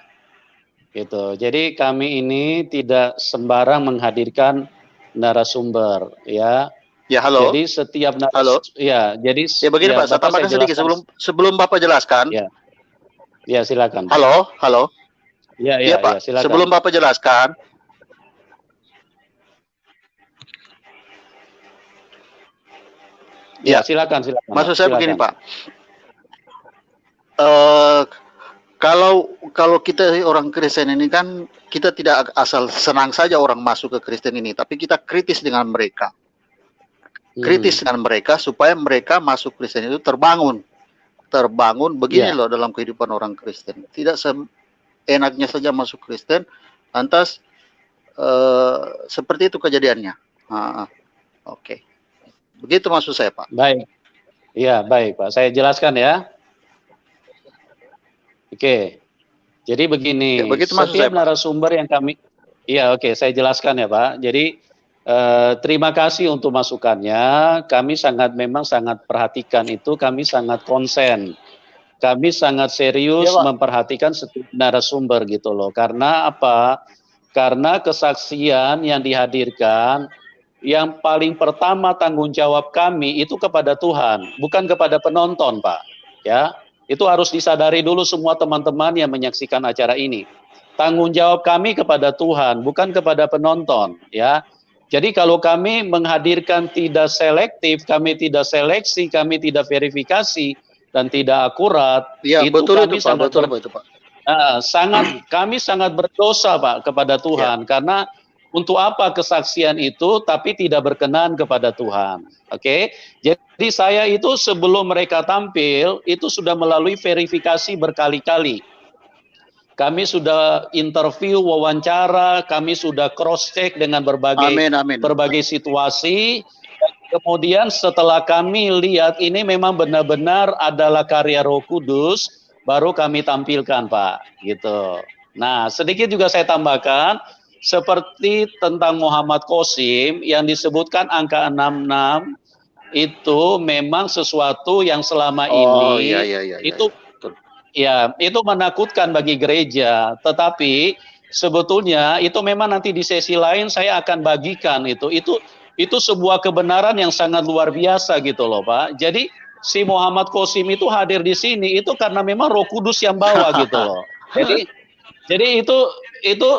Gitu. Jadi kami ini tidak sembarang menghadirkan narasumber ya. Ya, halo. Jadi setiap jadi begini Pak, saya tambahkan sedikit sebelum Bapak jelaskan. Ya, silakan. Halo. Ya, Pak. Silakan. Sebelum Bapak jelaskan, silakan. Maksud saya begini Pak, kalau kita orang Kristen ini kan kita tidak asal senang saja orang masuk ke Kristen ini, tapi kita kritis dengan mereka. Kritis dengan mereka supaya mereka masuk Kristen itu terbangun begini loh dalam kehidupan orang Kristen. Tidak enaknya saja masuk Kristen, lantas seperti itu kejadiannya. Oke. Begitu maksud saya, Pak. Baik. Iya, baik, Pak. Saya jelaskan ya. Oke. Jadi begini, setiap narasumber yang kami saya jelaskan ya, Pak. Jadi terima kasih untuk masukannya. Kami memang sangat perhatikan itu, kami sangat konsen. Kami sangat serius memperhatikan setiap narasumber gitu loh. Karena apa? Karena kesaksian yang dihadirkan, yang paling pertama tanggung jawab kami itu kepada Tuhan, bukan kepada penonton, Pak. Ya, itu harus disadari dulu semua teman-teman yang menyaksikan acara ini. Tanggung jawab kami kepada Tuhan, bukan kepada penonton, ya. Jadi kalau kami menghadirkan tidak selektif, kami tidak seleksi, kami tidak verifikasi dan tidak akurat, itu betul kami itu, Pak. Betul itu, Pak. Kami sangat berdosa, Pak, kepada Tuhan, karena untuk apa kesaksian itu tapi tidak berkenan kepada Tuhan. Oke. Jadi saya itu sebelum mereka tampil itu sudah melalui verifikasi berkali-kali. Kami sudah interview, wawancara, kami sudah cross check dengan berbagai situasi. Kemudian setelah kami lihat ini memang benar-benar adalah karya Roh Kudus, baru kami tampilkan, Pak, gitu. Nah, sedikit juga saya tambahkan, seperti tentang Muhammad Qasim yang disebutkan angka 66 itu memang sesuatu yang selama ini itu menakutkan bagi gereja, tetapi sebetulnya itu memang nanti di sesi lain saya akan bagikan itu sebuah kebenaran yang sangat luar biasa gitu loh, Pak. Jadi si Muhammad Qasim itu hadir di sini itu karena memang Roh Kudus yang bawa gitu loh. Jadi itu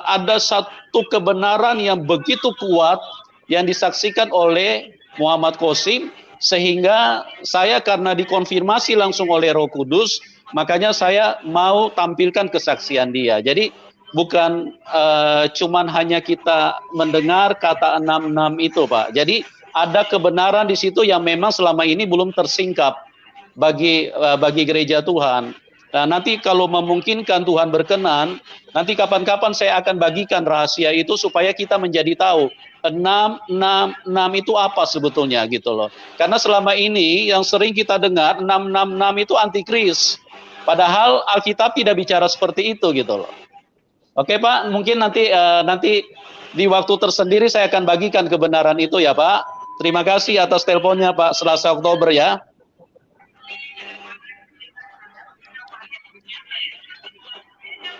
ada satu kebenaran yang begitu kuat yang disaksikan oleh Muhammad Qasim, sehingga saya karena dikonfirmasi langsung oleh Roh Kudus, makanya saya mau tampilkan kesaksian dia. Jadi bukan cuman hanya kita mendengar kata 66 itu, Pak. Jadi ada kebenaran di situ yang memang selama ini belum tersingkap bagi gereja Tuhan. Nah, nanti kalau memungkinkan Tuhan berkenan, nanti kapan-kapan saya akan bagikan rahasia itu supaya kita menjadi tahu 666 itu apa sebetulnya gitu loh. Karena selama ini yang sering kita dengar 666 itu antikris. Padahal Alkitab tidak bicara seperti itu gitu loh. Oke, Pak, mungkin nanti di waktu tersendiri saya akan bagikan kebenaran itu ya, Pak. Terima kasih atas teleponnya, Pak, Selasa Oktober ya.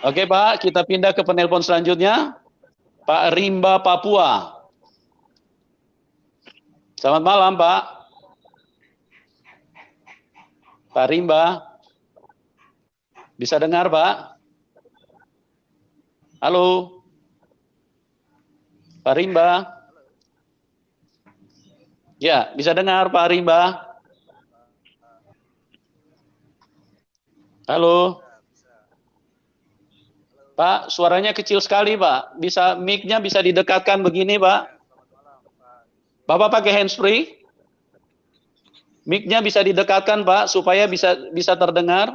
Oke, Pak, kita pindah ke penelpon selanjutnya. Pak Rimba, Papua. Selamat malam, Pak. Pak Rimba. Bisa dengar, Pak? Halo. Pak Rimba. Ya, bisa dengar, Pak Rimba? Halo. Pak, suaranya kecil sekali, Pak. Mic-nya bisa didekatkan begini, Pak. Bapak pakai handsfree? Mic-nya bisa didekatkan, Pak, supaya bisa terdengar.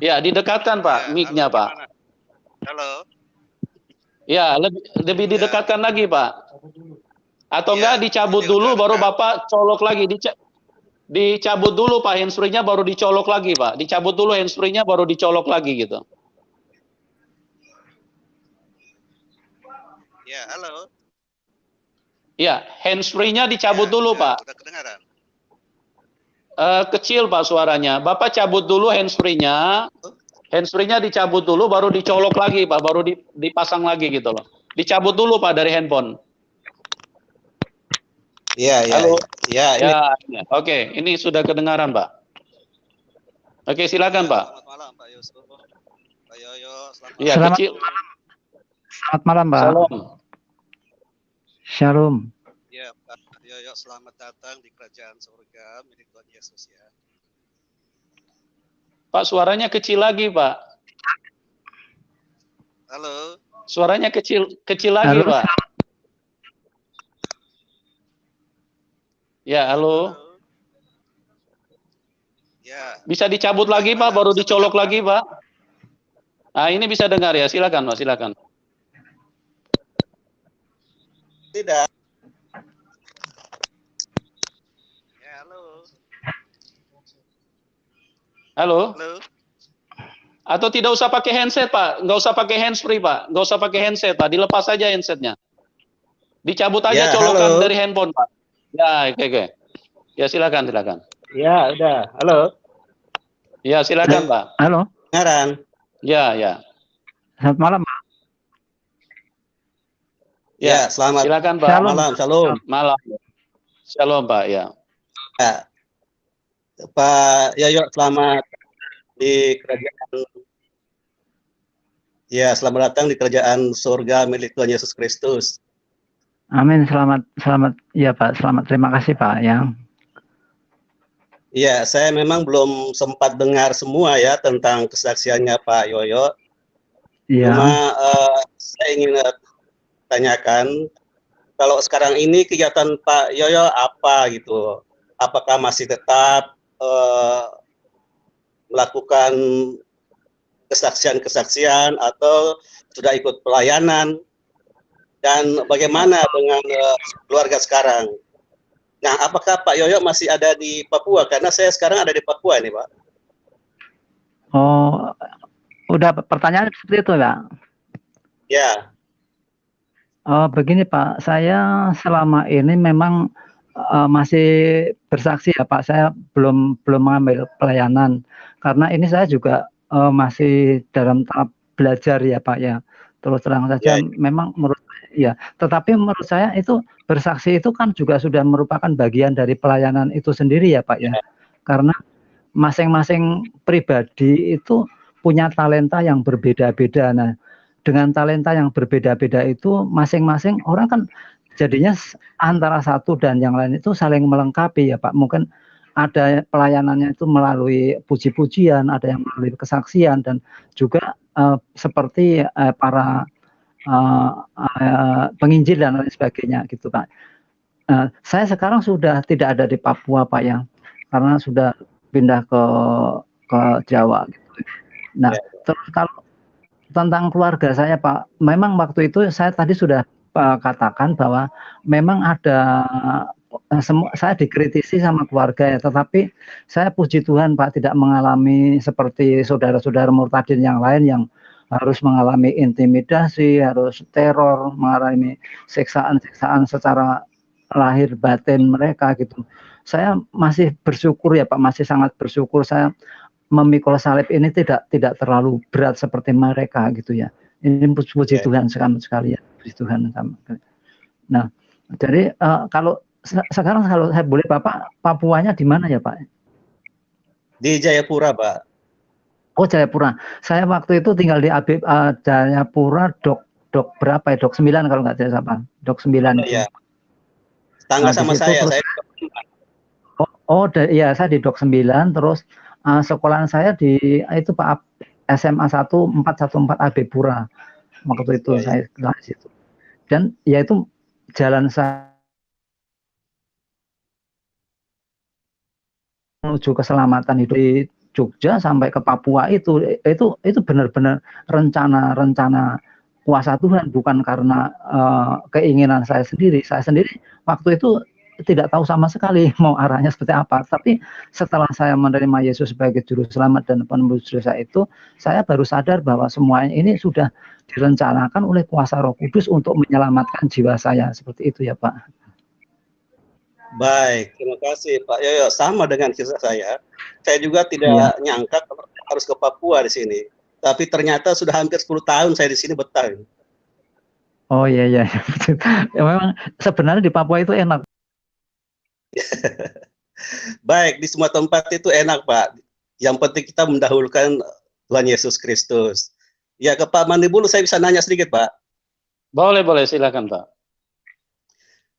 Ya, didekatkan, Pak, mic-nya, Pak. Halo. Ya, lebih didekatkan lagi, Pak. Atau enggak dicabut dulu, baru Bapak colok lagi. Dicabut dulu, Pak, handsfree-nya baru dicolok lagi, Pak. Dicabut dulu handsfree-nya baru dicolok lagi, gitu. Ya, halo. Ya, handsfree-nya dicabut dulu, Pak. Udah kedengaran. Kecil, Pak, suaranya. Bapak cabut dulu handsfree-nya. Handsfree-nya dicabut dulu, baru dicolok lagi, Pak. Baru dipasang lagi gitu loh. Dicabut dulu, Pak, dari handphone. Iya, iya. Halo. Ya. Oke, ini sudah kedengaran, Pak. Oke, silakan, Pak. Selamat malam, Pak Yusuf. Pak Yoyo, selamat kecil. Selamat malam, Pak. Shalom. Shalom. Ya, Pak Yoyo, selamat datang di kerajaan surga milik Tuhan Yesus ya. Pak, suaranya kecil lagi, Pak. Halo. Suaranya kecil lagi, Halo. Pak. Ya, halo. Ya. Bisa dicabut lagi, Pak, baru dicolok lagi, Pak. Nah, ini bisa dengar ya. Silakan, Pak, silakan. Tidak. Ya, halo. Halo? Halo. Atau tidak usah pakai handset, Pak. Nggak usah pakai handsfree, Pak. Nggak usah pakai handset, Pak. Dilepas saja handsetnya. Dicabut aja Ya, colokan halo. dari handphone, Pak. Ya, oke. Ya, silakan. Ya, udah. Halo. Ya, silakan, Pak. Halo. Ngaran. Ya. Selamat malam, Pak. Ya, selamat silakan, Pak. Shalom. malam. Shalom. Malam. Shalom, Pak. Ya. Ya. Pak Yoyo, selamat di kerajaan. Ya, selamat datang di kerajaan surga milik Tuhan Yesus Kristus. Amin. Selamat. Ya, Pak. Selamat. Terima kasih, Pak. Ya. Iya, saya memang belum sempat dengar semua ya tentang kesaksiannya Pak Yoyo. Iya. Cuma saya ingin tanyakan, kalau sekarang ini kegiatan Pak Yoyo apa gitu? Apakah masih tetap melakukan kesaksian atau sudah ikut pelayanan? Dan bagaimana dengan keluarga sekarang? Nah, apakah Pak Yoyo masih ada di Papua? Karena saya sekarang ada di Papua ini, Pak. Oh, udah pertanyaan seperti itu, Pak? Ya. Begini, Pak. Saya selama ini memang masih bersaksi ya, Pak. Saya belum mengambil pelayanan karena ini saya juga masih dalam tahap belajar ya, Pak ya. Terus terang saja, memang menurut ya. Tetapi menurut saya itu bersaksi itu kan juga sudah merupakan bagian dari pelayanan itu sendiri ya, Pak ya. Karena masing-masing pribadi itu punya talenta yang berbeda-beda. Nah, dengan talenta yang berbeda-beda itu masing-masing orang kan jadinya antara satu dan yang lain itu saling melengkapi ya Pak. Mungkin ada pelayanannya itu melalui puji-pujian, ada yang melalui kesaksian, dan juga seperti para penginjil dan lain sebagainya gitu Pak. Saya sekarang sudah tidak ada di Papua Pak ya, karena sudah pindah ke Jawa gitu. Nah, terus kalau tentang keluarga saya Pak, memang waktu itu saya tadi sudah katakan bahwa memang ada saya dikritisi sama keluarga ya, tetapi saya puji Tuhan Pak tidak mengalami seperti saudara-saudara murtadin yang lain yang harus mengalami intimidasi, harus teror, mengalami siksaan-siksaan secara lahir batin mereka gitu. Saya masih bersyukur ya Pak, masih sangat bersyukur saya memikul salib ini tidak terlalu berat seperti mereka gitu ya. Ini puji Tuhan sekali ya, puji Tuhan sama. Nah, jadi kalau sekarang kalau saya boleh Bapak, Papuanya di mana ya Pak? Di Jayapura Pak. Oh Jayapura. Saya waktu itu tinggal di Jayapura dok berapa ya? Dok 9 kalau nggak salah Pak. Dok 9 itu. Iya. Tangga sama saya. Ya saya di dok 9 terus sekolahan saya di itu Pak SMA 1414 AB Pura. Waktu itu saya kelas itu. Dan ya itu jalan saya menuju keselamatan hidup di Jogja sampai ke Papua itu benar-benar rencana kuasa Tuhan, bukan karena keinginan saya sendiri. Saya sendiri waktu itu tidak tahu sama sekali mau arahnya seperti apa. Tapi setelah saya menerima Yesus sebagai juru selamat dan penembus dosa itu, saya baru sadar bahwa semuanya ini sudah direncanakan oleh kuasa Roh Kudus untuk menyelamatkan jiwa saya. Seperti itu ya Pak. Baik, terima kasih Pak Yoyo. Sama dengan kisah saya. Saya juga tidak nyangka harus ke Papua di sini. Tapi ternyata sudah hampir 10 tahun saya di sini betah. Oh iya. Ya, memang sebenarnya di Papua itu enak. Baik, di semua tempat itu enak Pak. Yang penting kita mendahulukan Tuhan Yesus Kristus. Ya, ke Pak Mandibulu saya bisa nanya sedikit Pak. Boleh, silakan Pak.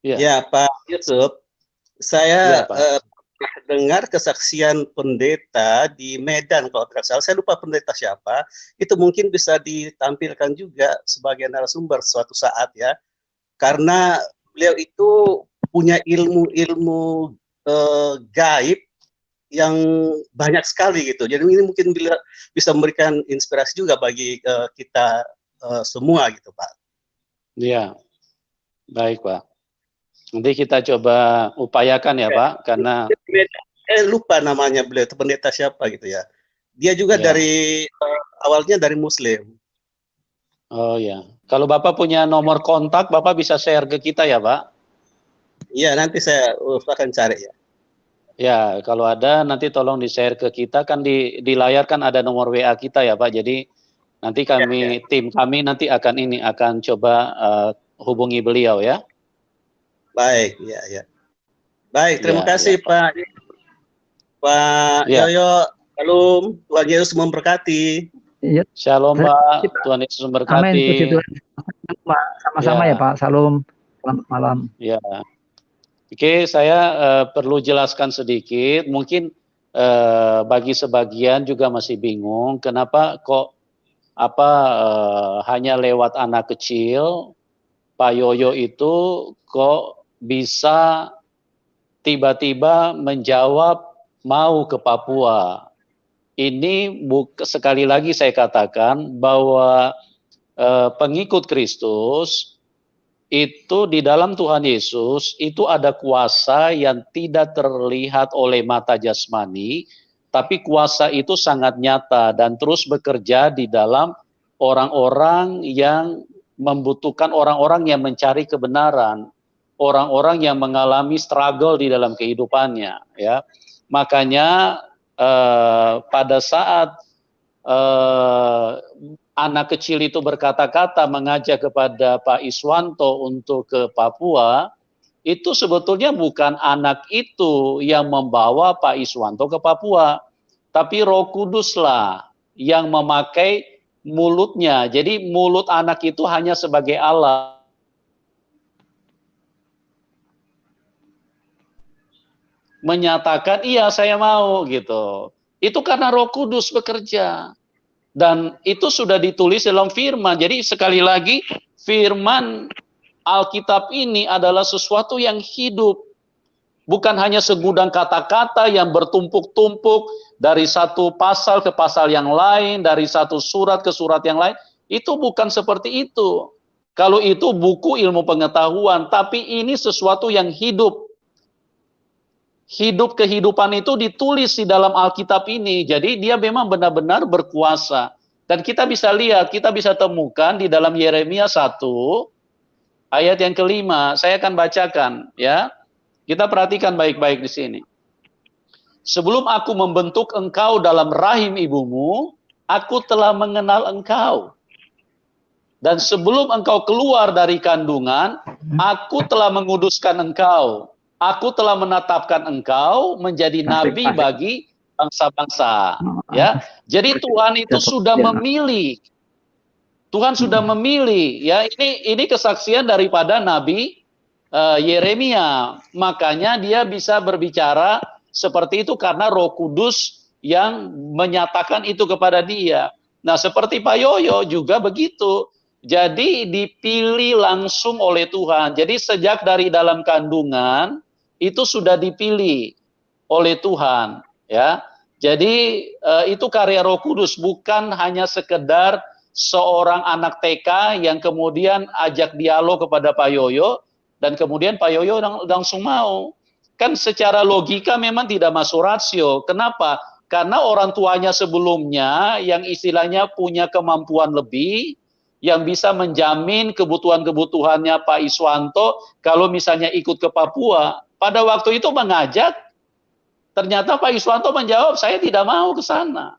Ya Pak Yusuf, saya dengar kesaksian pendeta di Medan kalau tidak salah, saya lupa pendeta siapa, itu mungkin bisa ditampilkan juga sebagai narasumber suatu saat ya, karena beliau itu punya ilmu-ilmu gaib yang banyak sekali gitu. Jadi ini mungkin bisa memberikan inspirasi juga bagi kita semua gitu Pak. Iya, baik Pak. Nanti kita coba upayakan ya Pak, karena lupa namanya beliau itu pendeta siapa gitu ya. Dia juga dari awalnya dari Muslim. Oh ya, kalau Bapak punya nomor kontak, Bapak bisa share ke kita ya Pak? Iya, nanti saya akan cari ya. Ya, kalau ada nanti tolong di-share ke kita, kan di layar kan ada nomor WA kita ya Pak. Jadi nanti kami tim kami nanti akan coba hubungi beliau ya. Baik, ya. Baik, terima kasih Pak Yoyo. Shalom, Tuhan Yesus memberkati. Iya. Shalom Pak, Tuhan Yesus memberkati. Amin, puji Tuhan. Sama-sama ya Pak, shalom, selamat malam. Ya. Oke, saya perlu jelaskan sedikit, mungkin bagi sebagian juga masih bingung, kenapa kok hanya lewat anak kecil, Pak Yoyo itu kok bisa tiba-tiba menjawab mau ke Papua. Ini sekali lagi saya katakan bahwa pengikut Kristus itu di dalam Tuhan Yesus itu ada kuasa yang tidak terlihat oleh mata jasmani, tapi kuasa itu sangat nyata dan terus bekerja di dalam orang-orang yang membutuhkan, orang-orang yang mencari kebenaran, orang-orang yang mengalami struggle di dalam kehidupannya, ya. Makanya pada saat anak kecil itu berkata-kata mengajak kepada Pak Iswanto untuk ke Papua, itu sebetulnya bukan anak itu yang membawa Pak Iswanto ke Papua, tapi Roh Kuduslah yang memakai mulutnya. Jadi mulut anak itu hanya sebagai alat. Menyatakan iya saya mau gitu. Itu karena Roh Kudus bekerja. Dan itu sudah ditulis dalam firman. Jadi sekali lagi firman Alkitab ini adalah sesuatu yang hidup. Bukan hanya segudang kata-kata yang bertumpuk-tumpuk dari satu pasal ke pasal yang lain, dari satu surat ke surat yang lain. Itu bukan seperti itu. Kalau itu buku ilmu pengetahuan, tapi ini sesuatu yang hidup. Hidup kehidupan itu ditulis di dalam Alkitab ini. Jadi dia memang benar-benar berkuasa. Dan kita bisa lihat, kita bisa temukan di dalam Yeremia 1 ayat yang kelima. Saya akan bacakan ya. Kita perhatikan baik-baik di sini. Sebelum aku membentuk engkau dalam rahim ibumu, aku telah mengenal engkau. Dan sebelum engkau keluar dari kandungan, aku telah menguduskan engkau. Aku telah menetapkan engkau menjadi nabi bagi bangsa-bangsa. Ya, jadi Tuhan itu sudah memilih. Tuhan sudah memilih. Ya, ini kesaksian daripada Nabi Yeremia. Makanya dia bisa berbicara seperti itu karena Roh Kudus yang menyatakan itu kepada dia. Nah, seperti Pak Yoyo juga begitu. Jadi dipilih langsung oleh Tuhan. Jadi sejak dari dalam kandungan itu sudah dipilih oleh Tuhan, ya. Jadi itu karya Roh Kudus, bukan hanya sekedar seorang anak TK yang kemudian ajak dialog kepada Pak Yoyo dan kemudian Pak Yoyo langsung mau. Kan secara logika memang tidak masuk rasio. Kenapa? Karena orang tuanya sebelumnya yang istilahnya punya kemampuan lebih, yang bisa menjamin kebutuhan-kebutuhannya Pak Iswanto kalau misalnya ikut ke Papua. Pada waktu itu mengajak, ternyata Pak Iswanto menjawab, saya tidak mau ke sana.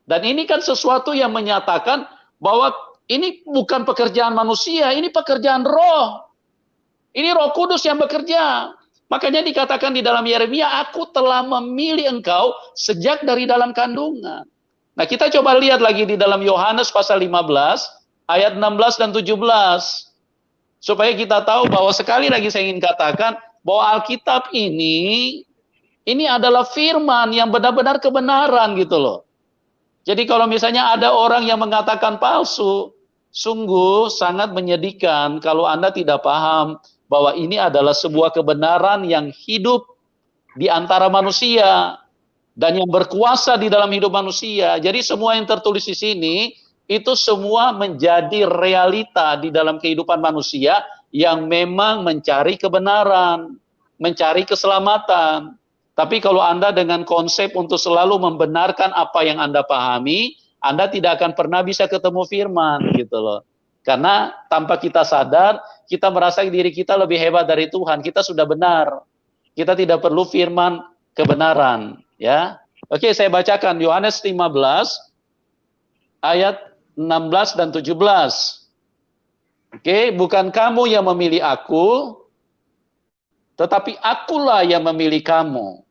Dan ini kan sesuatu yang menyatakan bahwa ini bukan pekerjaan manusia, ini pekerjaan roh. Ini Roh Kudus yang bekerja. Makanya dikatakan di dalam Yeremia, aku telah memilih engkau sejak dari dalam kandungan. Nah, kita coba lihat lagi di dalam Yohanes pasal 15, ayat 16 dan 17. Supaya kita tahu bahwa sekali lagi saya ingin katakan bahwa Alkitab ini Ini adalah firman yang benar-benar kebenaran gitu loh. Jadi kalau misalnya ada orang yang mengatakan palsu, sungguh sangat menyedihkan kalau Anda tidak paham bahwa ini adalah sebuah kebenaran yang hidup di antara manusia dan yang berkuasa di dalam hidup manusia. Jadi semua yang tertulis di sini itu semua menjadi realita di dalam kehidupan manusia yang memang mencari kebenaran, mencari keselamatan. Tapi kalau Anda dengan konsep untuk selalu membenarkan apa yang Anda pahami, Anda tidak akan pernah bisa ketemu firman gitu loh. Karena tanpa kita sadar, kita merasa diri kita lebih hebat dari Tuhan. Kita sudah benar. Kita tidak perlu firman kebenaran, ya. Oke, saya bacakan Yohanes 15 ayat 16 dan 17. Oke, bukan kamu yang memilih aku, tetapi akulah yang memilih kamu.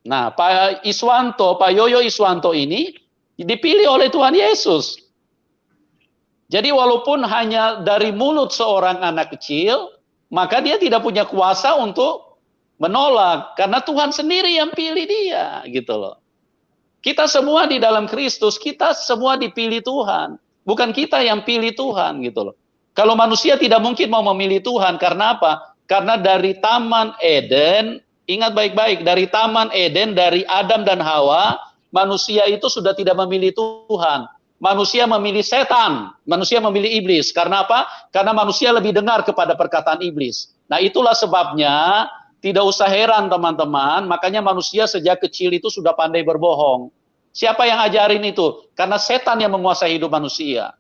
Nah, Pak Iswanto, Pak Yoyo Iswanto ini dipilih oleh Tuhan Yesus. Jadi walaupun hanya dari mulut seorang anak kecil, maka dia tidak punya kuasa untuk menolak. Karena Tuhan sendiri yang pilih dia, gitu loh. Kita semua di dalam Kristus, kita semua dipilih Tuhan. Bukan kita yang pilih Tuhan, gitu loh. Kalau manusia tidak mungkin mau memilih Tuhan, karena apa? Karena dari Taman Eden, ingat baik-baik, dari Taman Eden, dari Adam dan Hawa, manusia itu sudah tidak memilih Tuhan. Manusia memilih setan, manusia memilih iblis. Karena apa? Karena manusia lebih dengar kepada perkataan iblis. Nah, itulah sebabnya tidak usah heran teman-teman, makanya manusia sejak kecil itu sudah pandai berbohong. Siapa yang ajarin itu? Karena setan yang menguasai hidup manusia.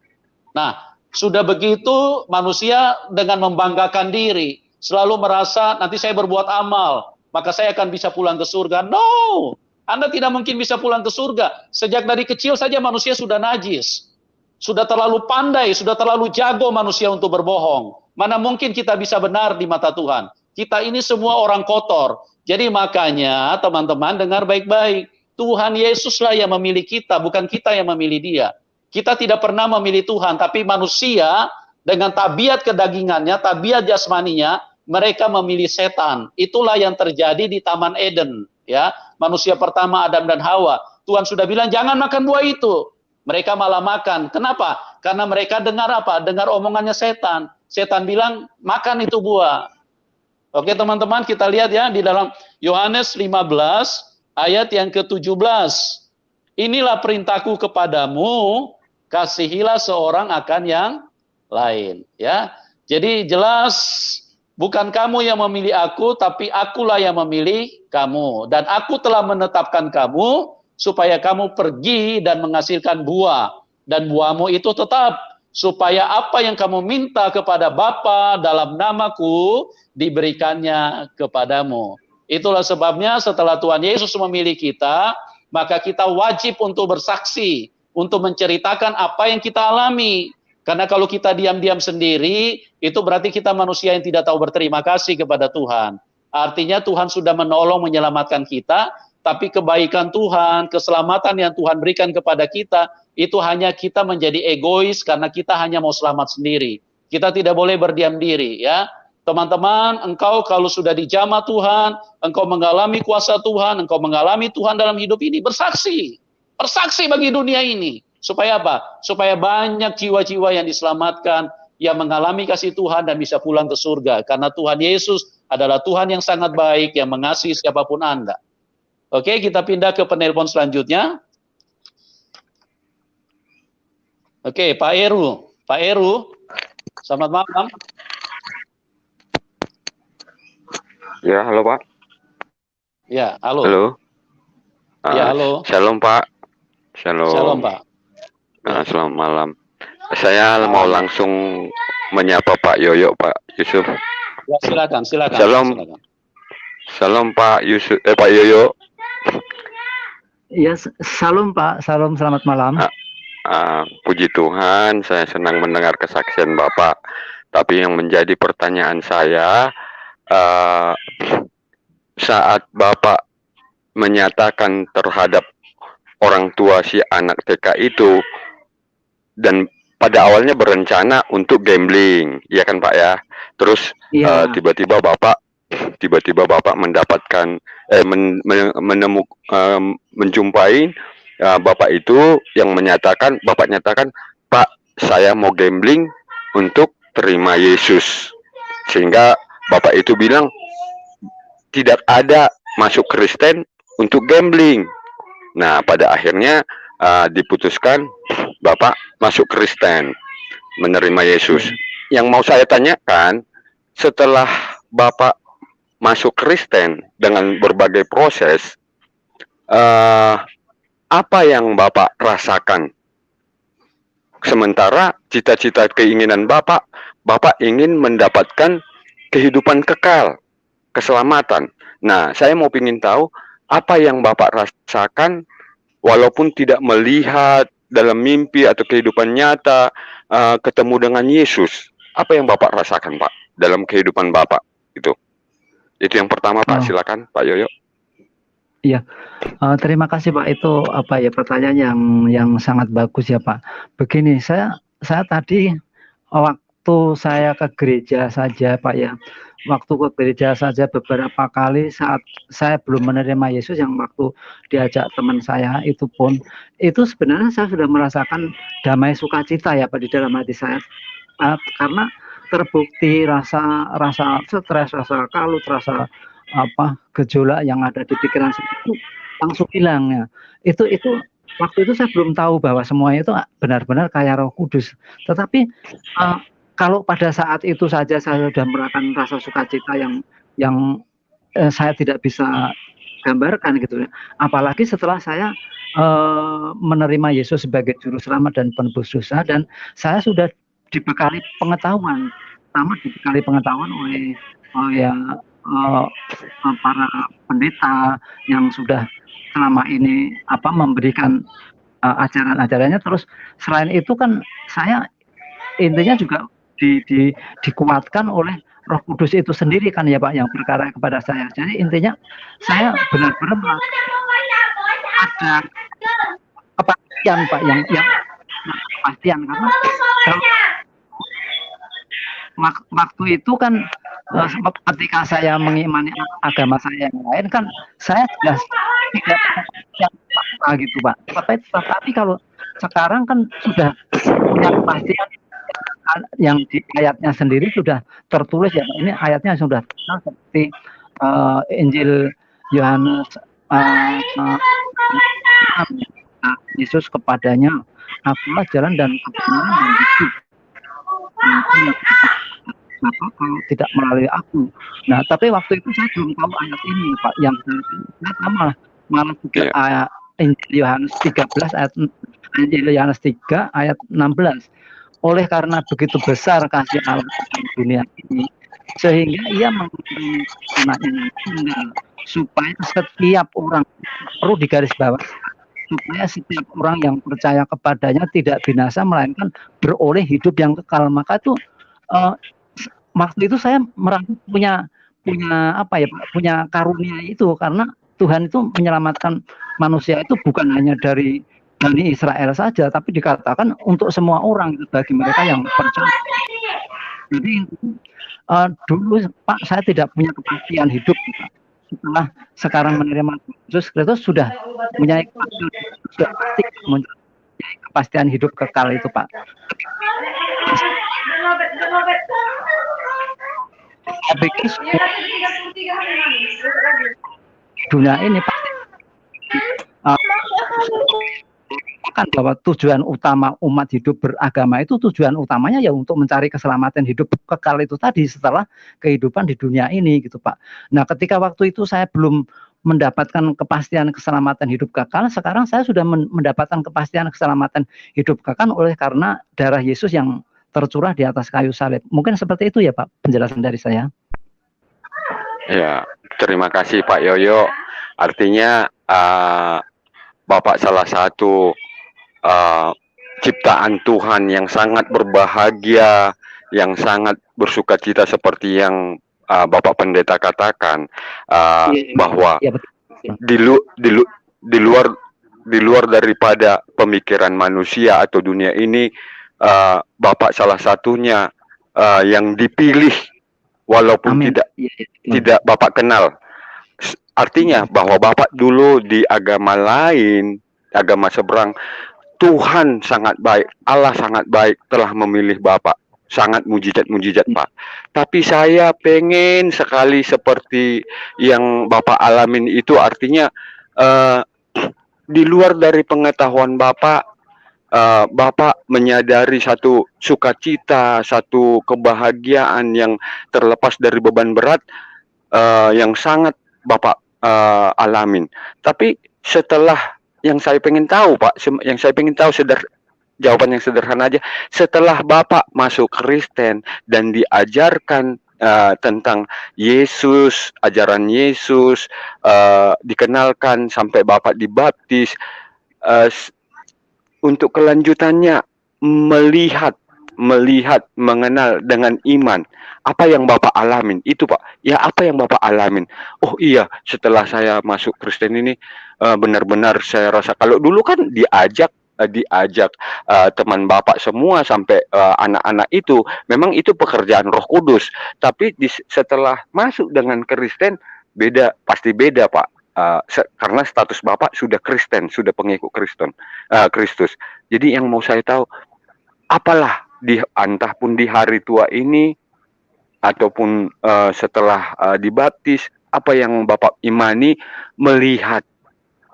Nah, sudah begitu manusia dengan membanggakan diri, selalu merasa nanti saya berbuat amal, maka saya akan bisa pulang ke surga. No, Anda tidak mungkin bisa pulang ke surga. Sejak dari kecil saja manusia sudah najis. Sudah terlalu pandai, sudah terlalu jago manusia untuk berbohong. Mana mungkin kita bisa benar di mata Tuhan? Kita ini semua orang kotor. Jadi makanya teman-teman dengar baik-baik. Tuhan Yesuslah yang memilih kita, bukan kita yang memilih dia. Kita tidak pernah memilih Tuhan, tapi manusia dengan tabiat kedagingannya, tabiat jasmaninya, mereka memilih setan. Itulah yang terjadi di Taman Eden, ya. Manusia pertama Adam dan Hawa. Tuhan sudah bilang jangan makan buah itu. Mereka malah makan. Kenapa? Karena mereka dengar apa? Dengar omongannya setan. Setan bilang makan itu buah. Oke teman-teman, kita lihat ya di dalam Yohanes 15 ayat yang ke-17. Inilah perintahku kepadamu, kasihilah seorang akan yang lain, ya. Jadi jelas bukan kamu yang memilih aku, tapi akulah yang memilih kamu. Dan aku telah menetapkan kamu supaya kamu pergi dan menghasilkan buah. Dan buahmu itu tetap, supaya apa yang kamu minta kepada Bapa dalam namaku diberikannya kepadamu. Itulah sebabnya setelah Tuhan Yesus memilih kita, maka kita wajib untuk bersaksi, untuk menceritakan apa yang kita alami. Karena kalau kita diam-diam sendiri, itu berarti kita manusia yang tidak tahu berterima kasih kepada Tuhan. Artinya Tuhan sudah menolong menyelamatkan kita, tapi kebaikan Tuhan, keselamatan yang Tuhan berikan kepada kita, itu hanya kita menjadi egois karena kita hanya mau selamat sendiri. Kita tidak boleh berdiam diri, ya. Teman-teman, engkau kalau sudah dijamah Tuhan, engkau mengalami kuasa Tuhan, engkau mengalami Tuhan dalam hidup ini, bersaksi. Bersaksi bagi dunia ini. Supaya apa? Supaya banyak jiwa-jiwa yang diselamatkan, yang mengalami kasih Tuhan dan bisa pulang ke surga. Karena Tuhan Yesus adalah Tuhan yang sangat baik, yang mengasihi siapapun Anda. Oke, kita pindah ke penelpon selanjutnya. Oke, Pak Eru. Pak Eru, selamat malam. Ya, halo Pak. Ya, halo. Halo. Ya, halo. Shalom Pak. Shalom. Shalom Pak. Selamat malam. Saya mau langsung menyapa Pak Yoyo, Pak Yusuf. Ya, silakan. Shalom. Silakan. Shalom Pak Yusuf, Pak Yoyo. Ya, shalom Pak. Shalom, selamat malam. Puji Tuhan, saya senang mendengar kesaksian Bapak. Tapi yang menjadi pertanyaan saya, saat Bapak menyatakan terhadap orang tua si anak TK itu, dan pada awalnya berencana untuk gambling, ya kan Pak ya. Terus tiba-tiba Bapak tiba-tiba Bapak mendapatkan menjumpai Bapak itu yang menyatakan, Bapak nyatakan, Pak, saya mau gambling untuk terima Yesus. Sehingga Bapak itu bilang, tidak ada masuk Kristen untuk gambling. Nah, pada akhirnya diputuskan Bapak masuk Kristen, menerima Yesus. Yang mau saya tanyakan, setelah Bapak masuk Kristen dengan berbagai proses, apa yang Bapak rasakan? Sementara cita-cita keinginan Bapak ingin mendapatkan kehidupan kekal, keselamatan. Nah, saya mau ingin tahu apa yang Bapak rasakan walaupun tidak melihat dalam mimpi atau kehidupan nyata ketemu dengan Yesus. Apa yang Bapak rasakan, Pak, dalam kehidupan Bapak itu? Itu yang pertama, Pak. Silakan, Pak Yoyo. Iya, terima kasih Pak. Itu apa ya, pertanyaan yang sangat bagus ya Pak. Begini, saya tadi waktu saya ke gereja saja Pak ya, waktu ke gereja saja beberapa kali saat saya belum menerima Yesus, yang waktu diajak teman saya itu pun, itu sebenarnya saya sudah merasakan damai sukacita ya Pak di dalam hati saya, karena terbukti rasa stres, rasa kalut, rasa gejolak yang ada di pikiran saya itu langsung hilang ya. Itu waktu itu saya belum tahu bahwa semuanya itu benar-benar kayak Roh Kudus. Tetapi kalau pada saat itu saja saya sudah merasakan rasa sukacita yang saya tidak bisa gambarkan gitu ya. Apalagi setelah saya menerima Yesus sebagai juru selamat dan penebus dosa, dan saya sudah dibekali pengetahuan, oleh para pendeta yang sudah selama ini memberikan ajaran-ajarannya. Terus selain itu kan saya intinya juga dikuatkan oleh Roh Kudus itu sendiri kan ya Pak, yang berkarya kepada saya. Jadi intinya saya benar-benar ada kepastian Pak, yang kepastian, karena waktu itu kan ketika saya mengimani agama saya yang lain kan saya jelas tidak yang gitu Pak. Tapi kalau sekarang kan sudah punya kepastian, yang di ayatnya sendiri sudah tertulis ya Pak. Ini ayatnya sudah terkenal seperti Injil Yohanes Yesus kepadanya, akulah jalan dan kebenaran dan hidup. Kalau tidak melalui aku. Nah, tapi waktu itu saya belum tahu ayat ini Pak, yang saya malah juga Injil Yohanes 13 ayat Injil Yohanes 3 ayat 16. Oleh karena begitu besar kasih Allah di dunia ini, sehingga ia mengirim anaknya tunggal, supaya setiap orang, perlu digarisbawahi, supaya setiap orang yang percaya kepadanya tidak binasa melainkan beroleh hidup yang kekal. Maka itu waktu itu saya merasa punya karunia itu, karena Tuhan itu menyelamatkan manusia itu bukan hanya dari Bani Israel saja, tapi dikatakan untuk semua orang, bagi mereka yang percaya. Jadi dulu Pak saya tidak punya kepastian hidup. Setelah sekarang menerima Yesus Kristus sudah punya kepastian hidup kekal itu Pak. Saya pikir dunia ini pasti kan bahwa tujuan utama umat hidup beragama itu, tujuan utamanya ya untuk mencari keselamatan hidup kekal itu tadi setelah kehidupan di dunia ini gitu Pak. Nah, ketika waktu itu saya belum mendapatkan kepastian keselamatan hidup kekal, sekarang saya sudah mendapatkan kepastian keselamatan hidup kekal oleh karena darah Yesus yang tercurah di atas kayu salib. Mungkin seperti itu ya Pak penjelasan dari saya. Ya, terima kasih Pak Yoyo. Artinya Bapak salah satu ciptaan Tuhan yang sangat berbahagia, yang sangat bersukacita seperti yang Bapak Pendeta katakan, bahwa di luar daripada pemikiran manusia atau dunia ini, Bapak salah satunya yang dipilih walaupun tidak Bapak kenal. Artinya bahwa Bapak dulu di agama lain, agama seberang, Tuhan sangat baik, Allah sangat baik telah memilih Bapak. Sangat mujizat-mujizat, Pak. Tapi saya pengen sekali seperti yang Bapak alamin itu, artinya di luar dari pengetahuan Bapak, Bapak menyadari satu sukacita, satu kebahagiaan yang terlepas dari beban berat yang sangat Bapak alamin. Tapi setelah yang saya pengen tahu, Pak, yang saya pengen tahu jawaban yang sederhana aja. Setelah Bapak masuk Kristen dan diajarkan tentang Yesus, ajaran Yesus, dikenalkan sampai Bapak dibaptis, untuk kelanjutannya melihat, mengenal dengan iman. Apa yang Bapak alamin itu, Pak? Ya, apa yang Bapak alamin? Oh iya, setelah saya masuk Kristen ini benar-benar saya rasa, kalau dulu kan diajak teman Bapak semua sampai anak-anak itu, memang itu pekerjaan Roh Kudus. Tapi setelah masuk dengan Kristen beda, pasti beda, Pak. Karena status Bapak sudah Kristen, sudah pengikut Kristus. Jadi yang mau saya tahu, apalah entah pun di hari tua ini ataupun setelah dibaptis, apa yang Bapak imani, melihat,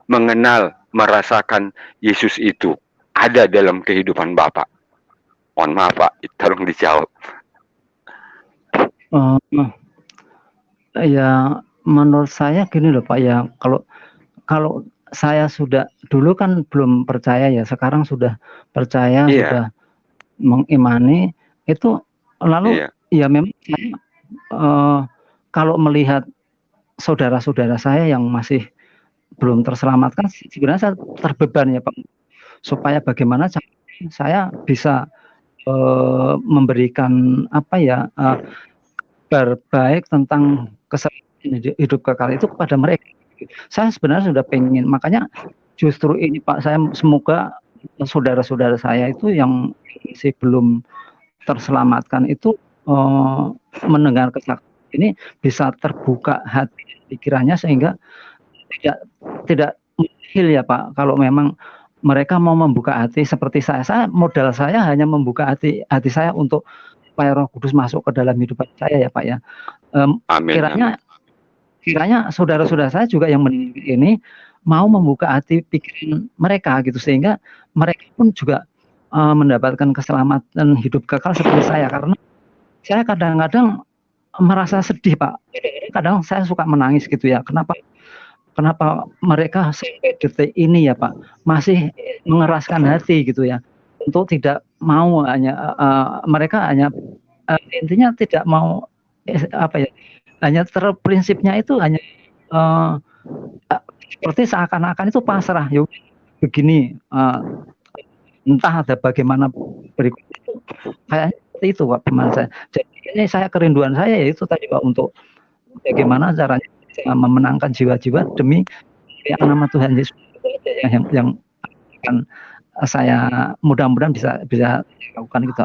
mengenal, merasakan Yesus itu ada dalam kehidupan Bapak? Mohon maaf, Pak, tolong dijawab. Ya, menurut saya gini loh, Pak, ya, kalau saya sudah dulu kan belum percaya ya, sekarang sudah percaya, sudah mengimani itu, lalu ya memang saya kalau melihat saudara-saudara saya yang masih belum terselamatkan, sebenarnya saya terbeban ya, Pak, supaya bagaimana saya bisa memberikan kabar baik tentang keselamatan hidup kekal itu kepada mereka. Saya sebenarnya sudah pengen, makanya justru ini, Pak, saya semoga saudara-saudara saya itu yang masih belum terselamatkan itu mendengar kesaksian ini bisa terbuka hati pikirannya, sehingga tidak mustahil ya, Pak, kalau memang mereka mau membuka hati seperti saya. Modal saya hanya membuka hati saya untuk supaya Roh Kudus masuk ke dalam hidup saya ya, Pak, ya. Kiranya saudara-saudara saya juga yang mendengar ini mau membuka hati pikiran mereka gitu, sehingga mereka pun juga mendapatkan keselamatan hidup kekal seperti saya. Karena saya kadang-kadang merasa sedih, Pak. Kadang saya suka menangis gitu ya. Kenapa mereka sampai detik ini ya, Pak, masih mengeraskan hati gitu ya, untuk tidak mau mereka hanya intinya tidak mau hanya prinsipnya itu hanya seperti seakan-akan itu pasrah, ya begini, entah ada bagaimana berikut itu, kayaknya seperti itu, Pak, teman saya. Jadi ini kerinduan saya yaitu tadi, Pak, untuk bagaimana caranya memenangkan jiwa-jiwa demi nama Tuhan Yesus yang akan saya mudah-mudahan bisa lakukan gitu.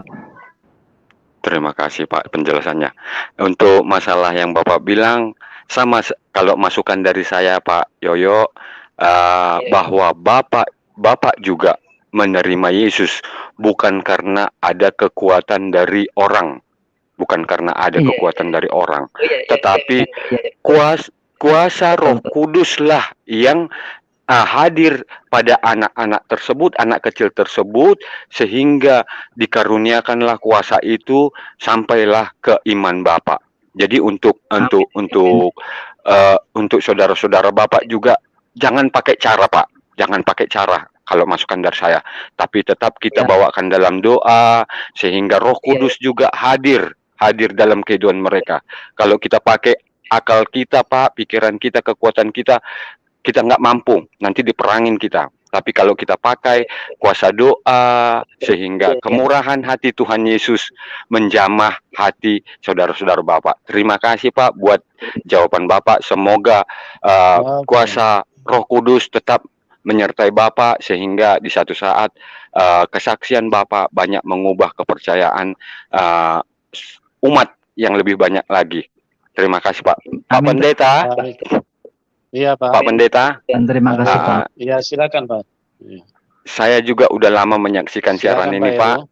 Terima kasih, Pak, penjelasannya. Untuk masalah yang Bapak bilang, sama kalau masukan dari saya, Pak Yoyo, bahwa Bapak juga menerima Yesus bukan karena ada kekuatan dari orang, tetapi kuasa Roh Kuduslah yang hadir pada anak-anak tersebut, anak kecil tersebut, sehingga dikaruniakanlah kuasa itu sampailah ke iman Bapak. Jadi untuk saudara-saudara Bapak juga jangan pakai cara, Pak, jangan pakai cara kalau masukan dari saya, tapi tetap kita bawakan dalam doa sehingga Roh Kudus juga hadir dalam kehidupan mereka. Kalau kita pakai akal kita, Pak, pikiran kita, kekuatan kita nggak mampu, nanti diperangin kita. Tapi kalau kita pakai kuasa doa, sehingga kemurahan hati Tuhan Yesus menjamah hati saudara-saudara Bapak. Terima kasih, Pak, buat jawaban Bapak. Semoga kuasa Roh Kudus tetap menyertai Bapak, sehingga di satu saat kesaksian Bapak banyak mengubah kepercayaan umat yang lebih banyak lagi. Terima kasih Pak. Pak Pendeta. Iya Pak. Pak Pendeta. Dan terima kasih Pak. Iya silakan Pak. Saya juga udah lama menyaksikan siaran ini Pak.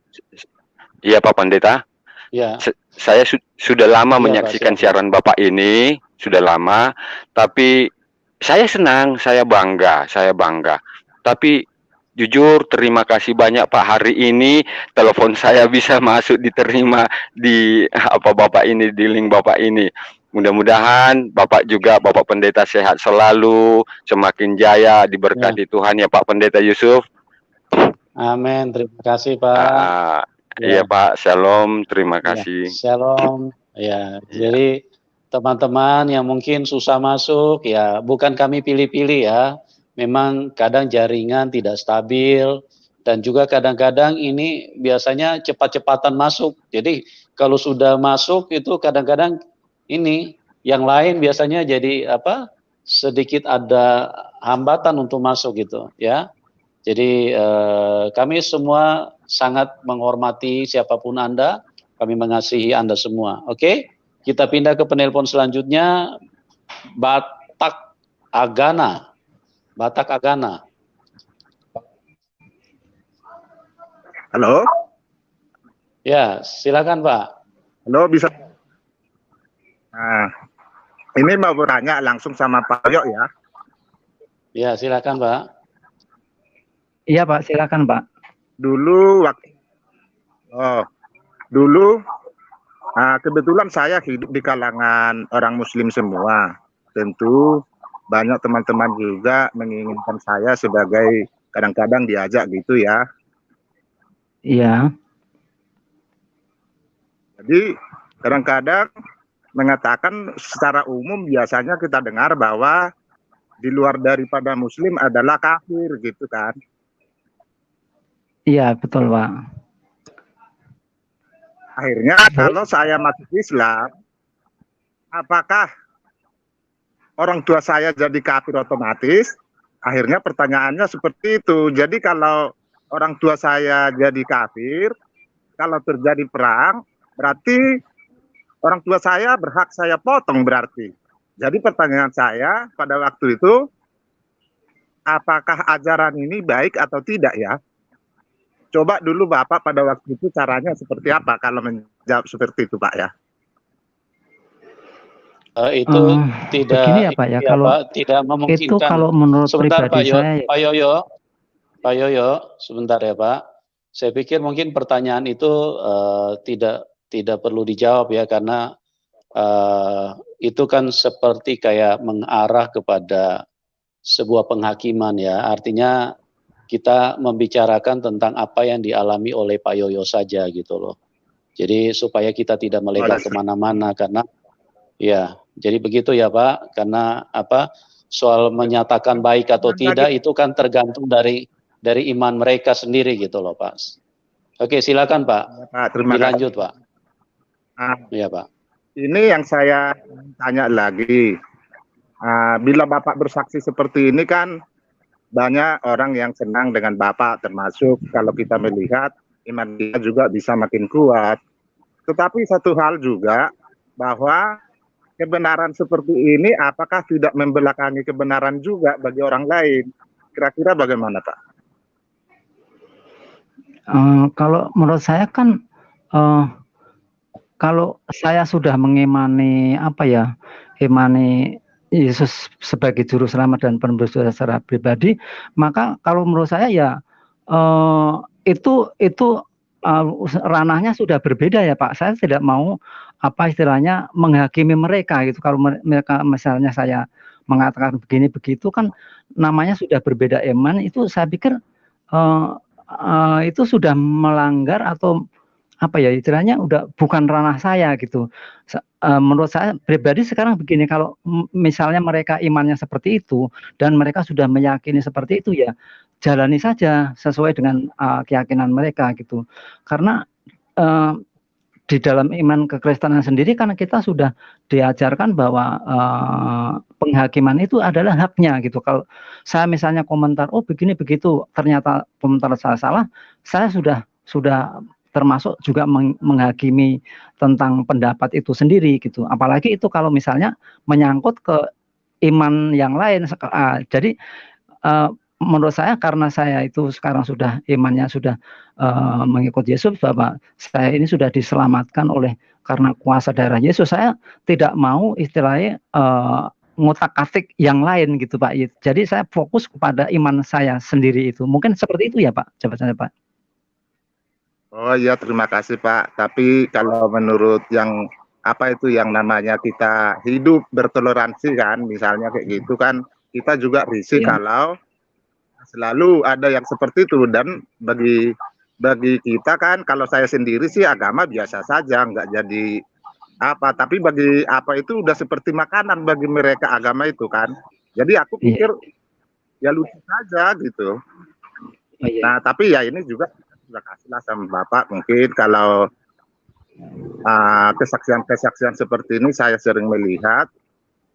Iya Pak Pendeta. Ya. Saya sudah lama menyaksikan siaran Bapak ini, sudah lama. Tapi saya senang, saya bangga. Tapi jujur terima kasih banyak Pak, hari ini telepon saya bisa masuk diterima di Bapak ini, di link Bapak ini. Mudah-mudahan Bapak juga, Bapak Pendeta sehat selalu, semakin jaya, diberkati Tuhan ya Pak Pendeta Yusuf. Amin, terima kasih Pak. Iya Pak, shalom, terima kasih. Shalom. Ya, jadi teman-teman yang mungkin susah masuk, ya bukan kami pilih-pilih ya. Memang kadang jaringan tidak stabil dan juga kadang-kadang ini biasanya cepat-cepatan masuk. Jadi kalau sudah masuk itu kadang-kadang ini yang lain biasanya jadi sedikit ada hambatan untuk masuk gitu ya. Jadi kami semua sangat menghormati siapapun Anda, kami mengasihi Anda semua. Oke? Kita pindah ke penelpon selanjutnya, Batak Agana. Halo? Ya, silakan Pak. Halo, bisa? Nah, ini mau bertanya langsung sama Pak Yoyo ya. Ya, silakan Pak. Iya Pak, silakan Pak. Dulu kebetulan saya hidup di kalangan orang Muslim semua. Tentu banyak teman-teman juga menginginkan saya sebagai kadang-kadang diajak gitu ya. Iya. Jadi kadang-kadang mengatakan secara umum biasanya kita dengar bahwa di luar daripada Muslim adalah kafir gitu kan. Iya betul Pak. Akhirnya kalau saya masuk Islam, apakah orang tua saya jadi kafir otomatis? Akhirnya pertanyaannya seperti itu. Jadi kalau orang tua saya jadi kafir, kalau terjadi perang, berarti orang tua saya berhak saya potong berarti. Jadi pertanyaan saya pada waktu itu, apakah ajaran ini baik atau tidak ya? Coba dulu Bapak pada waktu itu caranya seperti apa kalau menjawab seperti itu Pak ya? Itu tidak begini ya Pak ya, kalau Pak, tidak memungkinkan. Itu kalau menurut sebentar, pribadi saya Pak Yoyo, sebentar ya Pak. Saya pikir mungkin pertanyaan itu tidak perlu dijawab ya, karena itu kan seperti kayak mengarah kepada sebuah penghakiman ya. Artinya kita membicarakan tentang apa yang dialami oleh Pak Yoyo saja gitu loh. Jadi supaya kita tidak melebar kemana-mana, karena ya jadi begitu ya Pak, karena soal menyatakan baik atau tidak itu kan tergantung dari iman mereka sendiri gitu loh Pak. Oke, silakan Pak. Ya, Pak, terima dilanjut kasih. Pak. Iya Pak. Ini yang saya tanya lagi. Bila Bapak bersaksi seperti ini kan banyak orang yang senang dengan Bapak, termasuk kalau kita melihat iman kita juga bisa makin kuat. Tetapi satu hal juga bahwa kebenaran seperti ini apakah tidak membelakangi kebenaran juga bagi orang lain? Kira-kira bagaimana Pak? Kalau menurut saya kan kalau saya sudah mengimani imani Yesus sebagai juru selamat dan penebus dosa secara pribadi, maka kalau menurut saya ya itu ranahnya sudah berbeda ya Pak. Saya tidak mau istilahnya menghakimi mereka gitu. Kalau mereka misalnya saya mengatakan begini begitu kan namanya sudah berbeda iman, itu saya pikir itu sudah melanggar atau istilahnya udah bukan ranah saya gitu. Menurut saya pribadi sekarang begini, kalau misalnya mereka imannya seperti itu dan mereka sudah meyakini seperti itu ya jalani saja sesuai dengan keyakinan mereka gitu. Karena di dalam iman kekristenan sendiri kan kita sudah diajarkan bahwa penghakiman itu adalah haknya gitu. Kalau saya misalnya komentar begini begitu ternyata komentar saya salah, saya sudah termasuk juga menghakimi tentang pendapat itu sendiri gitu. Apalagi itu kalau misalnya menyangkut ke iman yang lain. Jadi menurut saya karena saya itu sekarang sudah imannya sudah mengikut Yesus, Bapak, saya ini sudah diselamatkan oleh karena kuasa darah Yesus. Saya tidak mau istilahnya ngotak-atik yang lain gitu, Pak. Jadi saya fokus kepada iman saya sendiri itu. Mungkin seperti itu ya, Pak, jawabannya, Pak. Oh iya, terima kasih Pak. Tapi kalau menurut yang apa itu yang namanya kita hidup bertoleransi kan, misalnya kayak gitu kan, kita juga risih kalau selalu ada yang seperti itu. Dan bagi kita kan, kalau saya sendiri sih agama biasa saja, nggak jadi apa. Tapi bagi apa itu udah seperti makanan bagi mereka agama itu kan. Jadi aku pikir ya lucu saja gitu. Nah tapi ya ini juga sudah kasihlah sama Bapak, mungkin kalau kesaksian-kesaksian seperti ini saya sering melihat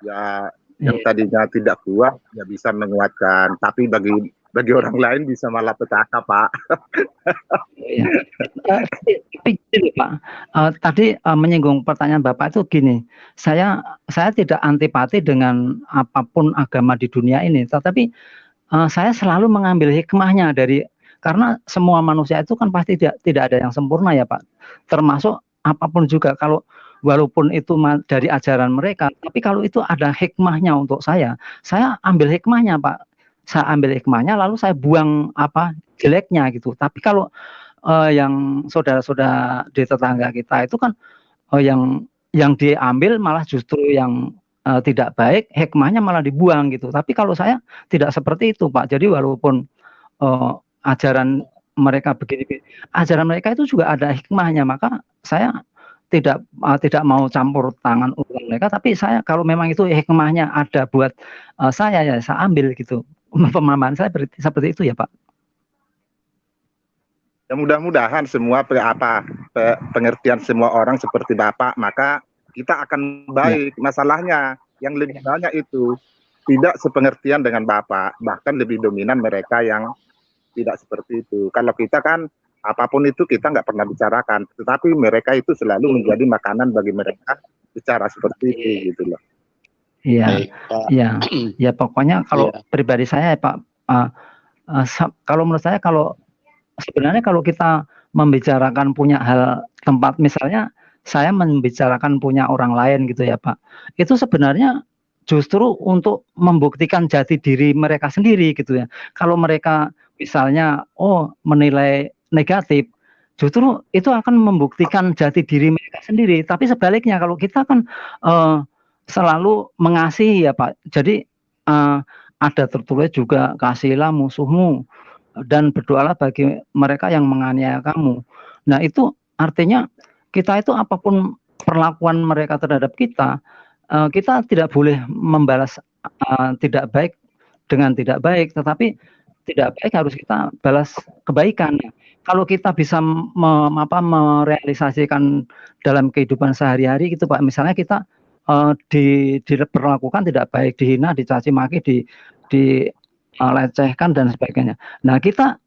ya, yang tadinya tidak kuat ya bisa menguatkan, tapi bagi orang lain bisa malah petaka, Pak. Tapi gini, Pak, tadi menyinggung pertanyaan Bapak itu gini, saya tidak antipati dengan apapun agama di dunia ini, tetapi saya selalu mengambil hikmahnya karena semua manusia itu kan pasti tidak ada yang sempurna ya Pak, termasuk apapun juga, kalau walaupun itu dari ajaran mereka, tapi kalau itu ada hikmahnya untuk saya ambil hikmahnya, Pak. Saya ambil hikmahnya lalu saya buang apa jeleknya gitu. Tapi kalau yang saudara-saudara di tetangga kita itu kan yang diambil malah justru yang tidak baik, hikmahnya malah dibuang gitu. Tapi kalau saya tidak seperti itu, Pak. Jadi walaupun ajaran mereka begini, ajaran mereka itu juga ada hikmahnya, maka saya tidak mau campur tangan urusan mereka, tapi saya kalau memang itu hikmahnya ada buat saya ya saya ambil gitu. Pemahaman saya seperti itu ya Pak. Ya mudah-mudahan semua pengertian semua orang seperti Bapak, maka kita akan baik. Masalahnya yang lebih banyak itu tidak sepengertian dengan Bapak, bahkan lebih dominan mereka yang tidak seperti itu. Kalau kita kan apapun itu kita nggak pernah bicarakan, tetapi mereka itu selalu menjadi makanan bagi mereka bicara seperti itu gitu loh. Iya, ya pokoknya kalau pribadi saya Pak, kalau menurut saya sebenarnya kalau kita membicarakan punya hal tempat, misalnya saya membicarakan punya orang lain gitu ya Pak, itu sebenarnya justru untuk membuktikan jati diri mereka sendiri gitu ya. Kalau mereka misalnya menilai negatif, justru itu akan membuktikan jati diri mereka sendiri. Tapi sebaliknya kalau kita kan selalu mengasihi ya Pak. Jadi ada tertulis juga kasihilah musuhmu dan berdoalah bagi mereka yang menganiaya kamu. Nah itu artinya kita itu apapun perlakuan mereka terhadap kita, kita tidak boleh membalas tidak baik dengan tidak baik, tetapi tidak baik harus kita balas kebaikan. Kalau kita bisa merealisasikan dalam kehidupan sehari-hari gitu Pak, misalnya kita diperlakukan tidak baik, dihina, dicaci maki, dilecehkan dan sebagainya. Nah kita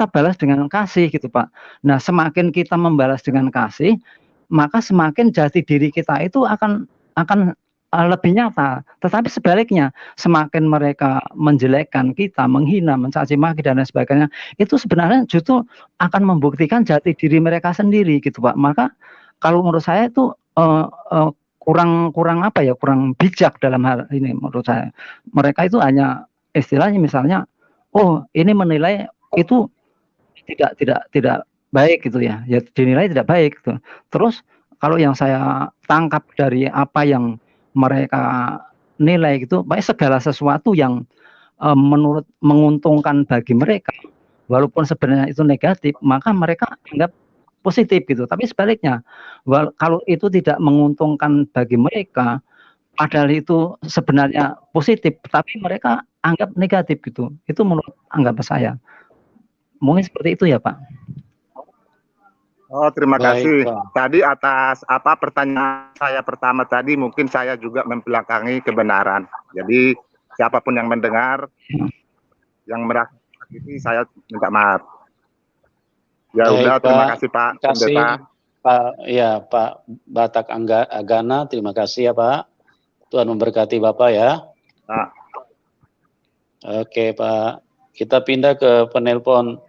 balas dengan kasih gitu Pak. Nah semakin kita membalas dengan kasih, maka semakin jati diri kita itu akan lebih nyata. Tetapi sebaliknya, semakin mereka menjelekkan kita, menghina, mencaci maki dan lain sebagainya, itu sebenarnya justru akan membuktikan jati diri mereka sendiri gitu Pak. Maka kalau menurut saya itu kurang bijak dalam hal ini menurut saya. Mereka itu hanya istilahnya misalnya, ini menilai itu tidak baik gitu ya. Ya dinilai tidak baik gitu. Terus kalau yang saya tangkap dari apa yang mereka nilai gitu, baik segala sesuatu yang menurut menguntungkan bagi mereka, walaupun sebenarnya itu negatif, maka mereka anggap positif gitu. Tapi sebaliknya, kalau itu tidak menguntungkan bagi mereka, padahal itu sebenarnya positif, tapi mereka anggap negatif gitu. Itu menurut anggapan saya. Mungkin seperti itu ya Pak. Oh, terima kasih. Tadi atas pertanyaan saya pertama tadi, mungkin saya juga membelakangi kebenaran. Jadi siapapun yang mendengar, yang merasa ini, saya minta maaf. Ya udah, terima kasih Pak Kasih Pendeta. Pak Batak Agana, terima kasih ya Pak. Tuhan memberkati Bapak ya. Pak. Oke Pak, kita pindah ke penelpon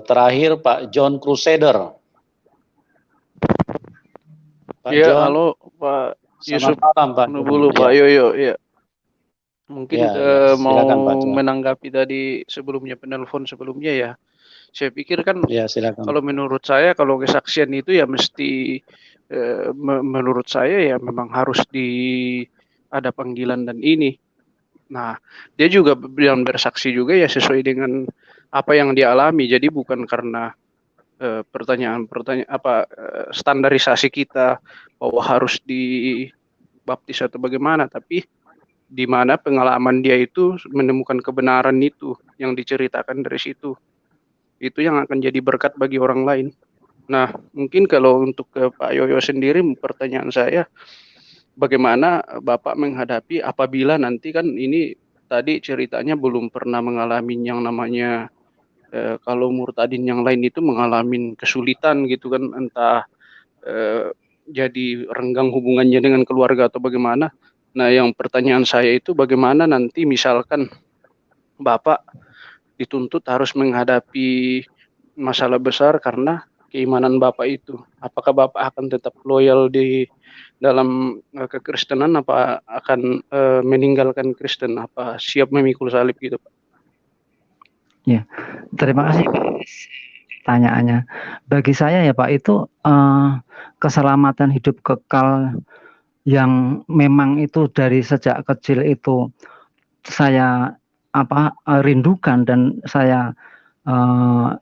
terakhir Pak John Crusader. Pak ya, John. halo Pak Yusuf. Selamat malam Pak. Dulu Pak Yoyo, ya. Mungkin silakan, mau Pak John. menanggapi tadi sebelumnya, penelpon sebelumnya ya. Saya pikir kan silakan. kalau menurut saya, kalau kesaksian itu ya mesti menurut saya ya memang harus ada panggilan dan ini. Nah, dia juga yang bersaksi juga ya sesuai dengan apa yang dia alami. Jadi bukan karena pertanyaan-pertanyaan standarisasi kita bahwa harus dibaptis atau bagaimana, tapi di mana pengalaman dia itu menemukan kebenaran itu yang diceritakan dari situ. Itu yang akan jadi berkat bagi orang lain. Nah, mungkin kalau untuk ke Pak Yoyo sendiri, pertanyaan saya, bagaimana Bapak menghadapi apabila nanti kan ini tadi ceritanya belum pernah mengalami yang namanya kalau murtadin yang lain itu mengalami kesulitan gitu kan, entah jadi renggang hubungannya dengan keluarga atau bagaimana. Nah, yang pertanyaan saya itu bagaimana nanti misalkan Bapak dituntut harus menghadapi masalah besar karena keimanan Bapak itu. Apakah Bapak akan tetap loyal di dalam kekristenan, apa akan meninggalkan Kristen, apa siap memikul salib gitu Pak? Ya, terima kasih pertanyaannya. Bagi saya ya Pak, itu keselamatan hidup kekal yang memang itu dari sejak kecil itu saya rindukan dan saya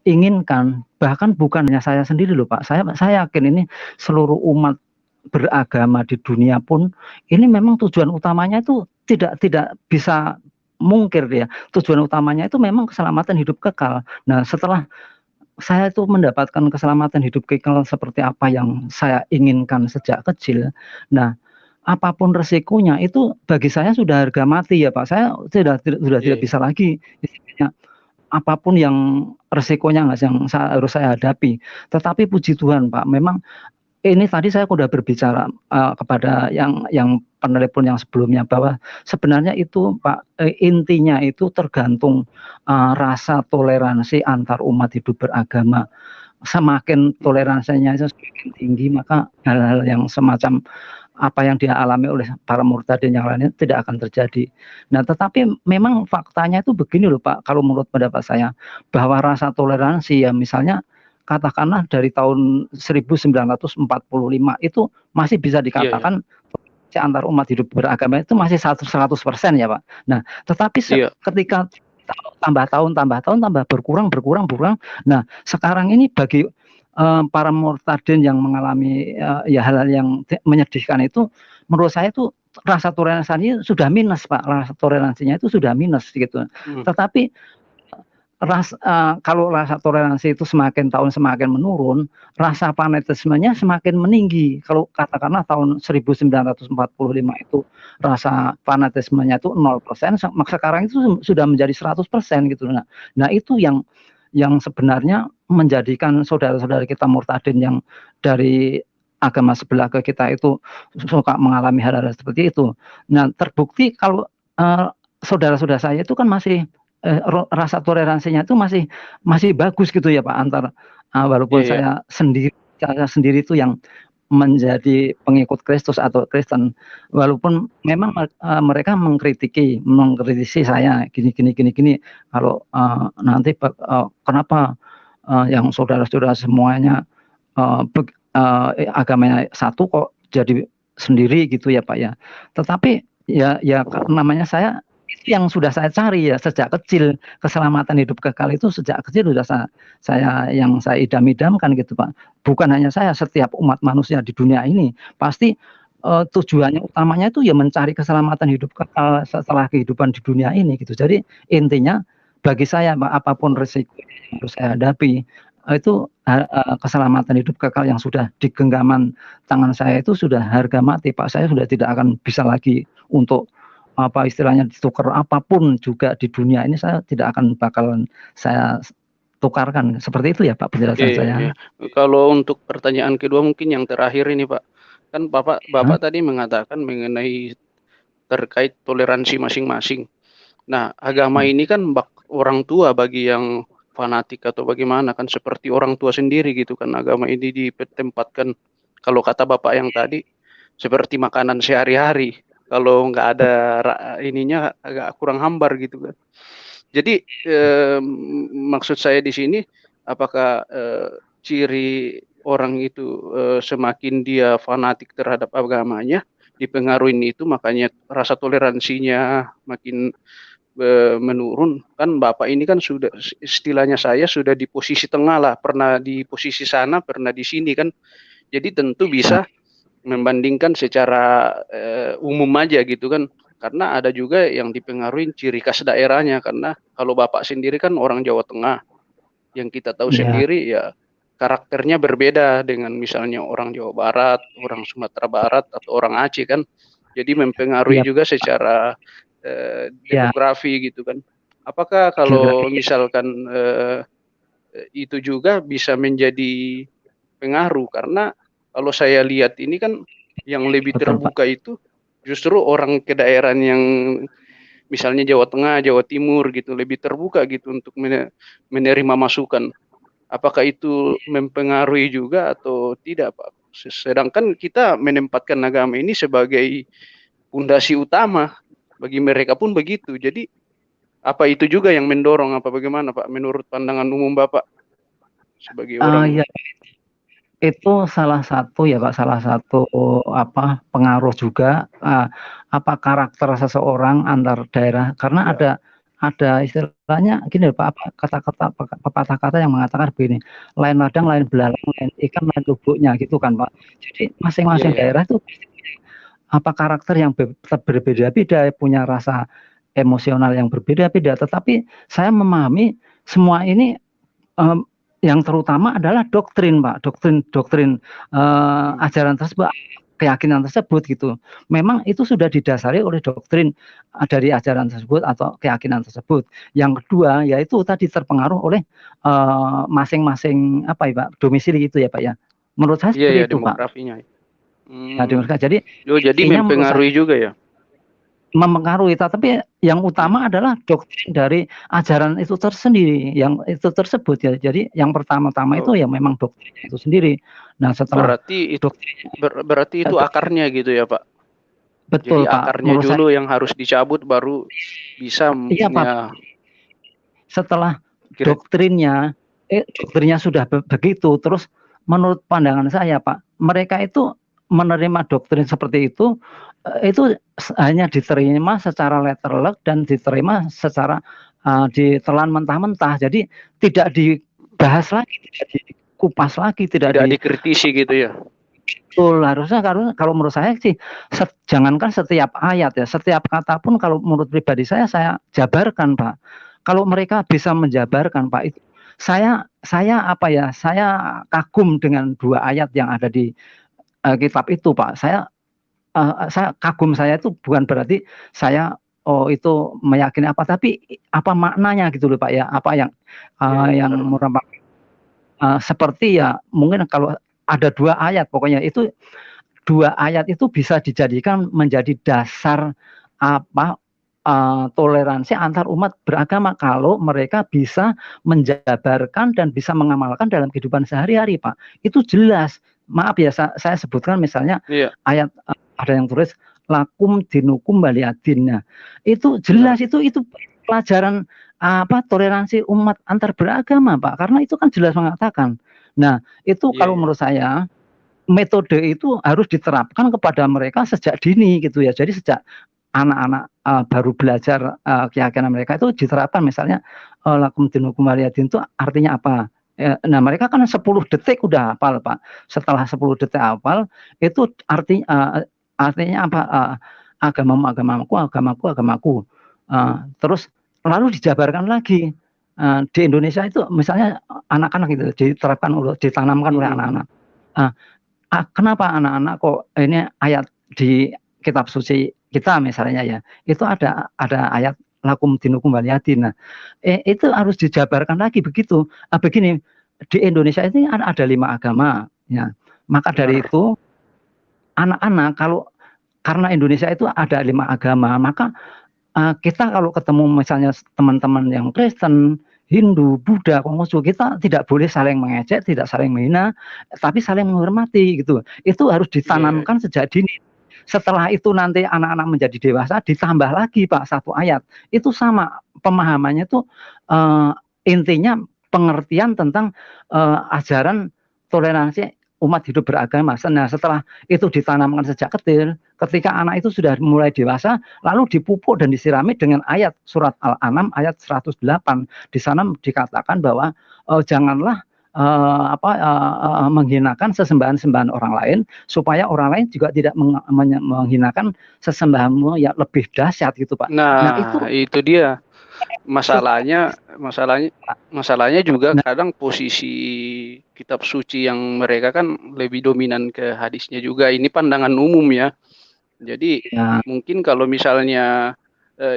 inginkan, bahkan bukan hanya saya sendiri loh Pak. Saya yakin ini seluruh umat beragama di dunia pun ini memang tujuan utamanya itu tidak bisa mungkir ya. Tujuan utamanya itu memang keselamatan hidup kekal. Nah, setelah saya itu mendapatkan keselamatan hidup kekal seperti apa yang saya inginkan sejak kecil. Nah, apapun resikonya itu bagi saya sudah harga mati ya Pak. Saya sudah tidak bisa lagi istilahnya apapun yang resikonya yang harus saya hadapi. Tetapi puji Tuhan Pak, memang ini tadi saya sudah berbicara kepada yang penelepon yang sebelumnya bahwa sebenarnya itu Pak, intinya itu tergantung rasa toleransi antar umat hidup beragama. Semakin toleransinya itu semakin tinggi, maka hal-hal yang semacam apa yang dia alami oleh para murtadin yang lainnya tidak akan terjadi. Nah, tetapi memang faktanya itu begini loh Pak, kalau menurut pendapat saya, bahwa rasa toleransi ya misalnya katakanlah dari tahun 1945 itu masih bisa dikatakan antar umat hidup beragama itu masih 100% ya Pak. Nah, tetapi ketika tambah tahun tambah berkurang. Nah, sekarang ini bagi para murtadin yang mengalami ya hal-hal yang menyedihkan itu, menurut saya itu rasa toleransinya sudah minus Pak, rasa toleransinya itu sudah minus gitu. Tetapi kalau rasa toleransi itu semakin tahun semakin menurun, rasa fanatismenya semakin meninggi. Kalau katakanlah tahun 1945 itu rasa fanatismenya itu 0%, maka sekarang itu sudah menjadi 100% gitu. Nah itu yang sebenarnya menjadikan saudara-saudara kita murtadin yang dari agama sebelah ke kita itu suka mengalami hal-hal seperti itu. Nah, terbukti kalau saudara-saudara saya itu kan masih rasa toleransinya itu masih bagus gitu ya Pak, antar walaupun saya sendiri itu yang menjadi pengikut Kristus atau Kristen, walaupun memang mereka mengkritisi saya gini kalau nanti kenapa yang saudara-saudara semuanya agamanya satu kok jadi sendiri gitu ya Pak ya. Tetapi ya namanya saya itu yang sudah saya cari ya sejak kecil, keselamatan hidup kekal itu sejak kecil sudah saya idam-idamkan gitu Pak. Bukan hanya saya, setiap umat manusia di dunia ini pasti tujuannya utamanya itu ya mencari keselamatan hidup kekal setelah kehidupan di dunia ini gitu. Jadi intinya bagi saya Pak, apapun risiko yang harus saya hadapi itu keselamatan hidup kekal yang sudah di genggaman tangan saya itu sudah harga mati Pak. Saya sudah tidak akan bisa lagi untuk apa istilahnya ditukar apapun juga di dunia ini, saya tidak akan bakalan saya tukarkan. Seperti itu ya Pak penjelasan saya. Iya. Kalau untuk pertanyaan kedua mungkin yang terakhir ini Pak, kan Bapak tadi mengatakan mengenai terkait toleransi masing-masing. Nah, agama ini kan orang tua bagi yang fanatik atau bagaimana, kan seperti orang tua sendiri gitu kan. Agama ini ditempatkan, kalau kata Bapak yang tadi, seperti makanan sehari-hari. Kalau nggak ada ininya agak kurang hambar gitu kan. Jadi maksud saya di sini, apakah ciri orang itu semakin dia fanatik terhadap agamanya, dipengaruhi itu makanya rasa toleransinya makin menurun. Kan Bapak ini kan sudah, istilahnya saya sudah di posisi tengah lah, pernah di posisi sana, pernah di sini kan. Jadi tentu bisa membandingkan secara umum aja gitu kan, karena ada juga yang dipengaruhi ciri khas daerahnya. Karena kalau Bapak sendiri kan orang Jawa Tengah, yang kita tahu sendiri ya karakternya berbeda dengan misalnya orang Jawa Barat, orang Sumatera Barat, atau orang Aceh kan. Jadi mempengaruhi juga secara demografi gitu kan. Apakah kalau misalkan itu juga bisa menjadi pengaruh? Karena kalau saya lihat ini kan yang lebih terbuka itu justru orang ke daerah yang misalnya Jawa Tengah, Jawa Timur gitu, lebih terbuka gitu untuk menerima masukan. Apakah itu mempengaruhi juga atau tidak Pak? Sedangkan kita menempatkan agama ini sebagai pondasi utama, bagi mereka pun begitu. Jadi apa itu juga yang mendorong, apa bagaimana Pak menurut pandangan umum Bapak sebagai orang? Ya, itu salah satu ya Pak, salah satu pengaruh juga karakter seseorang antar daerah. Karena ada istilahnya gini Pak, kata-kata pepatah kata yang mengatakan begini, lain ladang, lain belalang, lain ikan, lain lubuknya gitu kan Pak. Jadi masing-masing daerah itu karakter yang berbeda-beda, punya rasa emosional yang berbeda-beda. Tetapi saya memahami semua ini yang terutama adalah doktrin Pak, doktrin ajaran tersebut, keyakinan tersebut gitu. Memang itu sudah didasari oleh doktrin dari ajaran tersebut atau keyakinan tersebut. Yang kedua yaitu tadi terpengaruh oleh masing-masing Pak, domisili gitu ya Pak ya. Menurut saya seperti itu Pak. Jadi mempengaruhi juga ya. Mempengaruhi, tapi yang utama adalah doktrin dari ajaran itu tersendiri, yang itu tersebut ya. Jadi yang pertama-tama itu ya memang doktrin itu sendiri. Nah setelah berarti itu akarnya gitu ya Pak. Betul jadi Pak. Akarnya dulu yang harus dicabut baru bisa. Iya Pak. Setelah doktrinnya sudah begitu, terus menurut pandangan saya Pak, mereka itu menerima doktrin seperti itu hanya diterima secara letterlek dan diterima secara ditelan mentah-mentah. Jadi tidak dibahas lagi, tidak dikupas lagi, tidak dikritisi gitu ya. Betul, harusnya kalau menurut saya sih jangankan setiap ayat ya, setiap kata pun kalau menurut pribadi saya jabarkan Pak. Kalau mereka bisa menjabarkan Pak, itu saya kagum dengan 2 ayat yang ada di kitab itu Pak. Saya kagum, saya itu bukan berarti saya itu meyakini tapi apa maknanya gitu loh Pak ya, apa yang merupakan seperti ya mungkin kalau ada 2 ayat, pokoknya itu 2 ayat itu bisa dijadikan menjadi dasar toleransi antar umat beragama kalau mereka bisa menjabarkan dan bisa mengamalkan dalam kehidupan sehari-hari Pak. Itu jelas. Maaf ya saya sebutkan misalnya ayat ada yang tulis lakum dinukum waliyadin. Itu jelas, itu pelajaran toleransi umat antar beragama Pak, karena itu kan jelas mengatakan. Nah itu kalau menurut saya metode itu harus diterapkan kepada mereka sejak dini gitu ya. Jadi sejak anak-anak baru belajar keyakinan mereka itu diterapkan, misalnya lakum dinukum waliyadin itu artinya apa. Nah mereka kan 10 detik udah hafal Pak. Setelah 10 detik hafal itu artinya apa, agamaku. Terus lalu dijabarkan lagi. Di Indonesia itu misalnya anak-anak itu ditanamkan oleh anak-anak. Kenapa anak-anak kok ini ayat di kitab suci kita misalnya ya, itu ada ayat lakum dinukum waliyadin. Nah, itu harus dijabarkan lagi begitu. Begini, di Indonesia ini ada 5 agama, ya. Maka dari itu anak-anak karena Indonesia itu ada 5 agama, maka kita kalau ketemu misalnya teman-teman yang Kristen, Hindu, Buddha, Konghucu, kita tidak boleh saling mengejek, tidak saling menghina, tapi saling menghormati gitu. Itu harus ditanamkan sejak dini. Setelah itu nanti anak-anak menjadi dewasa, ditambah lagi Pak 1 ayat. Itu sama pemahamannya itu intinya pengertian tentang ajaran toleransi umat hidup beragama. Nah, setelah itu ditanamkan sejak kecil, ketika anak itu sudah mulai dewasa, lalu dipupuk dan disirami dengan ayat surat Al-An'am ayat 108. Di sana dikatakan bahwa janganlah menghinakan sesembahan-sembahan orang lain, supaya orang lain juga tidak menghinakan sesembahanmu yang lebih dahsyat gitu Pak. Nah, itu dia. Masalahnya juga kadang posisi kitab suci yang mereka kan lebih dominan ke hadisnya juga. Ini pandangan umum ya. Jadi mungkin kalau misalnya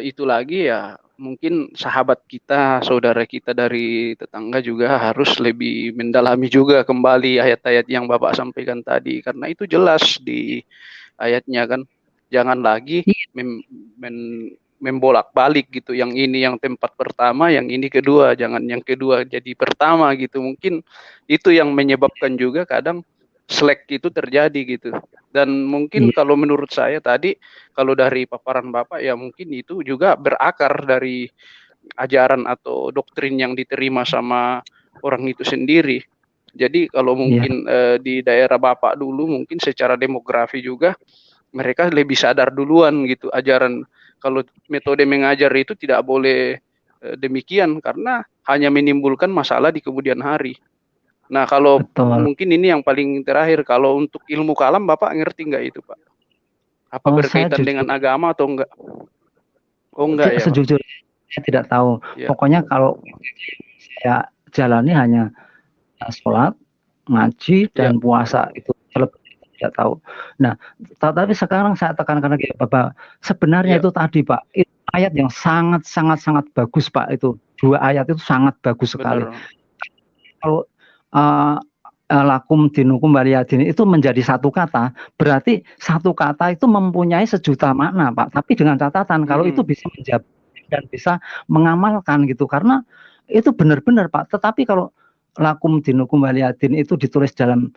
itu lagi ya, mungkin sahabat kita, saudara kita dari tetangga juga harus lebih mendalami juga kembali ayat-ayat yang Bapak sampaikan tadi, karena itu jelas di ayatnya kan, jangan lagi membolak-balik gitu, yang ini yang tempat pertama, yang ini kedua, jangan yang kedua jadi pertama gitu. Mungkin itu yang menyebabkan juga kadang slack itu terjadi gitu. Dan mungkin kalau menurut saya tadi, kalau dari paparan Bapak ya mungkin itu juga berakar dari ajaran atau doktrin yang diterima sama orang itu sendiri. Jadi kalau mungkin di daerah Bapak dulu mungkin secara demografi juga mereka lebih sadar duluan gitu ajaran. Kalau metode mengajar itu tidak boleh demikian, karena hanya menimbulkan masalah di kemudian hari. Nah, kalau mungkin ini yang paling terakhir, kalau untuk ilmu kalam Bapak ngerti nggak itu Pak? Apa berkaitan dengan agama atau enggak? Oh enggak ya? Sejujurnya saya tidak tahu. Pokoknya kalau saya jalani hanya sholat, ngaji, dan puasa, itu tidak tahu. Nah, tapi sekarang saya tekankan lagi Bapak, sebenarnya itu tadi Pak, itu ayat yang sangat bagus Pak, itu 2 ayat itu sangat bagus sekali. Kalau lakum dinukum waliyadin itu menjadi 1 kata, berarti 1 kata itu mempunyai sejuta makna Pak, tapi dengan catatan kalau itu bisa menjawab dan bisa mengamalkan gitu, karena itu benar-benar Pak. Tetapi kalau lakum dinukum waliyadin itu ditulis dalam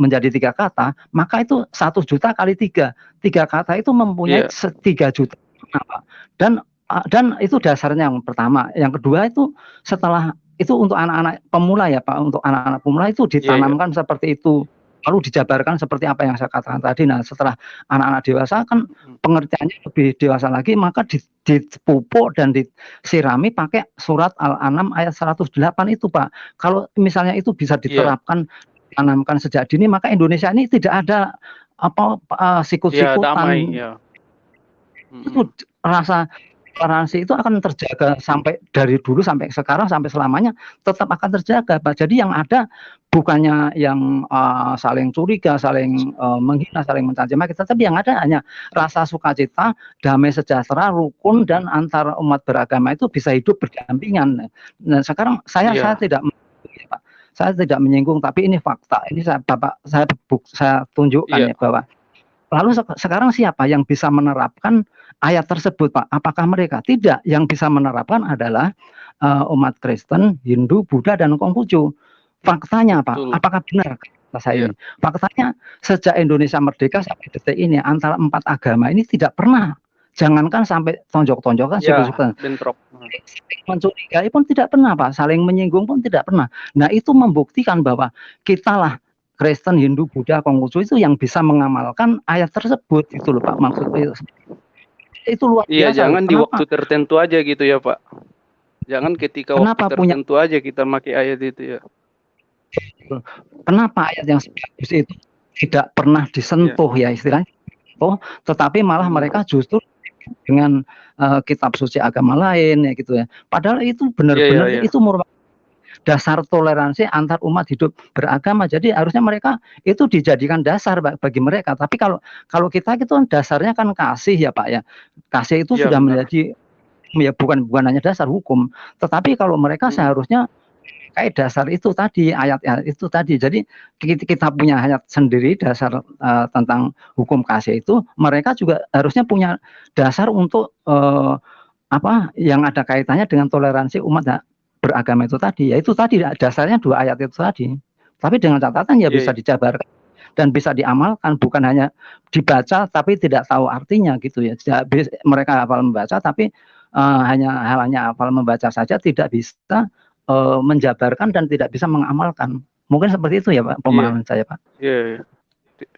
menjadi 3 kata, maka itu 1 juta kali 3 kata itu mempunyai 3 juta, Pak. Dan itu dasarnya yang pertama. Yang kedua itu setelah itu untuk anak-anak pemula ya Pak, untuk anak-anak pemula itu ditanamkan seperti itu, lalu dijabarkan seperti apa yang saya katakan tadi. Nah, setelah anak-anak dewasa kan pengertiannya lebih dewasa lagi, maka dipupuk dan disirami pakai surat Al-An'am ayat 108 itu Pak. Kalau misalnya itu bisa diterapkan, tanamkan sejak dini, maka Indonesia ini tidak ada sikut-sikutan. Itu rasa toleransi itu akan terjaga sampai dari dulu sampai sekarang sampai selamanya, tetap akan terjaga Pak. Jadi yang ada bukannya yang saling curiga, saling menghina, saling mencaci maki, tetapi yang ada hanya rasa sukacita, damai sejahtera, rukun, dan antar umat beragama itu bisa hidup berdampingan. Nah, sekarang saya tidak Pak. Saya tidak menyinggung, tapi ini fakta. Ini saya tunjukkan ya bahwa. Lalu sekarang siapa yang bisa menerapkan ayat tersebut, Pak? Apakah mereka? Tidak. Yang bisa menerapkan adalah umat Kristen, Hindu, Buddha, dan Konghucu. Faktanya, Pak. Apakah benar kata saya ini? Faktanya sejak Indonesia merdeka sampai detik ini, antara 4 agama ini tidak pernah. Jangankan sampai tonjok-tonjokan, mencurigai pun tidak pernah Pak, saling menyinggung pun tidak pernah. Nah, itu membuktikan bahwa kita lah Kristen, Hindu, Buddha, Konghucu itu yang bisa mengamalkan ayat tersebut, itu loh Pak, maksudnya itu luar biasa. Iya, jangan di waktu tertentu aja gitu ya Pak. Jangan ketika waktu tertentu aja kita pakai ayat itu ya. Kenapa ayat yang sebagus itu tidak pernah disentuh ya istilahnya, tetapi malah mereka justru dengan kitab suci agama lain ya gitu ya. Padahal itu benar-benar itu merupakan dasar toleransi antar umat hidup beragama. Jadi harusnya mereka itu dijadikan dasar bagi mereka. Tapi kalau kita itu dasarnya kan kasih ya Pak ya. Kasih itu sudah menjadi ya bukan hanya dasar hukum, tetapi kalau mereka seharusnya kayak dasar itu tadi, ayat-ayat itu tadi. Jadi kita punya ayat sendiri dasar tentang hukum kasih itu, mereka juga harusnya punya dasar untuk apa yang ada kaitannya dengan toleransi umat beragama itu tadi. Ya itu tadi dasarnya 2 ayat itu tadi. Tapi dengan catatan ya bisa dijabarkan dan bisa diamalkan, bukan hanya dibaca tapi tidak tahu artinya gitu ya. Mereka hafal membaca tapi hanya hafal membaca saja, tidak bisa menjabarkan dan tidak bisa mengamalkan. Mungkin seperti itu ya Pak pemahaman saya Pak.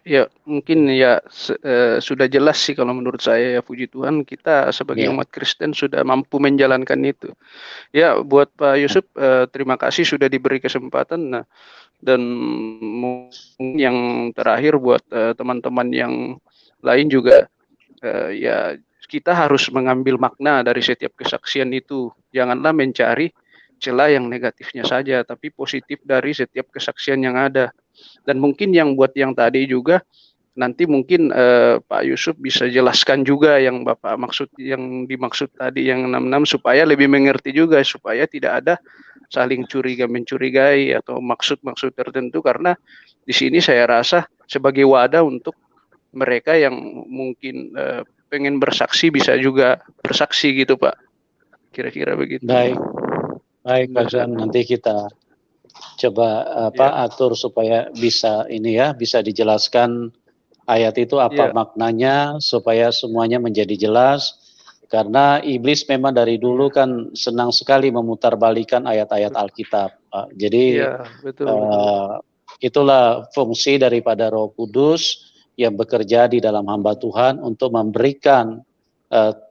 Ya mungkin ya sudah jelas sih kalau menurut saya ya, puji Tuhan kita sebagai umat Kristen sudah mampu menjalankan itu. Ya buat Pak Yusuf terima kasih sudah diberi kesempatan. Nah, dan mungkin yang terakhir buat teman-teman yang lain juga ya kita harus mengambil makna dari setiap kesaksian itu. Janganlah mencari celah yang negatifnya saja, tapi positif dari setiap kesaksian yang ada. Dan mungkin yang buat yang tadi juga nanti mungkin Pak Yusuf bisa jelaskan juga yang Bapak maksud, yang dimaksud tadi yang 66 supaya lebih mengerti juga, supaya tidak ada saling mencurigai atau maksud-maksud tertentu, karena di sini saya rasa sebagai wadah untuk mereka yang mungkin pengen bersaksi bisa juga bersaksi gitu Pak. Kira-kira begitu. Baik Pak Sam, nanti kita coba atur supaya bisa ini ya, bisa dijelaskan ayat itu apa maknanya supaya semuanya menjadi jelas, karena iblis memang dari dulu kan senang sekali memutarbalikkan ayat-ayat Alkitab. Jadi itulah fungsi daripada Roh Kudus yang bekerja di dalam hamba Tuhan untuk memberikan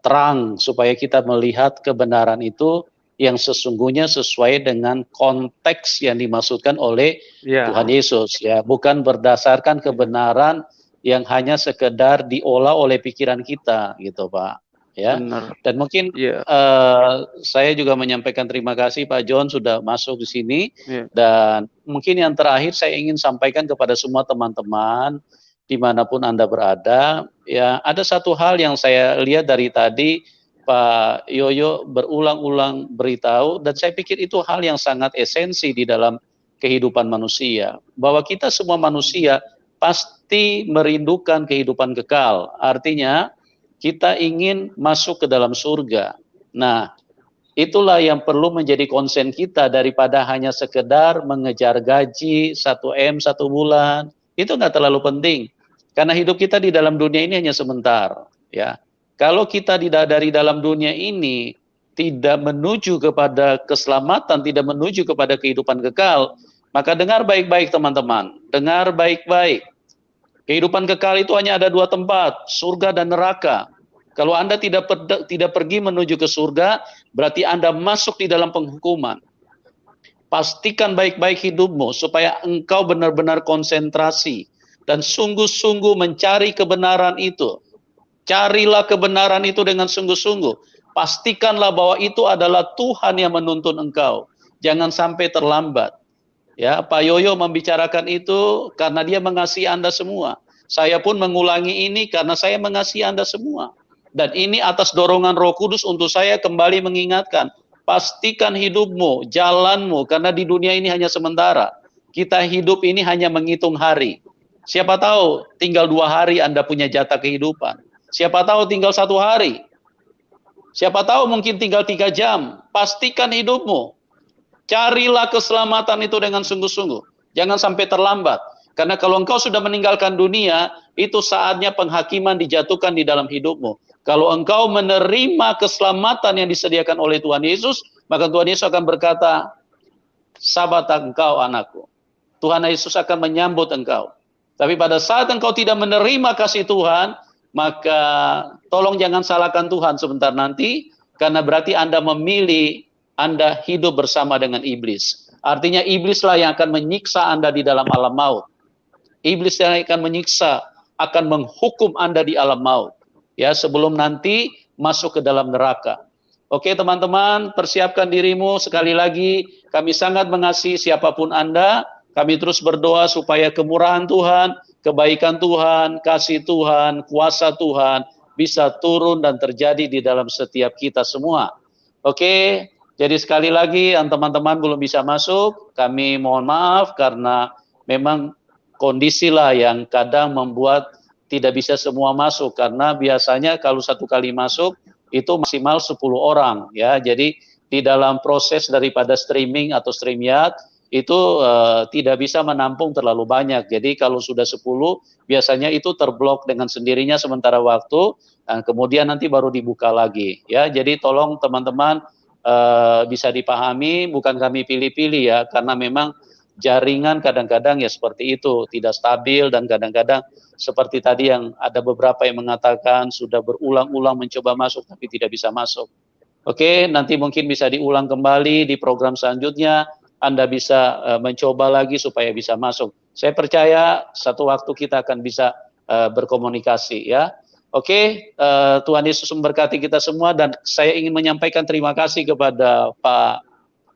terang supaya kita melihat kebenaran itu yang sesungguhnya sesuai dengan konteks yang dimaksudkan oleh Tuhan Yesus, ya, bukan berdasarkan kebenaran yang hanya sekedar diolah oleh pikiran kita, gitu Pak. Ya. Dan mungkin saya juga menyampaikan terima kasih Pak John sudah masuk di sini. Dan mungkin yang terakhir saya ingin sampaikan kepada semua teman-teman dimanapun Anda berada, ya ada satu hal yang saya lihat dari tadi Pak Yoyo berulang-ulang beritahu, dan saya pikir itu hal yang sangat esensi di dalam kehidupan manusia, bahwa kita semua manusia pasti merindukan kehidupan kekal. Artinya kita ingin masuk ke dalam surga. Nah, itulah yang perlu menjadi konsen kita daripada hanya sekedar mengejar gaji 1M 1 bulan. Itu nggak terlalu penting, karena hidup kita di dalam dunia ini hanya sebentar, ya. Kalau kita dari dalam dunia ini tidak menuju kepada keselamatan, tidak menuju kepada kehidupan kekal, maka dengar baik-baik teman-teman, dengar baik-baik. Kehidupan kekal itu hanya ada 2 tempat, surga dan neraka. Kalau Anda tidak pergi menuju ke surga, berarti Anda masuk di dalam penghukuman. Pastikan baik-baik hidupmu supaya engkau benar-benar konsentrasi dan sungguh-sungguh mencari kebenaran itu. Carilah kebenaran itu dengan sungguh-sungguh. Pastikanlah bahwa itu adalah Tuhan yang menuntun engkau. Jangan sampai terlambat. Ya, Pak Yoyo membicarakan itu karena dia mengasihi Anda semua. Saya pun mengulangi ini karena saya mengasihi Anda semua. Dan ini atas dorongan Roh Kudus untuk saya kembali mengingatkan. Pastikan hidupmu, jalanmu, karena di dunia ini hanya sementara. Kita hidup ini hanya menghitung hari. Siapa tahu tinggal 2 hari Anda punya jatah kehidupan. Siapa tahu tinggal 1 hari. Siapa tahu mungkin tinggal 3 jam. Pastikan hidupmu. Carilah keselamatan itu dengan sungguh-sungguh. Jangan sampai terlambat. Karena kalau engkau sudah meninggalkan dunia, itu saatnya penghakiman dijatuhkan di dalam hidupmu. Kalau engkau menerima keselamatan yang disediakan oleh Tuhan Yesus, maka Tuhan Yesus akan berkata, sabat engkau anakku. Tuhan Yesus akan menyambut engkau. Tapi pada saat engkau tidak menerima kasih Tuhan, maka tolong jangan salahkan Tuhan sebentar nanti, karena berarti Anda memilih, Anda hidup bersama dengan iblis. Artinya iblislah yang akan menyiksa Anda di dalam alam maut. Iblis yang akan menyiksa, akan menghukum Anda di alam maut. Ya, sebelum nanti masuk ke dalam neraka. Oke teman-teman, persiapkan dirimu. Sekali lagi, kami sangat mengasihi siapapun Anda. Kami terus berdoa supaya kemurahan Tuhan, kebaikan Tuhan, kasih Tuhan, kuasa Tuhan bisa turun dan terjadi di dalam setiap kita semua. Oke, jadi sekali lagi teman-teman belum bisa masuk, kami mohon maaf karena memang kondisi lah yang kadang membuat tidak bisa semua masuk, karena biasanya kalau satu kali masuk itu maksimal 10 orang ya. Jadi di dalam proses daripada streaming atau StreamYard itu tidak bisa menampung terlalu banyak. Jadi kalau sudah 10 biasanya itu terblok dengan sendirinya sementara waktu, dan kemudian nanti baru dibuka lagi ya. Jadi tolong teman-teman bisa dipahami, bukan kami pilih-pilih ya, karena memang jaringan kadang-kadang ya seperti itu, tidak stabil, dan kadang-kadang seperti tadi yang ada beberapa yang mengatakan sudah berulang-ulang mencoba masuk tapi tidak bisa masuk. Oke, nanti mungkin bisa diulang kembali di program selanjutnya, Anda bisa mencoba lagi supaya bisa masuk. Saya percaya satu waktu kita akan bisa berkomunikasi ya. Oke, Tuhan Yesus memberkati kita semua, dan saya ingin menyampaikan terima kasih kepada Pak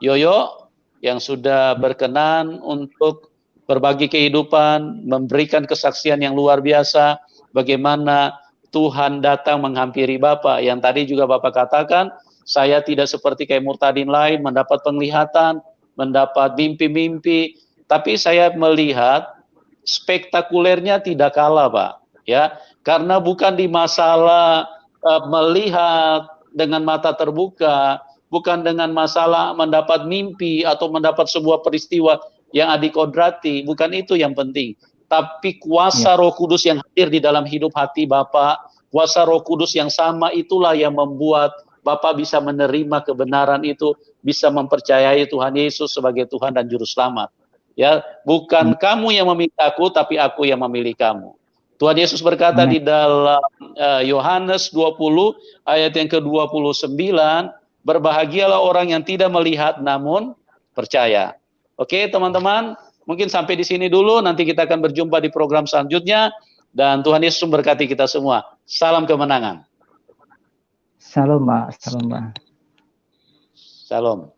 Yoyo yang sudah berkenan untuk berbagi kehidupan, memberikan kesaksian yang luar biasa, bagaimana Tuhan datang menghampiri Bapak, yang tadi juga Bapak katakan, saya tidak seperti kayak murtadin lain, mendapat penglihatan, mendapat mimpi-mimpi, tapi saya melihat spektakulernya tidak kalah, Pak. Ya, karena bukan di masalah melihat dengan mata terbuka, bukan dengan masalah mendapat mimpi atau mendapat sebuah peristiwa yang adikodrati, bukan itu yang penting. Tapi kuasa Roh Kudus yang hadir di dalam hidup hati Bapak, kuasa Roh Kudus yang sama itulah yang membuat Bapak bisa menerima kebenaran itu, bisa mempercayai Tuhan Yesus sebagai Tuhan dan Juru Selamat. Ya, bukan kamu yang memilih aku, tapi aku yang memilih kamu. Tuhan Yesus berkata di dalam Yohanes 20 ayat yang ke-29, berbahagialah orang yang tidak melihat namun percaya. Oke, teman-teman, mungkin sampai di sini dulu, nanti kita akan berjumpa di program selanjutnya, dan Tuhan Yesus memberkati kita semua. Salam kemenangan. Shalom, Pak. Shalom, Pak. Shalom.